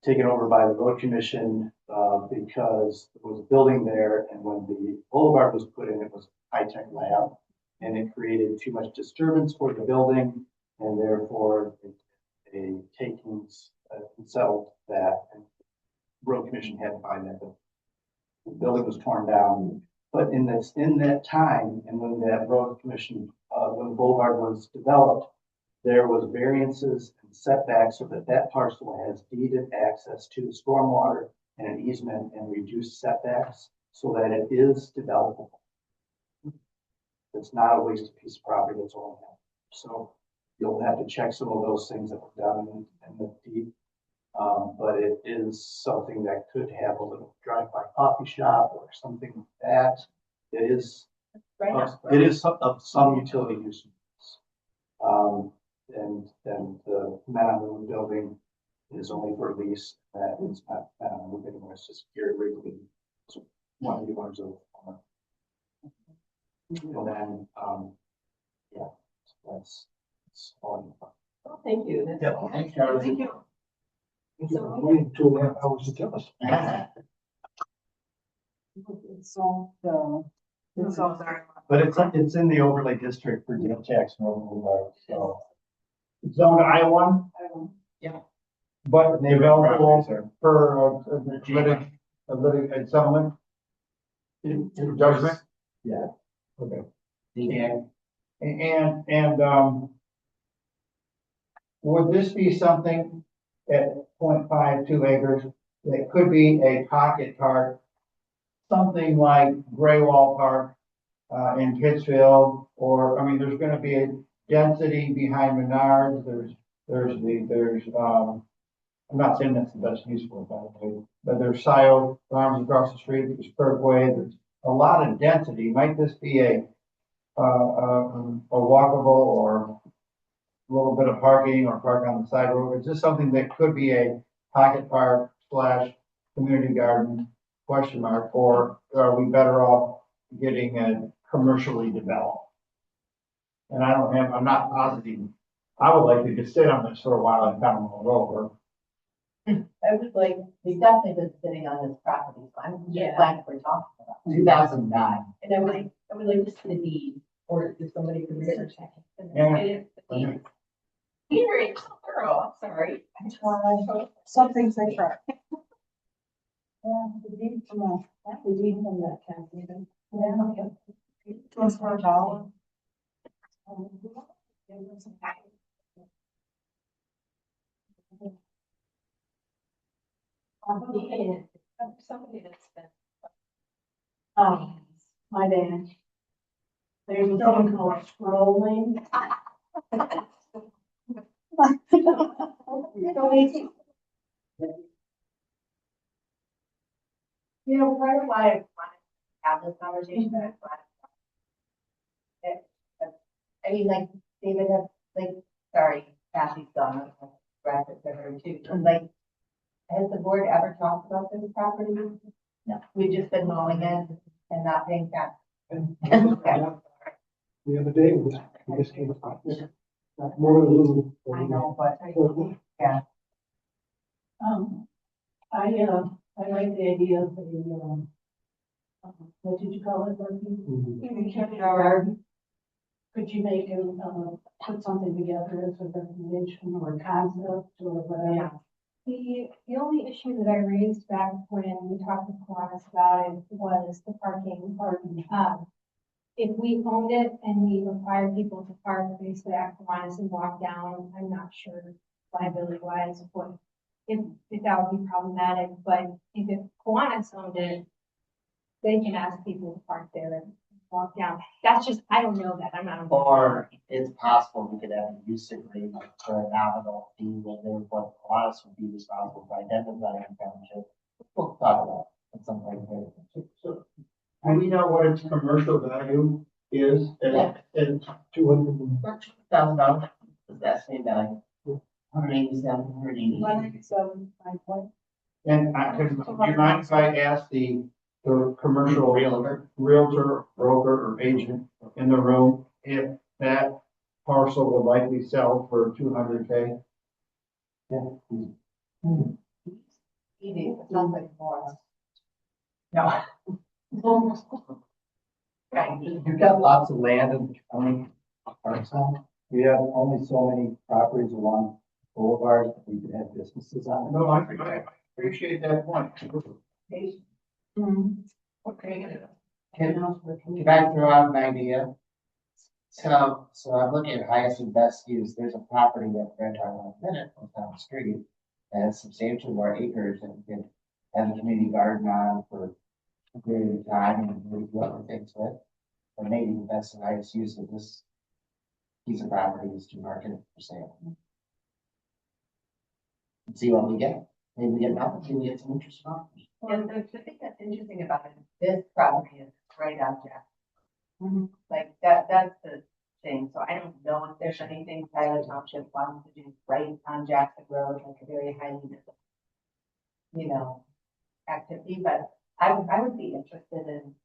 taken over by the road commission because there was a building there, and when the boulevard was put in, it was a high-tech lab, and it created too much disturbance for the building, and therefore a takings settled that, and the road commission had to buy that building. The building was torn down, but in that time, and when that road commission, when the boulevard was developed, there was variances and setbacks so that parcel has deeded access to the stormwater and an easement and reduced setbacks so that it is developable. It's not a wasted piece of property, that's all I have. So you'll have to check some of those things that were done in the deed. But it is something that could have a little drive-by coffee shop or something like that. It is of some utility use. And then the Mountain building is only for lease. That is not Mountain anymore. It's just Gary Wrigley. So one of the owners of. And then, yeah, that's all. Oh, thank you. That's Yeah, all. thanks, Charlie. Thank you. So, waiting 2.5 hours to tell us. So, it's all there. But it's in the overlay district for Dale Jackson Road Boulevard, so. It's zoned I-1. Yeah. But available for a settlement in judgment. Yeah. Okay. Yeah. And would this be something at 0.52 acres that could be a pocket park? Something like Graywall Park in Pittsfield, or, I mean, there's gonna be a density behind Menards, I'm not saying that's the best use for it, by the way, but there's Scio Farms across the street, there's Kirkway, there's a lot of density. Might this be a walkable or a little bit of parking or park on the side road? Is this something that could be a pocket park / community garden ? Or are we better off getting a commercially developed? And I'm not positive. I would like to just sit on this for a while and kind of roll over. I would like, We've definitely been sitting on this property, so I'm Yeah. glad we're talking about it. 2009. and I would like to see the deed, or if somebody could research that. Yeah. Peter, you're so thorough, I'm sorry. Some things they try. Yeah, the deed from that county. Yeah. Transfer dollar. Somebody that's been. Oh, my bad. There's something called scrolling. You know, part of why I wanted to have this conversation, I'm glad. I mean, like, David had, like, sorry, Kathy's gone, I'll wrap it for her too, but like, has the board ever talked about this property? No, we've just been mowing it and not paying tax. The other day, we just came up with more than a little. I know, but I like the idea of the, what did you call it, garden? Could you make him, put something together as a recommendation or concept or whatever? The only issue that I raised back when we talked to Kiwanis about it was the parking part. If we owned it and we required people to park basically at Kiwanis and walk down, I'm not sure liability wise what, if that would be problematic, but if Kiwanis owned it, they can ask people to park there and walk down. That's just, I don't know that, I'm not. Or it's possible we could have a use agreement for a nominal fee, where what Kiwanis would be responsible for identifying the township. We'll talk about it at some point later. So, do we know what its commercial value is? Yeah. And $200,000 is the estimated value. 187, 180. 187, 5 And do you mind if I ask the commercial realtor, broker, or agent in the room if that parcel will likely sell for $200K? Easy, it sounds like more. No. You've got lots of land in the county. We have only so many properties along boulevards that we can have businesses on. No, I appreciate that point. Okay. Can I throw out an idea? So I'm looking at highest and best use. There's a property that we're gonna talk about in a minute down the street. And it's substantially more acres and we can have a community garden on for a period of time and we do other things with. But maybe the best and highest use of this piece of property is to market it for sale. And see what we get. Maybe we get nothing, maybe we get some interest on it. And the thing that's interesting about it, this property is right on Jackson. Like that's the thing. So I don't know if there's anything Scio Township wants to do right on Jackson Road, like a very highly visible, activity, but I would be interested in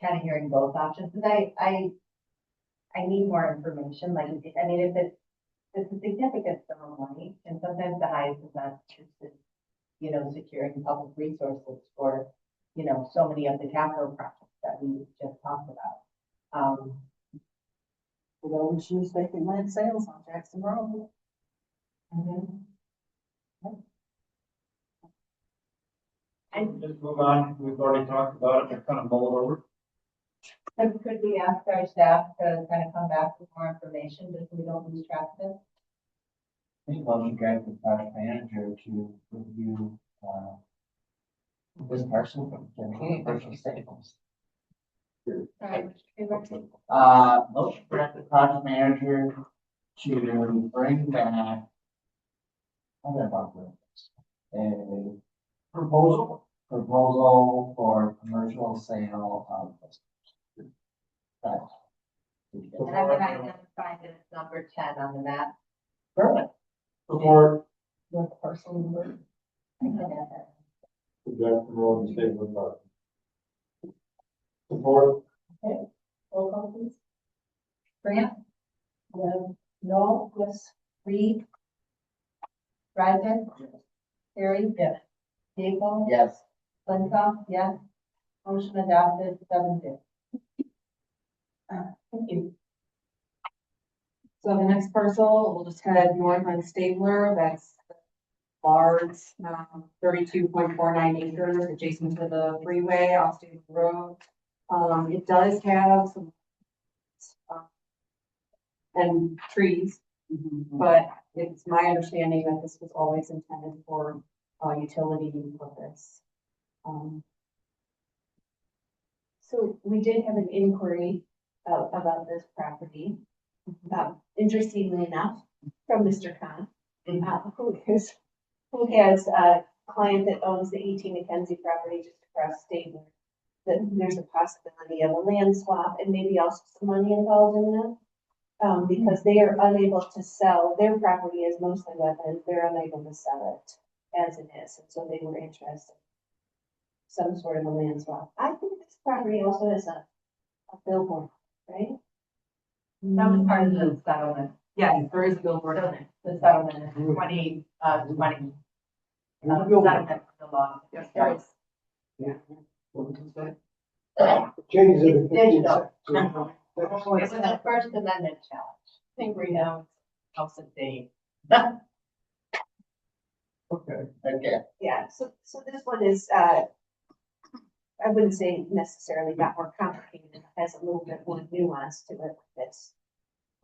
kind of hearing both options, because I need more information, like, I mean, if it's a significant sum of money, and sometimes the highest is not interested, securing public resources for, so many of the capital projects that we just talked about. For those use vacant land sales on Jackson Road. And just move on. We've already talked about it. I kind of mulled over. And could we ask our staff to kind of come back with more information, just so we don't lose track of it? I think we'll direct the project manager to review, this parcel from commercial sales. Motion to direct the project manager to bring back. How about this? A proposal for commercial sale of this. And I'm gonna identify that it's number 10 on the map. Perfect. Support. What parcel number? The Jackson Road and State Park. Support. Okay, roll call please. Grant? No, yes. Reed? Dryden? Harry? Yes. Gable? Yes. Flintoff? Yes. Motion adopted, 7-0. Thank you. So the next parcel, we'll just head north on Stabler, that's large, 32.49 acres adjacent to the freeway off Stabler Road. It does have some and trees, but it's my understanding that this was always intended for utility purpose. So we did have an inquiry about this property. Interestingly enough, from Mr. Khan, who has a client that owns the 18 Mackenzie property just across Stabler. That there's a possibility of a land swap and maybe also some money involved in that. Because they are unable to sell, their property is mostly wetlands, they're unable to sell it as it is, and so they were interested in some sort of a land swap. I think this property also has a billboard, right? That was part of the settlement. Yeah, there is a billboard on it. The settlement is 20. Settlement for the law. Yes, there is. Changes It's in digital. 15 seconds. It was a First Amendment challenge. I think right now it's House of Date. Okay. Okay. Yeah, so this one is, I wouldn't say necessarily got more complicated, it has a little bit more nuance to it that's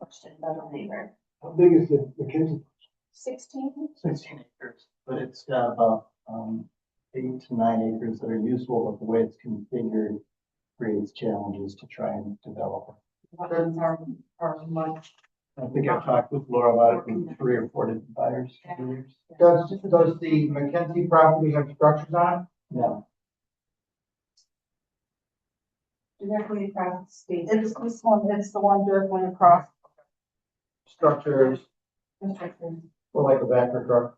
questioned by the neighbor. How big is the Mackenzie? 16? 16 acres, but it's got about 8 to 9 acres that are useful, but the way it's configured creates challenges to try and develop it. Wetlands are much. I think I've talked with Laura about it with 3 or 4 different buyers for years. Does the Mackenzie property have structures on it? No, Directly across the state. It's this one, it's the one directly across. Structures, or like a backer truck?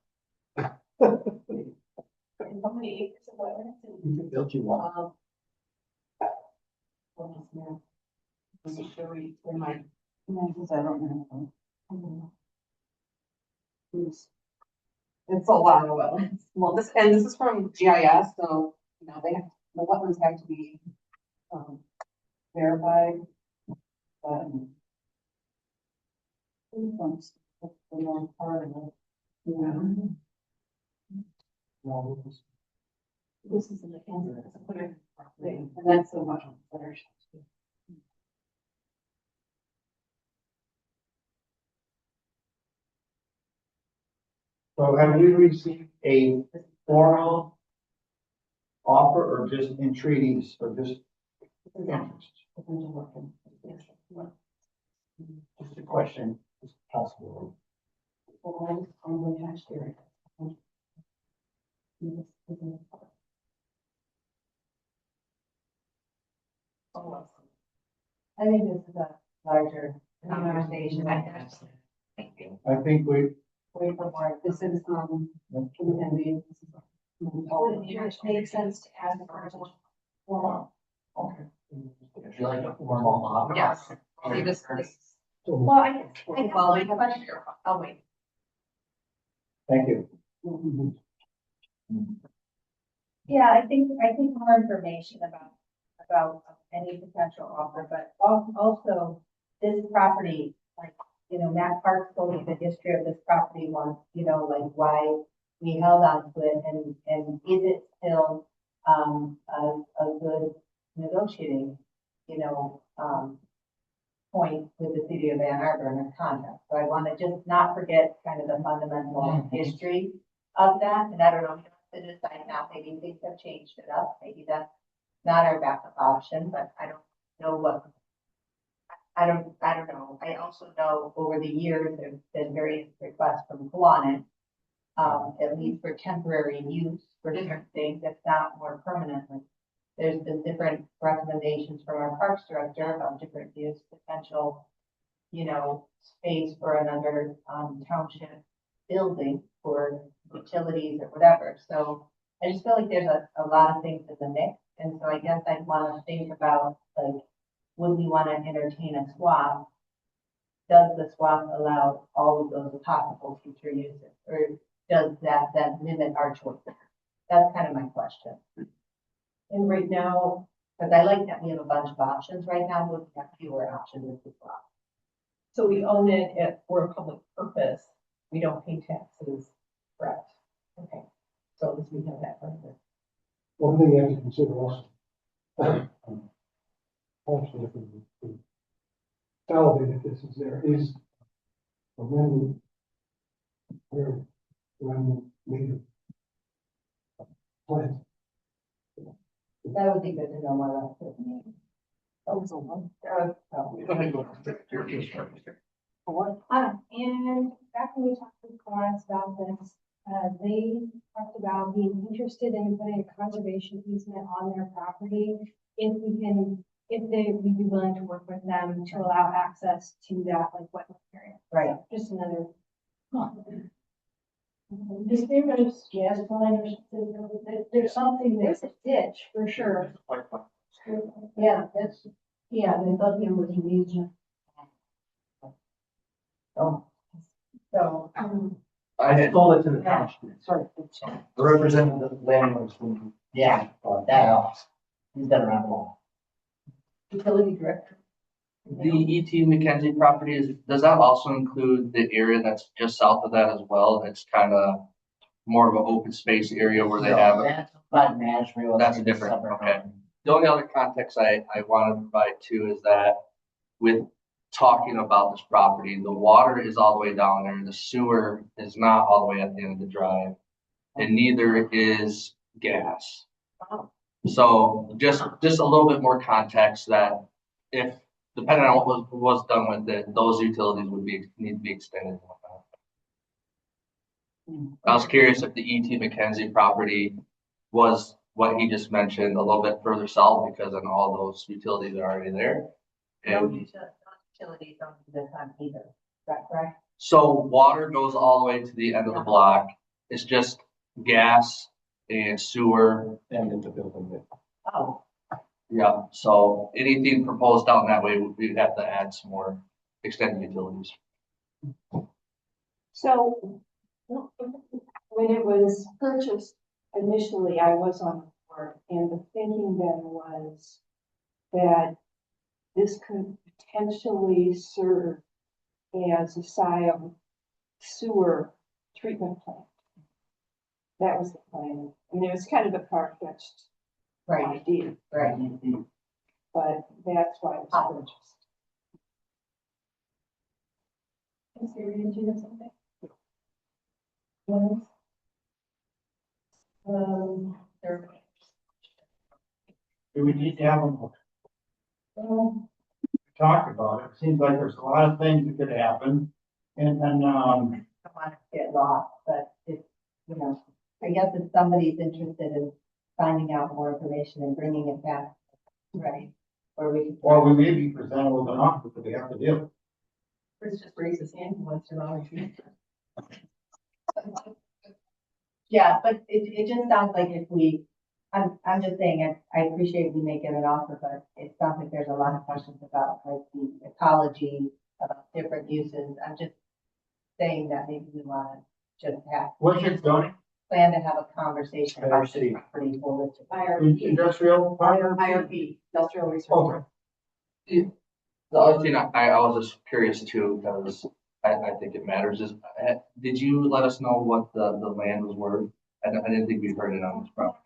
How many acres of wetlands? you can build you one. Let me show you where my. Because I don't know. It's a lot of wetlands. Well, this is from GIS, so, you know, the wetlands have to be, verified. But. That's the more part of it. Yeah. This is in the Kansas, it's a clear thing, and that's the wetlands that are. So have we received a formal offer or just entreaties or just interest? Just a question, just possible. I think this is a larger conversation. I think we, Wait for more. This is, Mackenzie. It makes sense to ask the person. okay. If you like a formal offer. Yes. See, this. Well, I have one question. I'll wait. Thank you. Yeah, I think more information about any potential offer, but also this property, like, you know, Matt Park told me the history of this property once, you know, like why we held on to it and is it still a good negotiating, you know, point with the city of Ann Arbor in this contract. So I want to just not forget kind of the fundamental history of that. And I don't know, to decide now, maybe things have changed it up. Maybe that's not our backup option, but I don't know what. I don't know. I also know over the years, there's been various requests from Kiwanis, at least for temporary use for different things, if not more permanently. There's been different recommendations from our parks director about different use potential, you know, space for another township building for utilities or whatever. So I just feel like there's a lot of things in the mix. And so I guess I'd want to think about, like, would we want to entertain a swap? Does the swap allow all of those possible future uses? Or does that then limit our choice? That's kind of my question. And right now, Because I like that we have a bunch of options right now, but we have fewer options as well. so we own it for a public purpose. We don't pay taxes, correct? Okay, so at least we have that right there. One thing you have to consider also. Also, if we validate if this is there, is a remnant, where remnant native plant. That would be good to know more about. That was a one. And back when we talked with Clarence about this, they talked about being interested in putting a conservation easement on their property. If we can, if they would be willing to work with them to allow access to that, like wetland area. Right. Just another. Is there a gas line or something? There's something There's a ditch for sure. Yeah, that's, yeah, they thought there was a region. So, I told it to the township. Sorry. The representative of the landlords. Yeah, well, that helps. He's been around long. Utility director. The E.T. McKenzie property does that also include the area that's just south of that as well? It's kind of more of an open space area where they have it. That's about management. That's different, okay. The only other context I want to provide too is that with talking about this property, the water is all the way down there, the sewer is not all the way at the end of the drive, and neither is gas. So just a little bit more context that if, depending on what was done with it, those utilities would need to be extended. I was curious if the E.T. McKenzie property was what he just mentioned, a little bit further south, because then all those utilities are already there. no And utilities don't do this on either, is that correct? so water goes all the way to the end of the block. It's just gas and sewer. And into building it. Oh, Yeah, so anything proposed down that way, we'd have to add some more extended utilities. So when it was purchased initially, I was on the board, and the thinking then was that this could potentially serve as a Scio sewer treatment plant. That was the plan. I mean, it was kind of a far-fetched right, idea, right. but that's why it was purchased. Is there going to do something? Do we need to have them? Talk about it. Seems like there's a lot of things that could happen. And, I don't want to get lost, but if, you know, I guess if somebody's interested in finding out more information and bringing it back, right? Or we. or we may be presented with an offer that we have to deal with. Chris just raised his hand once in a while. Yeah, but it just sounds like if we, I'm just saying, I appreciate we may get an offer, but it sounds like there's a lot of questions about like the ecology, about different uses. I'm just saying that maybe we want to just have. What's your zoning? Plan to have a conversation about the IRC. property holistic. Industrial? IRP, industrial research. Okay. The other thing I was just curious too, because I think it matters is, did you let us know what the land was worth? I didn't think we heard it on this property.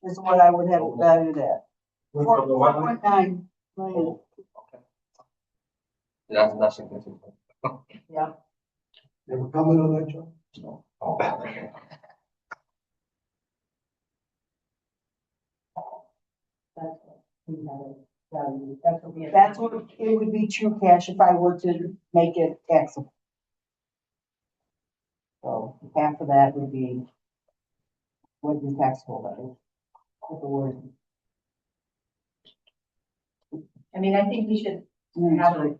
Is what I would have it valued at. With the what? 4.9 million. Okay. That's significant. Yeah. Ever comment on that, John? So, That's what we have it valued. That's what we have. That's what it would be true cash if I were to make it taxable. So half of that would be taxable, that is. With the word. I mean, I think we should have a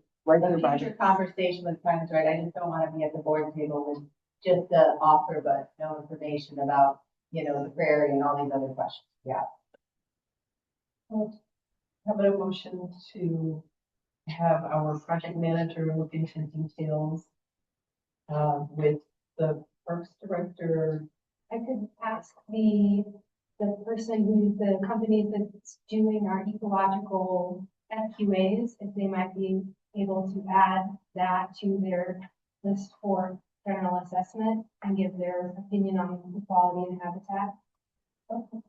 future conversation with Clarence, right? I just don't want to be at the board table with just the offer, but no information about, you know, the prairie and all these other questions. Yeah. How about a motion to have our project manager look into details with the Parks Director. I could ask the person who, the company that's doing our ecological FQAs, if they might be able to add that to their list for general assessment and give their opinion on the quality and habitat. Do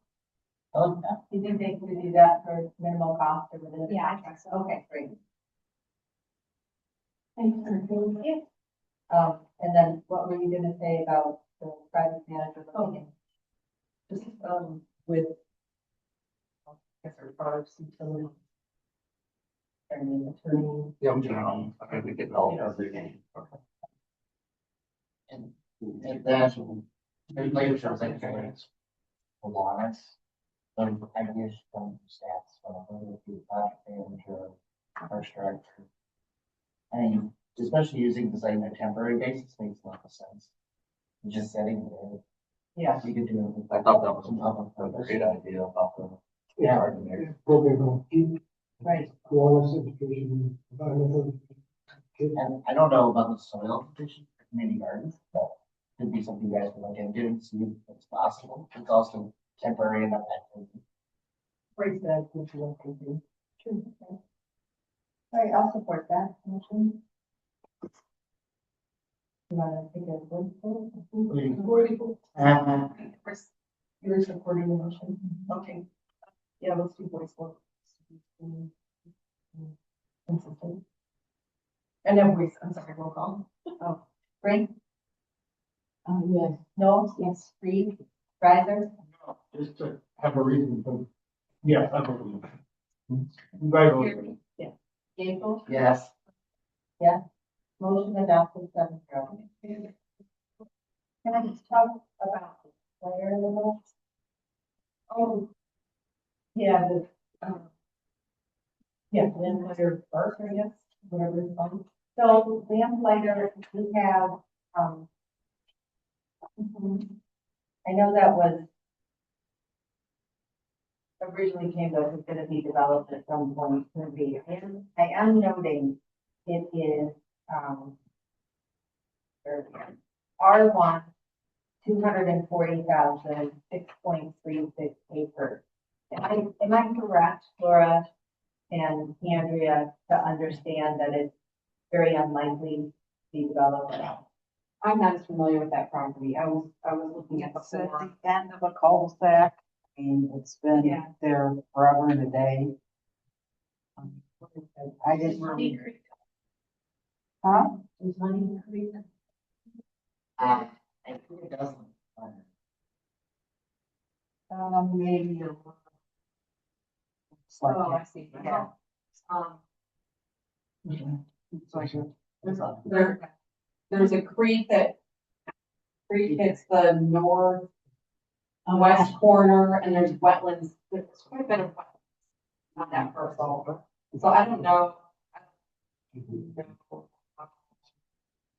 you think they could do that for minimal cost or within the Yeah, I contract? think so. Okay, great. Thank you. And then what were you gonna say about the project manager looking? Just, with, I guess, our parks, utilities. Attorney. Yeah, I'm general. Okay, we get all of it. And if that's, maybe later sounds like it's a lot. I guess some stats, if you project manager, first director. I mean, especially using the site on a temporary basis makes a lot of sense. Just setting there. Yeah. You could do it. I thought that was a great idea about the. Yeah. What they're gonna keep, Right. wellness education, environmental. And I don't know about the soil condition for community gardens, but could be something you guys would look into and see if it's possible. It's also temporary enough. Great, that would be okay too. True. Okay. All right, I'll support that motion. You wanna take a vote? You're supporting the motion, okay. Yeah, let's do voice vote. Consistent. And then voice, I'm sorry, roll call. Oh, Frank? Yes. No? Yes. Reed? Riser? Just to have a reason to, yes, I believe. Congratulations. Yeah. Gable? Yes. Yeah. Motion adopted 7-0. Can I just talk about the player a little? Oh. Yeah, yeah, then your first, I guess, whatever it's called. So lamplighter, we have, I know that was originally came up, was gonna be developed at some point, to be, I am noting it is, R1, 240,000, 6.36 acres. Am I correct, Laura and Andrea, to understand that it's very unlikely to be developed? I'm not as familiar with that property. I was looking at the It's at floor. the end of a cul-de-sac. I mean, it's been Yeah. there forever and a day. I didn't really. Huh? Is Honey Creek? I think it doesn't. Maybe. It's like, Oh, I see. yeah. It's like there's a creek that hits the northwest corner, and there's wetlands. There's quite a bit of wetlands on that parcel. So I don't know.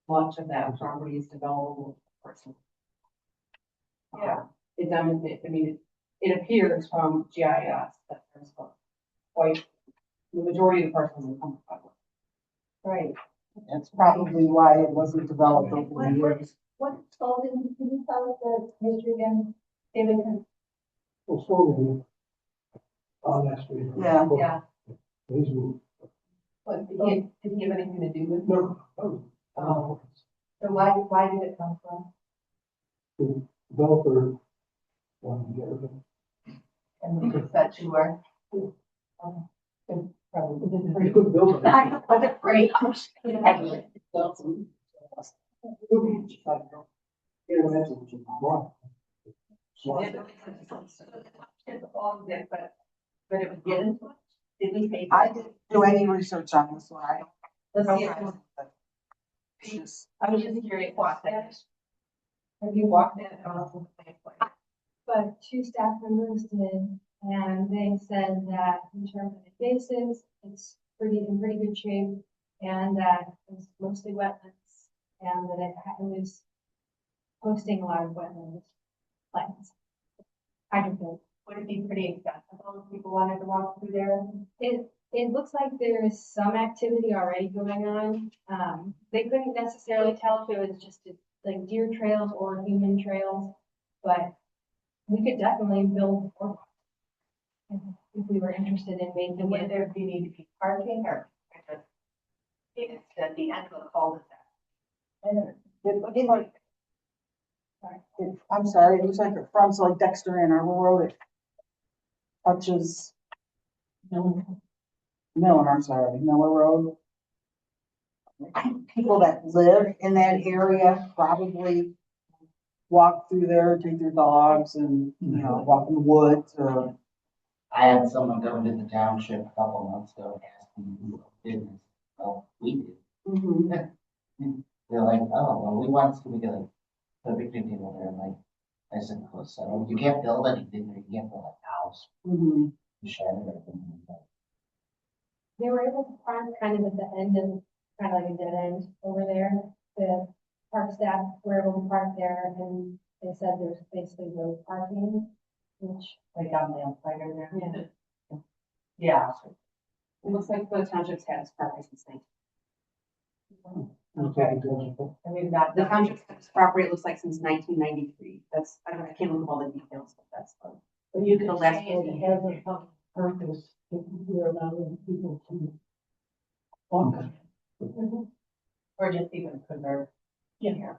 Much of that property is developable. Yeah, it appears from GIS that there's quite, the majority of the parcels are come from. Right. That's probably why it wasn't developed over the years. What, Golden, can you tell us the history again? David, Well, slowly. On that street. Yeah. yeah. These were- What, did he have anything to do with? No. Oh. So why did it come from? The developer wanted to get rid of it. And it's that you are? He couldn't build it. Was it great? But it was given to us? Did we pay? I didn't do any research on this one. Let's see. I was just curious, walk that. Have you walked that? But 2 staff members did, and they said that in terms of invasives, it's in pretty good shape, and that it's mostly wetlands, and that it was hosting a lot of wetlands plants. Hydrophil. Would it be pretty accessible if people wanted to walk through there? It looks like there is some activity already going on. They couldn't necessarily tell if it was just like deer trails or human trails, but we could definitely build boardwalks if we were interested in making And would it. there need to be parking or just, it's at the end of the cul-de-sac? And it looks like, I'm sorry, it looks like it fronts like Dexter and Arbor Road. It touches Miller, I'm sorry, Miller Road. People that live in that area probably walk through there, take their dogs and, you know, walk in the woods or. I had someone come to the township a couple months ago asking who did this. Oh, we did. They're like, oh, well, we want to be like, the big thing over there, like, I said, so you can't build anything there, you can't build a house, a shed or anything. They were able to park kind of at the end of, kind of like a dead end over there. The park staff were able to park there and they said there's basically road parking, which. Like on the outsider there? Yeah. Yeah. It looks like the township's had its property since Okay. And we've not. the township's had its property, it looks like since 1993. That's, I don't know, I can't look at all the details, but that's fun. But you The can last say it 40 has a public purpose if we're allowing people to walk. Or just even preserve. Yeah.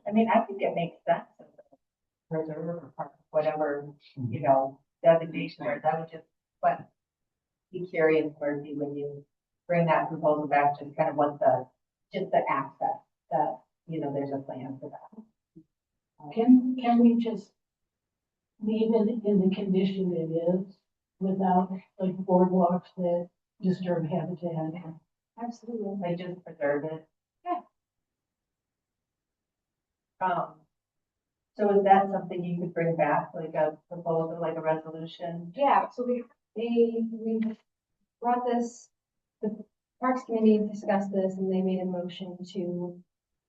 I mean, I think it makes sense. As a preserve or park, whatever, you know, designation or that would just, but be curious, Murphy, when you bring that proposal back, just kind of what just the access that, you know, there's a plan for that. Can we just leave it in the condition it is without like boardwalks that disturb habitat? Absolutely. They just preserve it. Yeah. So is that something you could bring back, like a proposal, like a resolution? Yeah, so we brought this, the Parks Committee discussed this and they made a motion to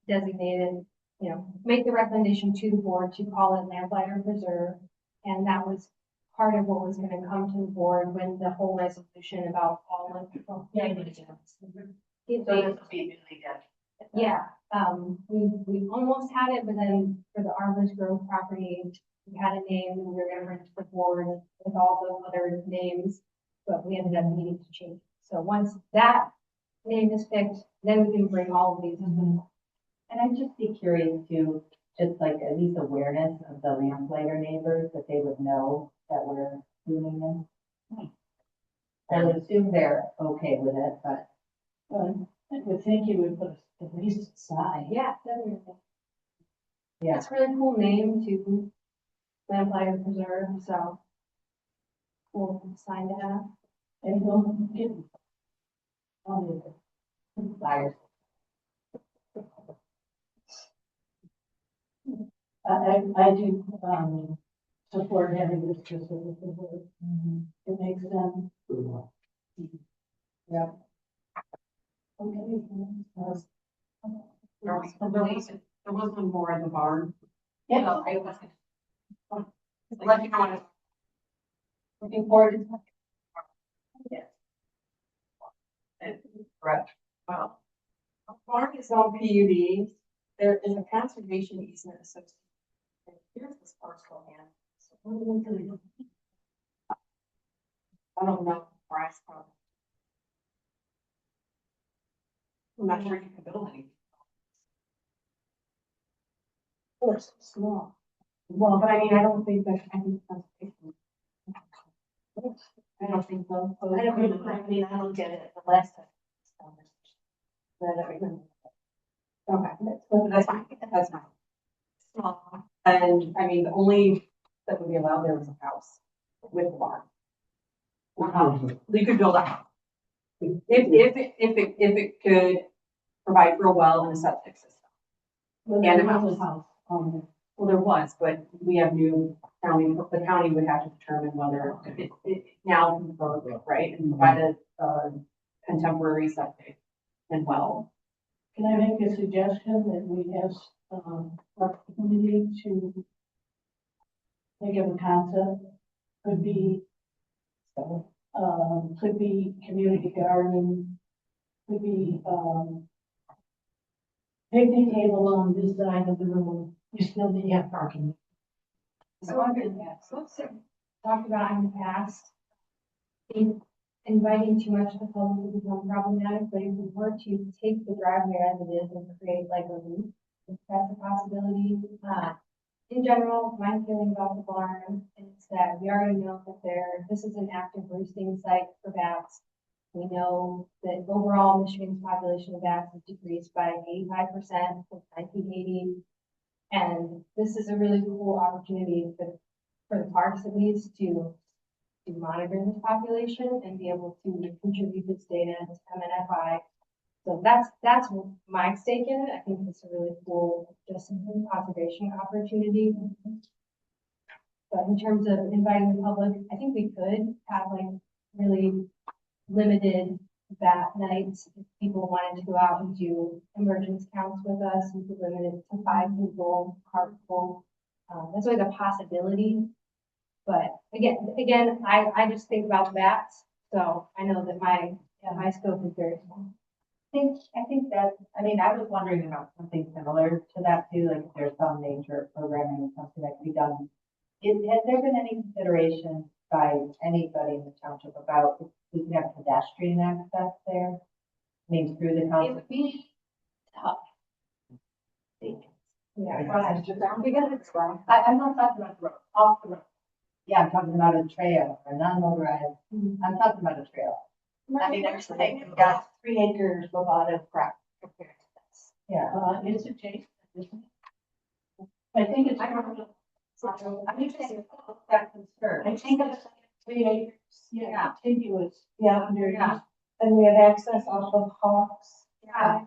designate it, you know, make the recommendation to the board to call it Lamplighter Preserve. And that was part of what was gonna come to the board when the whole resolution about all of the. So this would be newly done. Yeah, we almost had it, but then for the Arbors Grove property, we had a name and we were gonna bring it to the board with all the other names, but we ended up needing to change. So once that name is picked, then we can bring all of these. And I'd just be curious to, just like at least awareness of the lamplighter neighbors, that they would know that we're doing this. I would assume they're okay with it, but. I would think you would put at least a sign. Yeah, definitely. Yeah. It's a really cool name to Lamplighter Preserve, so. Cool sign to have. And we'll get. Flyers. I do, support having this just as a preserve. It makes sense. Yeah. Okay. There was one more in the barn. Yeah. So I was. Let you know when it's. Looking forward to. Yes. Correct. Well, a farm is on PUD. There is a conservation easement associated. Here's this parcel land. So what are we gonna do? I don't know. Price problem. I'm not sure you can build any. Oh, it's small. Well, but I mean, I don't think that, I think conservation. I don't think so. I don't get it the last time. Okay, that's fine, that's fine. Small, and I mean, the only that would be allowed there was a house with a barn. You could build a house. If it could provide for a well and a septic system. And a house. Well, there was, but we have new county, the county would have to determine whether it now, right, and provide a contemporary septic and well. Can I make a suggestion that we ask, our community to think of a concept? Could be community garden, could be, picnic table on this side of the room, you still need to have parking. So I've been, talked about in the past, inviting too much of the public would become problematic, but if we were to take the driveway as it is and create like a loop, if that's a possibility. In general, my feeling about the barn is that we already know that this is an active roosting site for bats. We know that overall Michigan's population of bats has decreased by 85% since 1980. And this is a really cool opportunity for the parks at least to monitor this population and be able to contribute this data to MNFI. So that's my stake in it. I think it's a really cool just conservation opportunity. But in terms of inviting the public, I think we could have like really limited bat nights. If people wanted to go out and do emergence counts with us, we could limit it to 5 people, carpool. That's always a possibility. But again, I just think about bats. So I know that my scope is very small. I think that, I mean, I was wondering about something similar to that too, like if there's some nature programming or something that could be done. Has there been any consideration by anybody in the township about if we can have pedestrian access there? I mean, through the township? It would be tough. Yeah, because it's wrong. I'm not talking about the road, off the road. Yeah, I'm talking about a trail or non-motorized. I'm talking about a trail. I mean, actually, we've got 3 acres, a lot of crap compared to this. Yeah. It's adjacent, isn't it? I think it's. I'm just saying, that concern. I think it's 3 acres, yeah, contiguous. Yeah, Yeah. and we have access off of Hawks. Yeah.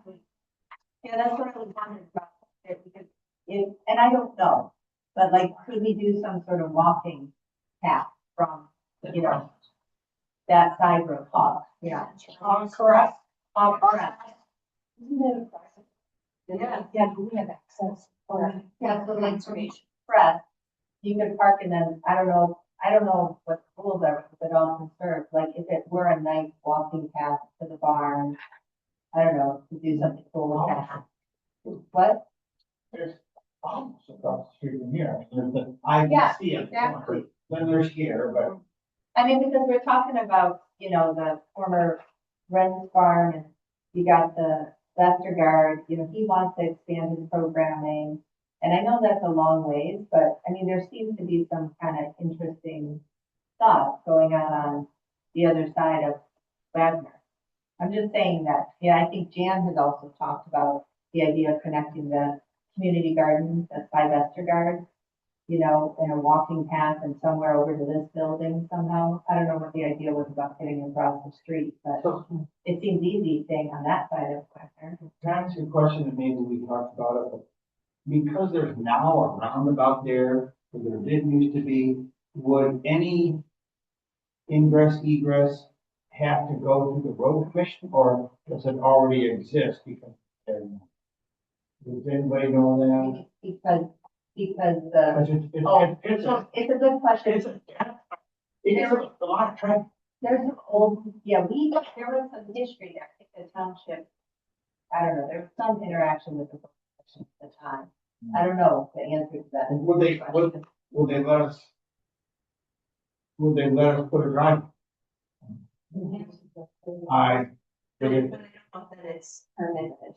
Yeah, that's what I was wondering about it, because and I don't know, but like, could we do some sort of walking path from, you know, that side road, Hawks? Yeah. Correct. Correct. Yeah, yeah, we have access. Yeah, so like press, you could park and then, I don't know what the rules are, but all conserved, like if it were a nice walking path to the barn, I don't know, to do something cool with that. What? There's almost across the street from here. There's the, I Yeah, can see it. exactly. Then there's here, but. I mean, because we're talking about, you know, the former Ren's farm and you got the Vestergaard, you know, he wants to expand his programming. And I know that's a long ways, but I mean, there seems to be some kind of interesting stuff going on the other side of Wagner. I'm just saying that, yeah, I think Jan has also talked about the idea of connecting the community gardens that's by Vestergaard, you know, in a walking path and somewhere over to this building somehow. I don't know what the idea was about getting across the street, but it seems easy staying on that side of Wagner. That's a question that maybe we talked about it, but because there's now a roundabout there, where there didn't used to be, would any ingress, egress have to go to the road commission, or does it already exist? Because, does anybody know that? Because It's a good question. It's a lot of traffic. There's an old, there was some history there. I think the township, I don't know, there was some interaction with the commission at the time. I don't know the answer to that. Will they let us put a drive? I But I don't know that it's permitted.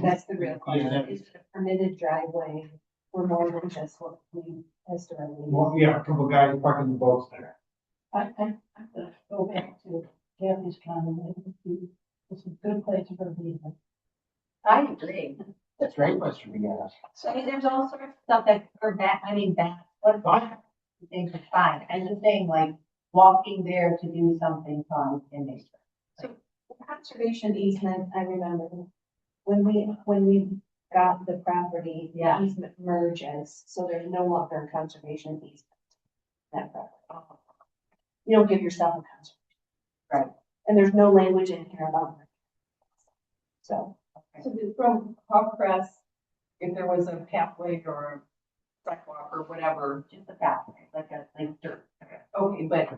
That's the real question. Is it a permitted driveway for more than just what we historically? well, yeah, a couple of guys parking the boats there. I'm gonna go back to Kathy's comment. It's a good place for me. I agree. That's great place for me, guys. So I mean, there's all sorts of stuff that, what things are fine. I'm just saying, like, walking there to do something fun in nature. So conservation easement, I remember when we got the property, the easement merges, so there's no longer a conservation easement. That property. You don't give yourself a conservation. Right. And there's no language in here about it. So. So from Hawkcrest, if there was a pathway or a sidewalk or whatever, Just a pathway, like dirt. okay, but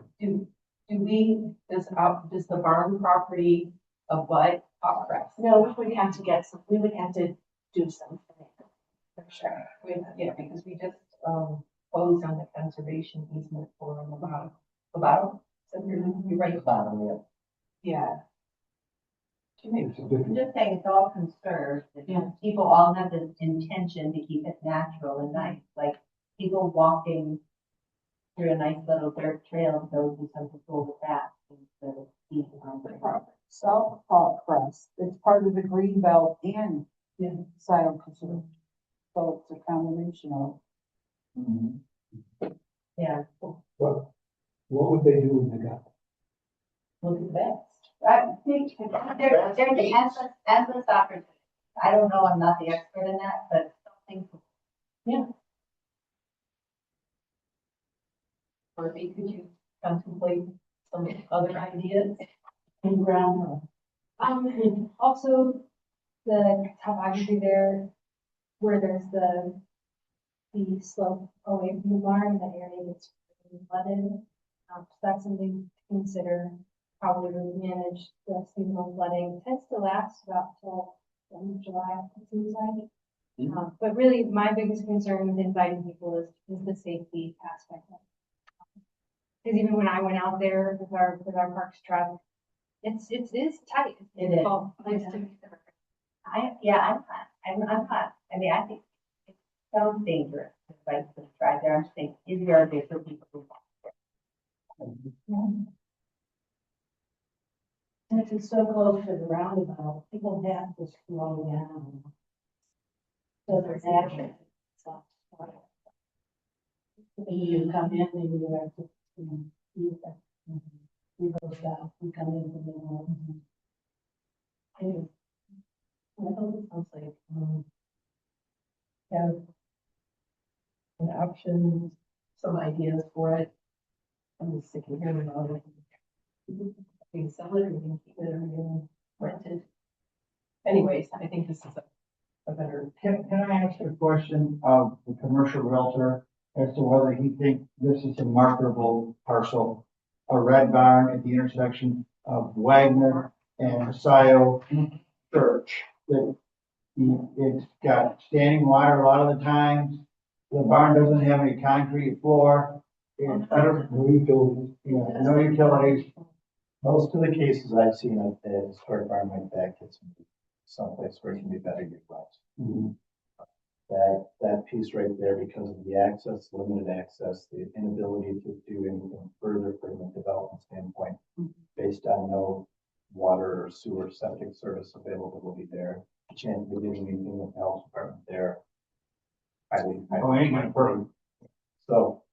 does the barn property abut Hawkcrest? No, we would have to do something. For sure. Yeah, because we just, closed on the conservation easement for the bottom. So you're right. Bottom, yeah. Yeah. It's a I'm different, just saying, it's all conserved. People all have this intention to keep it natural and nice, like people walking through a nice little dirt trail to go do something cool with that instead of eating on the property. South Park Crest, it's part of the green belt and Scio Preserve. So it's a combination of. Yeah, what would they do when they got? look at that. I think there's endless opportunities. I don't know, I'm not the expert in that, but something. Yeah. Or maybe could you contemplate some other ideas? In ground. Also, the topography there, where there's the slope away from the barn, the area that's flooded. So that's something to consider, how we would manage the seasonal flooding. It tends to last about till the end of July, it seems like. But really, my biggest concern with inviting people is the safety aspect of it. Because even when I went out there with our parks truck, it's tight. It is. Nice to meet them. I'm not, I mean, I think it sounds dangerous, like to try there, I'm saying, is there a way for people to walk there? And if it's so close to the roundabout, people have to slow down. So there's action. So, you come in and you have to, you go south, you come in from the north. Anyway, I thought it sounds like, have an option, some ideas for it. I'm just sick of hearing about it. We can sell it, or we can keep it, or we can rent it. Anyways, I think this is a better. Can I ask a question of the commercial realtor as to whether he thinks this is a marketable parcel? A red barn at the intersection of Wagner and Scio Church. It's got standing water a lot of the times. The barn doesn't have any concrete floor. No utilities. No utilities. Most of the cases I've seen of the historic barn like that gets someplace where it can be better utilized. That piece right there, because of the access, limited access, the inability to do anything further from a development standpoint, based on no water or sewer septic service availability there, the chance of getting anything with the health department there. Highly important. So,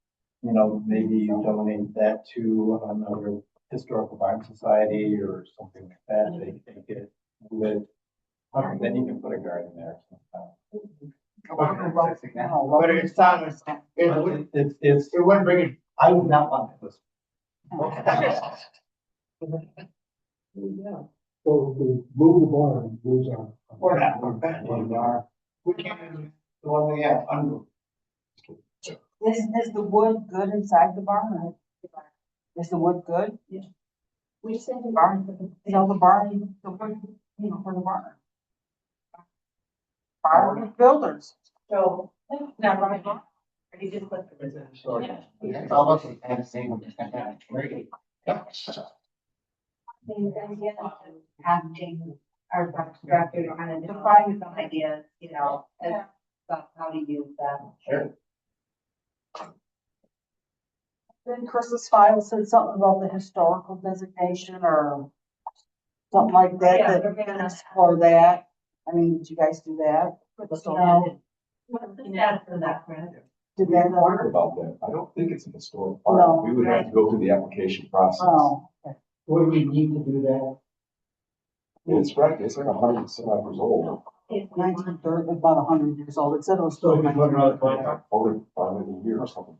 maybe you donate that to another historical barn society or something like that. They take it with, then you can put a garden there. But it's not, it wouldn't bring it, I would not want this. Yeah. So if we move the barn, moves on. Or not, or back one yard. We can, the one we have under. Is the wood good inside the barn? Is the wood good? Yeah. We said the Barn, the barn, the wood, for the barn. Barn builders. So, not right now, or you just put the. It's almost the same. Having our director to kind of define some ideas, as about how to use them. Sure. Then Chris's file said something about the historical designation or something like that, Yeah, that we're we're gonna- gonna explore that. I mean, did you guys do that? What's the status of that, Brent? Did We that? inquired about that. I don't think it's an historic park. No. We would have to go through the application process. Oh, okay. What do we need to do that? It's right, it's like 100 and some odd years old. 1930, about 100 years old. It said it was So still we can put another 1930. plan. Voted by a year or something,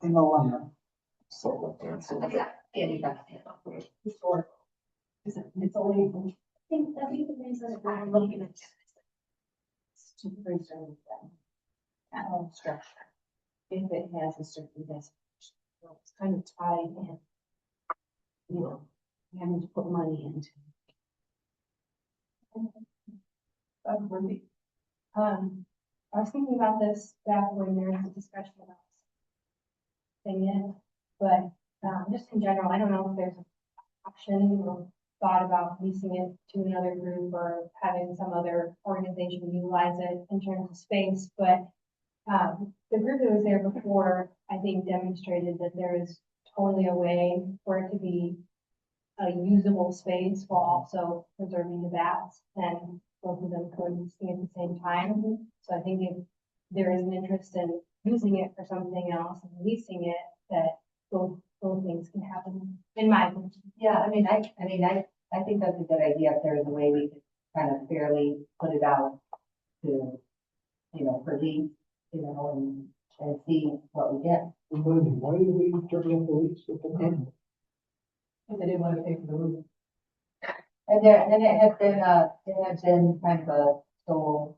In the lumber. something like that. So Historical. It's only. I think the reason that I'm looking at this is to preserve them. Structure. If it has a certain designation, so it's kind of tied in. Having to put money into. I was thinking about this back when there was a discussion about thing in, but, just in general, I don't know if there's an option or thought about leasing it to another group or having some other organization utilize it in terms of space, but, the group that was there before, I think demonstrated that there is totally a way for it to be a usable space while also preserving the bats, and both of them coexisting at the same time. So I think if there is an interest in using it for something else and leasing it, that both things can happen, in my opinion. Yeah, I mean, I think that's a good idea if there is a way we could kind of fairly put it out to, for lease, and see what we get. Why did we terminate the lease with the company? They didn't want to pay for the roof. And it had been kind of a sole,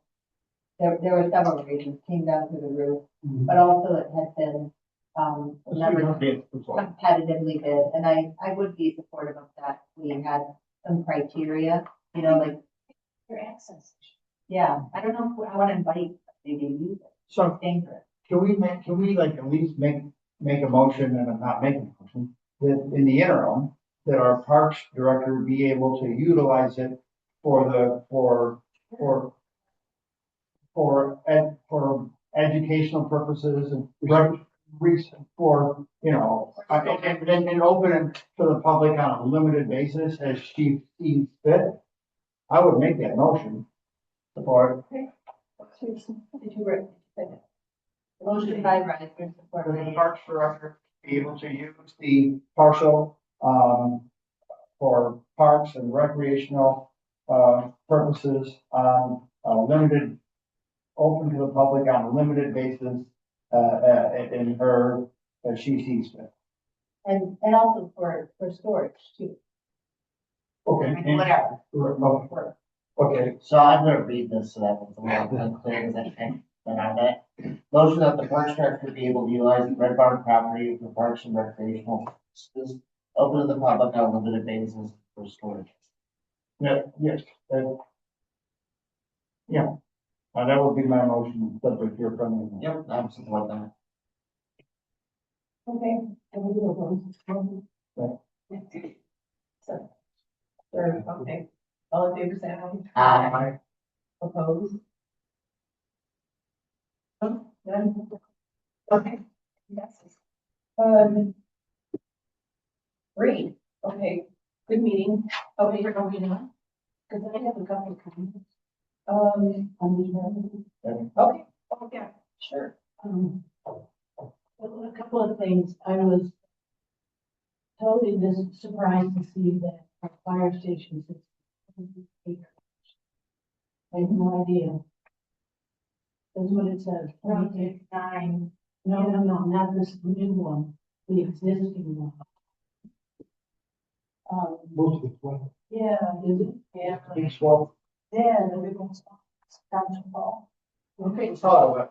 there were several reasons, came down to the roof, but also it had been, never competitively bid, and I would be supportive of that. We had some criteria, like. Your access. Yeah, I don't know if I want to invite maybe to use it. So It's dangerous. can we like at least make a motion, and I'm not making a motion, that in the interim, that our parks director be able to utilize it for educational purposes and for, and open it to the public on a limited basis as she sees fit. I would make that motion. Support. Did you write? Motion by Riser, support For the by. parks director be able to use the parcel, for parks and recreational, purposes on a limited, open to the public on a limited basis, in her, as she sees fit. And also for storage too. Okay. Whatever. Okay. So I'm gonna read this so that it's a little clear as I think, but on that. Motion that the parks director be able to utilize the Red Barn property for parks and recreational purposes, open to the public on a limited basis for storage. Yeah, yes. Yeah. That would be my motion, subject to your friendly. Yep, I'm supporting that. Okay. Can we do a vote? Right. So, sure, okay. All in favor, say aye. Aye. Opposed? Oh, none? Okay. Yes. Great, okay, good meeting. Oh, you're going to, because I have a couple of comments. Okay, oh, yeah, sure. A couple of things. I was totally surprised to see that our fire station is. I had no idea. That's what it says. 9. No, not this new one, the existing one. Most of it's one. Yeah, is it? Yeah. Big swamp. Yeah, the big one's Township Hall. Okay. Oh,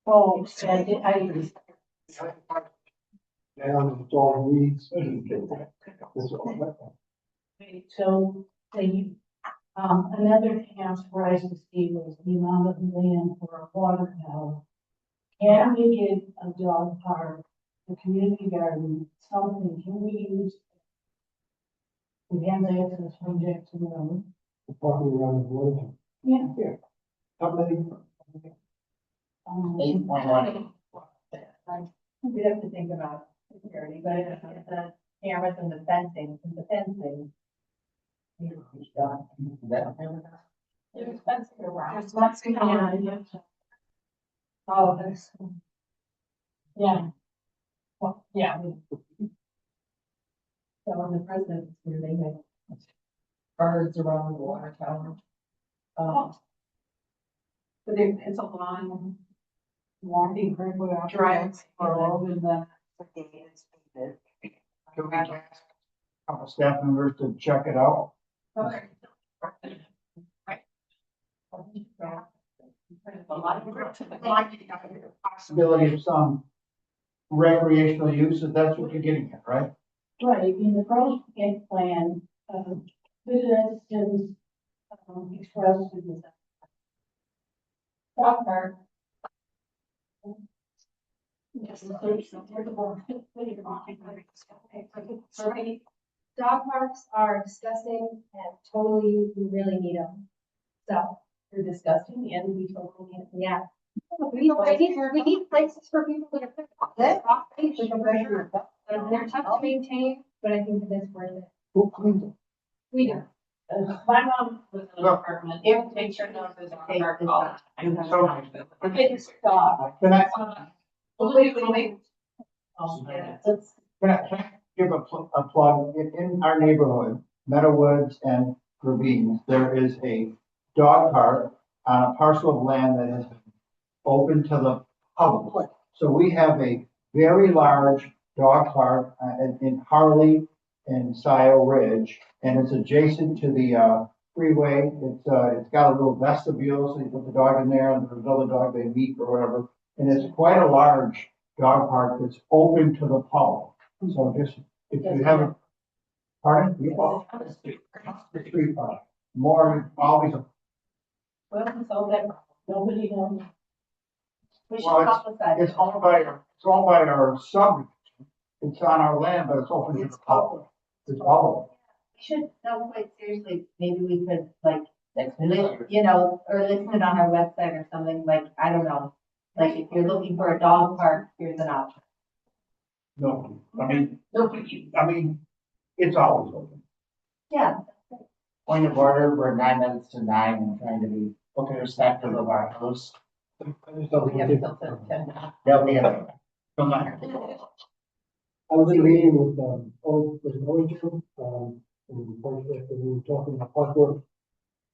I Down, it's all weeds. That's all. Okay, so another thing I was surprised to see was the amount of land for a water tower. Can we get a dog park, a community garden, something, can we use? We have access from Jackson Road. The property around the water. Yeah. Yeah. How many? 8.1. We have to think about security, but if the cameras and the fencing, There's fencing around. There's fencing around, yeah. Oh, there's. Yeah. Well, yeah. So when the president's here, they had birds around the water tower. But it's a long drive. Road and then the gate is needed. Can we ask a couple staff members to check it out? Okay. A lot of Possibility of some recreational use, if that's what you're getting at, right? Right, in the project plan, citizens expressed a desire Dog park. Dog parks are disgusting and totally, we really need them. So, They're disgusting and we totally need it. yeah. We need places for people to put their off leash. They're tough to maintain, but I think that it's worth it. Who cleans it? We do. My mom was in an apartment. If make sure no, there's a park all the time. So, It's dog. can I, Wait. Yeah. can I give a plug? In our neighborhood, Meadowwoods and Ravines, there is a dog park on a parcel of land that has been open to the public. So we have a very large dog park in Harley and Scio Ridge, and it's adjacent to the freeway. It's got a little vestibule, so you put the dog in there, and there's another dog they meet or whatever. And it's quite a large dog park that's open to the public. So just, if you haven't, pardon? The street park. More, always a. Well, it's all that, nobody knows. We should Well, publicize it. it's owned by our subdivision. It's on our land, but it's open to the public. It's public. We should, no, quite seriously, maybe we could like, you know, or listen it on our website or something, like, I don't know. Like, if you're looking for a dog park, here's an option. No, I mean, it's always open. Yeah. Point of order, we're 9 minutes to 9 and trying to be respectful of our host. I just don't We have think- until 10. Nobody has. Come on. I was in a meeting with, Origin, and we were talking about park work.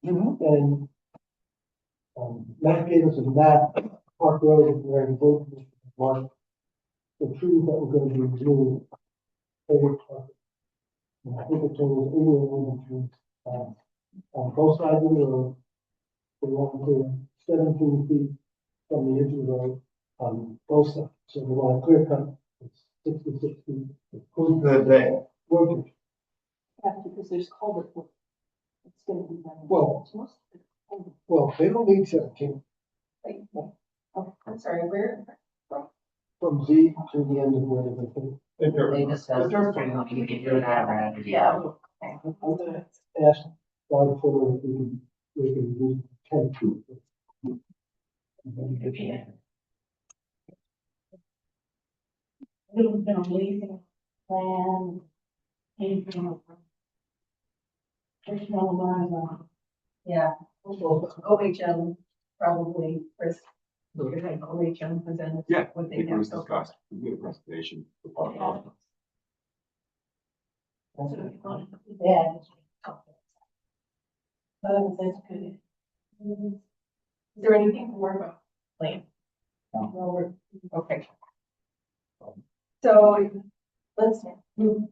And, Matt gave us a map, Park Road, where the vote was marked. The trees that were gonna be removed. Over park. And I think it told anywhere between, on both sides of the road. They want to 17 feet from the edge of the road, on both sides. So they want to clear cut, it's 66 feet. Who's the Workers. Because there's culvert work. It's gonna be done. Well, It's most of it culvert. well, they don't need 17 Oh, I'm sorry, where? from Z to the end of where they think. They discussed this, you and I were at it. Yeah. I'm gonna ask Bob for if we can do 10 feet. Little bit of leasing plan. Anything. There's no line on. Yeah. OHM, probably, Chris, we're going to OHM present Yeah, what I they think it have was so far. discussed. We did a presentation. for public comment. Yeah. That's good. Is there anything more about plan? No, okay. So let's move.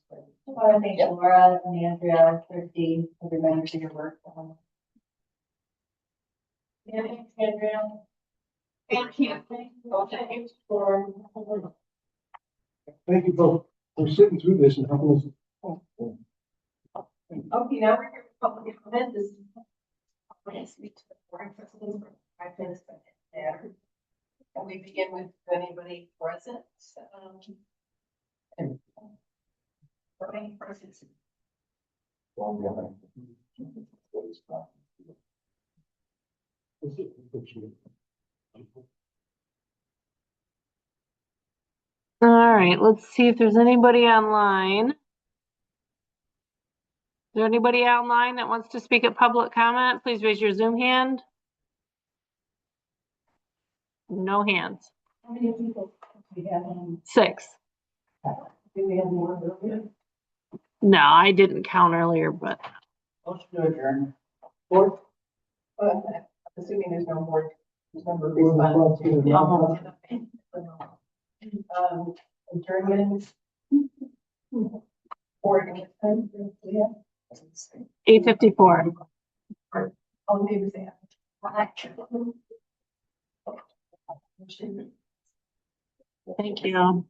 I want to thank Laura and Andrea, Trustees, everybody for your work. Thanks, Andrea. Thank you. Thank you for. Thank you both for sitting through this and helping us. Okay, now we're here for public comment. This is. I'm going to speak to the board president for 5 minutes, but it matters. And we begin with anybody present. And for any present. All right, let's see if there's anybody online. Is there anybody online that wants to speak at public comment? Please raise your Zoom hand. No hands. How many people do we have on? 6. Do we have more earlier? No, I didn't count earlier, but Let's do adjourn. Well, I'm assuming there's no board member responding to. Adjournment. Board. 8:54. All in favor, say aye. Thank you.